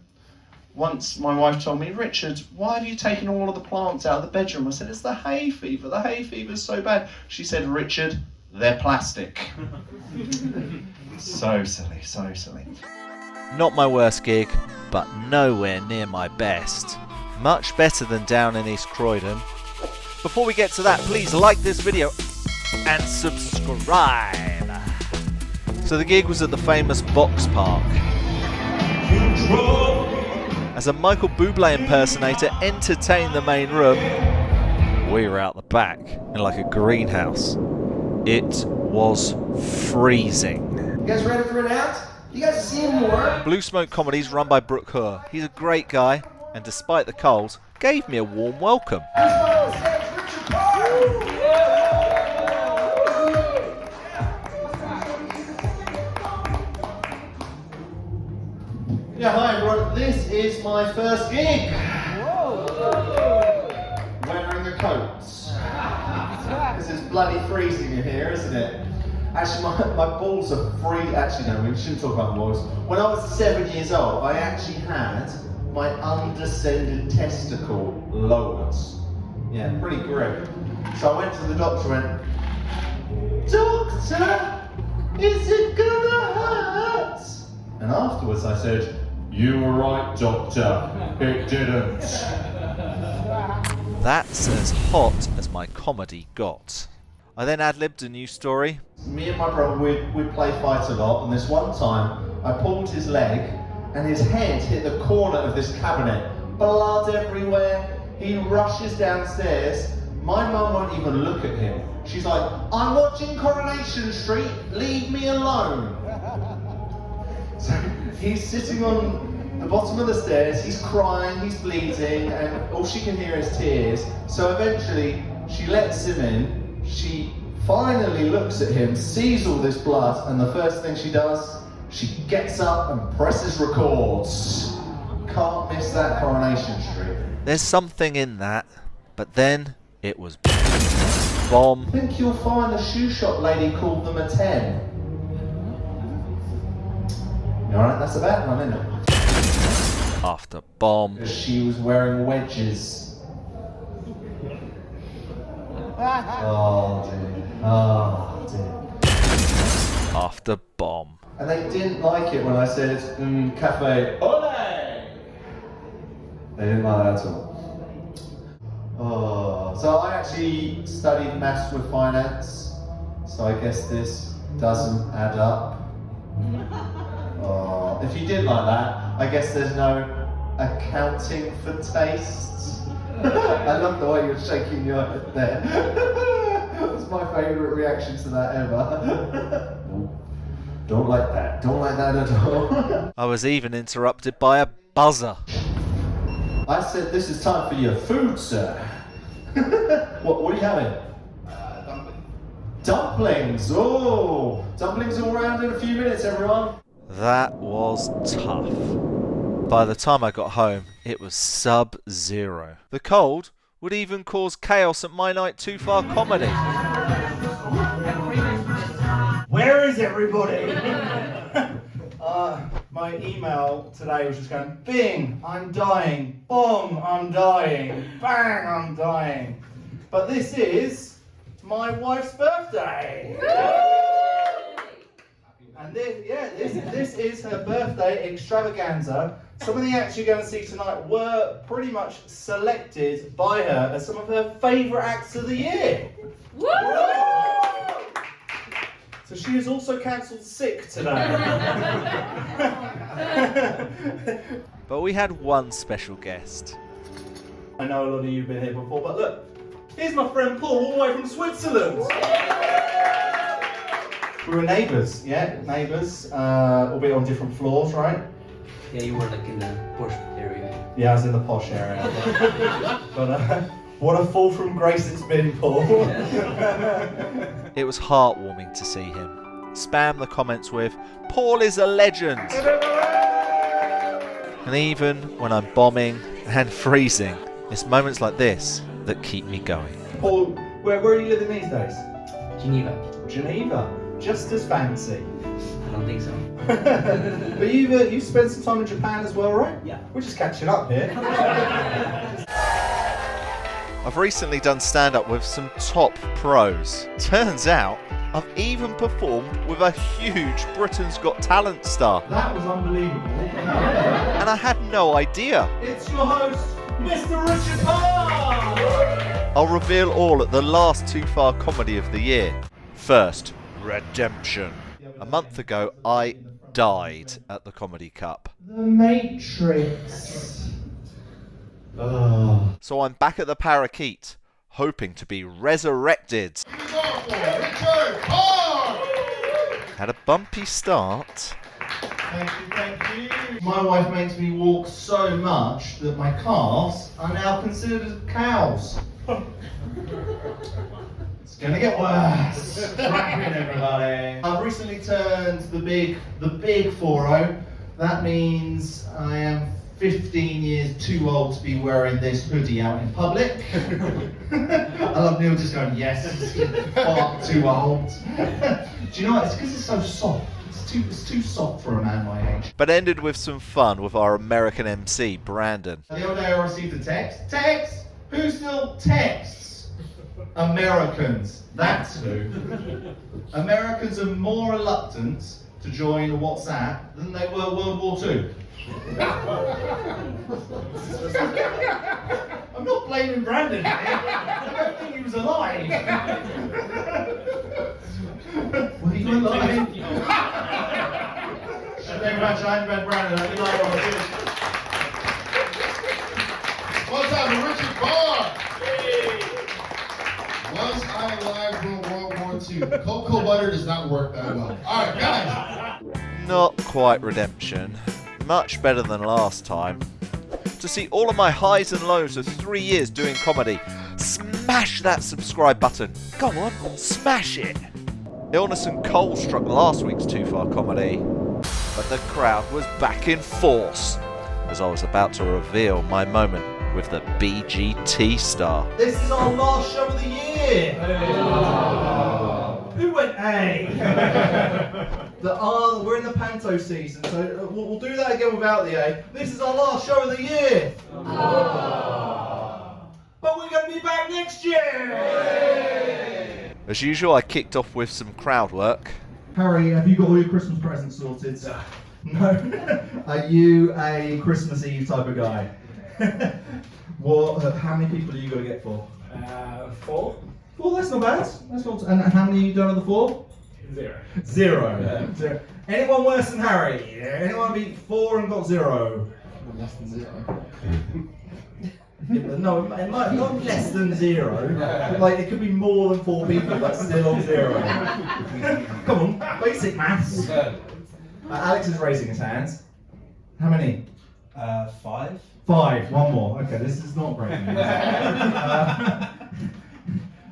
once my wife told me, Richard, why have you taken all of the plants out of the bedroom? I said, it's the hay fever. The hay fever's so bad. She said, Richard, they're plastic. So silly, so silly. Not my worst gig, but nowhere near my best. Much better than down in East Croydon. Before we get to that, please like this video and subscribe. So the gig was at the famous Box Park. As a Michael Bublé impersonator entertained the main room, we were out the back in like a greenhouse. It was freezing. You guys ready for an act? You guys see more? Blue Smoke Comedy's run by Brooke Hoare. He's a great guy, and despite the cold, gave me a warm welcome. Yeah, hi everyone. This is my first gig. Wearing a coat. This is bloody freezing in here, isn't it? Actually, my balls are free. Actually, no, we shouldn't talk about balls. When I was 7 years old, I actually had my undescended testicle lowered. Yeah, pretty grim. So I went to the doctor and went, Doctor, is it gonna hurt? And afterwards I said, you were right, doctor, it didn't. That's as hot as my comedy got. I then ad-libbed a new story. Me and my brother, we'd play fight a lot, and this one time I pulled his leg and his head hit the corner of this cabinet. Blood everywhere. He rushes downstairs. My mum won't even look at him. She's like, I'm watching Coronation Street, leave me alone. So he's sitting on the bottom of the stairs, he's crying, he's bleeding, and all she can hear is tears. So eventually she lets him in. She finally looks at him, sees all this blood, and the first thing she does, she gets up and presses records. Can't miss that Coronation Street. There's something in that, but then it was bomb. I think you'll find the shoe shop lady called them a 10. Alright, that's a bad one, isn't it? After bomb. She was wearing wedges. Oh dear, oh dear. After bomb. And they didn't like it when I said, cafe, ole! They didn't like that at all. Oh, so I actually studied maths with finance, so I guess this doesn't add up. Oh, if you did like that, I guess there's no accounting for tastes. I love the way you're shaking your head there. That's my favourite reaction to that ever. Don't like that. Don't like that at all. I was even interrupted by a buzzer. I said, this is time for your food, sir. What are you having? Dumplings. Oh, dumplings all round in a few minutes, everyone. That was tough. By the time I got home, it was sub-zero. The cold would even cause chaos at my night Too Far Comedy. Where is everybody? My email today was just going, bing, I'm dying, bong, I'm dying, bang, I'm dying. But this is my wife's birthday. And this is her birthday extravaganza. Some of the acts you're going to see tonight were pretty much selected by her as some of her favourite acts of the year. Woo! So she is also cancelled sick today. But we had one special guest. I know a lot of you have been here before, but look, here's my friend Paul, all the way from Switzerland. We were neighbours, albeit on different floors, right? Yeah, you were like in the posh area. Yeah, I was in the posh area. But what a fall from grace it's been, Paul. It was heartwarming to see him. Spam the comments with, Paul is a legend! And even when I'm bombing and freezing, it's moments like this that keep me going. Paul, where are you living these days? Geneva. Geneva. Just as fancy. don't think so. But you've spent some time in Japan as well, right? Yeah. We're just catching up here. I've recently done stand-up with some top pros. Turns out, I've even performed with a huge Britain's Got Talent star. That was unbelievable. And I had no idea. It's your host, Mr. Richard Parr! I'll reveal all at the last Too Far Comedy of the year. First, redemption. A month ago, I died at the Comedy Cup. The Matrix. So I'm back at the Parakeet, hoping to be resurrected. Had a bumpy start. Thank you. My wife makes me walk so much that my calves are now considered cows. It's gonna get worse. Strap in, everybody. I've recently turned the big 4-0. That means I am 15 years too old to be wearing this hoodie out in public. I love Neil just going, yes, far too old. Do you know what? It's because it's so soft. It's too soft for a man my age. But ended with some fun with our American MC, Brandon. The other day I received a text. Text? Who still texts? Americans. That's who. Americans are more reluctant to join WhatsApp than they were World War II. I'm not blaming Brandon here. I don't think he was alive. Were you alive? Thank you very much, I'm Brandon. I'll be live on the One time for Richard Parr. Was I alive during World War II? Cocoa butter does not work that well. All right, guys. Not quite redemption. Much better than last time. To see all of my highs and lows of 3 years doing comedy, smash that subscribe button. Go on, smash it. Illness and cold struck last week's Too Far Comedy, but the crowd was back in force as I was about to reveal my moment with the BGT star. This is our last show of the year. Who went A? We're in the panto season, so we'll do that again without the A. This is our last show of the year. But we're going to be back next year. As usual, I kicked off with some crowd work. Harry, have you got all your Christmas presents sorted? No. Are you a Christmas Eve type of guy? How many people are you going to get for? 4. 4, that's not bad. That's not. And how many have you done of the 4? 0. Zero. Anyone worse than Harry? Anyone beat 4 and got 0? Less than 0. Yeah, no, it might not less than 0. Like it could be more than 4 people, but still on 0. Come on, basic maths. Alex is raising his hands. How many? 5. 5. One more. Okay, this is not great news.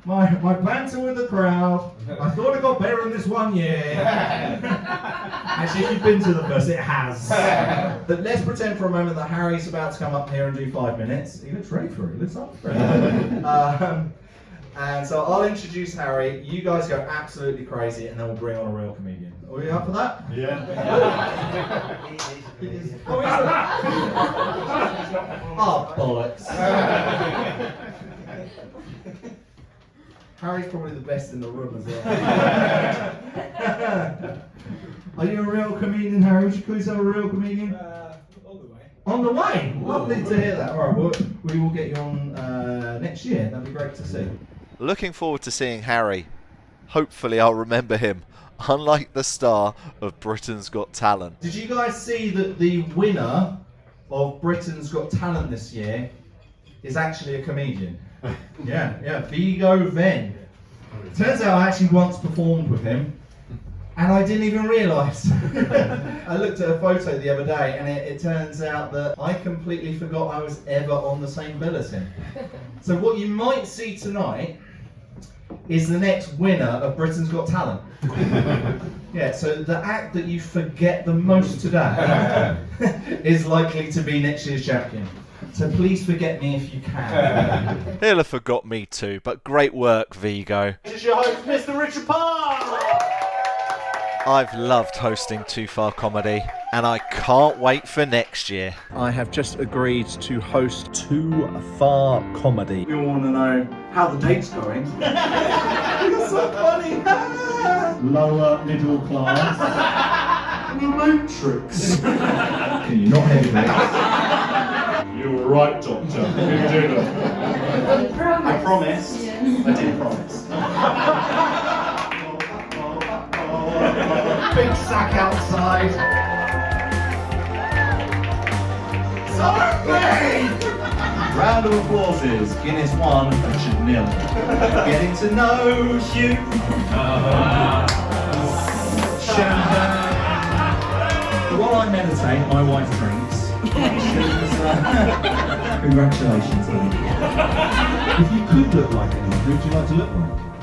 My banter with the crowd. I thought it got better in this 1 year. Actually, if you've been to the first, it has. But let's pretend for a moment that Harry's about to come up here and do 5 minutes. He looks ready for it. He looks up for it. And so I'll introduce Harry. You guys go absolutely crazy, and then we'll bring on a real comedian. Are we up for that? Yeah. Oh, bollocks. Harry's probably the best in the room as well. Are you a real comedian, Harry? Would you call yourself a real comedian? On the way. On the way? Lovely to hear that. All right, we will get you on next year. That'd be great to see. Looking forward to seeing Harry. Hopefully I'll remember him, unlike the star of Britain's Got Talent. Did you guys see that the winner of Britain's Got Talent this year is actually a comedian? Yeah, Vigo Venn. Turns out I actually once performed with him, and I didn't even realise. I looked at a photo the other day, and it turns out that I completely forgot I was ever on the same bill as him. So what you might see tonight is the next winner of Britain's Got Talent. Yeah, so the act that you forget the most today is likely to be next year's champion. So please forget me if you can. He'll have forgot me too, but great work, Vigo. This is your host, Mr. Richard Parr! I've loved hosting Too Far Comedy, and I can't wait for next year. I have just agreed to host Too Far Comedy. We all want to know how the date's going. You're so funny. Lower middle class. The Matrix. Can you not hear me? You were right, Doctor. You did it. I promised. Yes. I did promise. Big sack outside. Sorry! Round of applauses. Guinness 1, Richard 0. Getting to know you. While I meditate, my wife drinks. Congratulations, Lee. If you could look like anyone, who would you like to look like?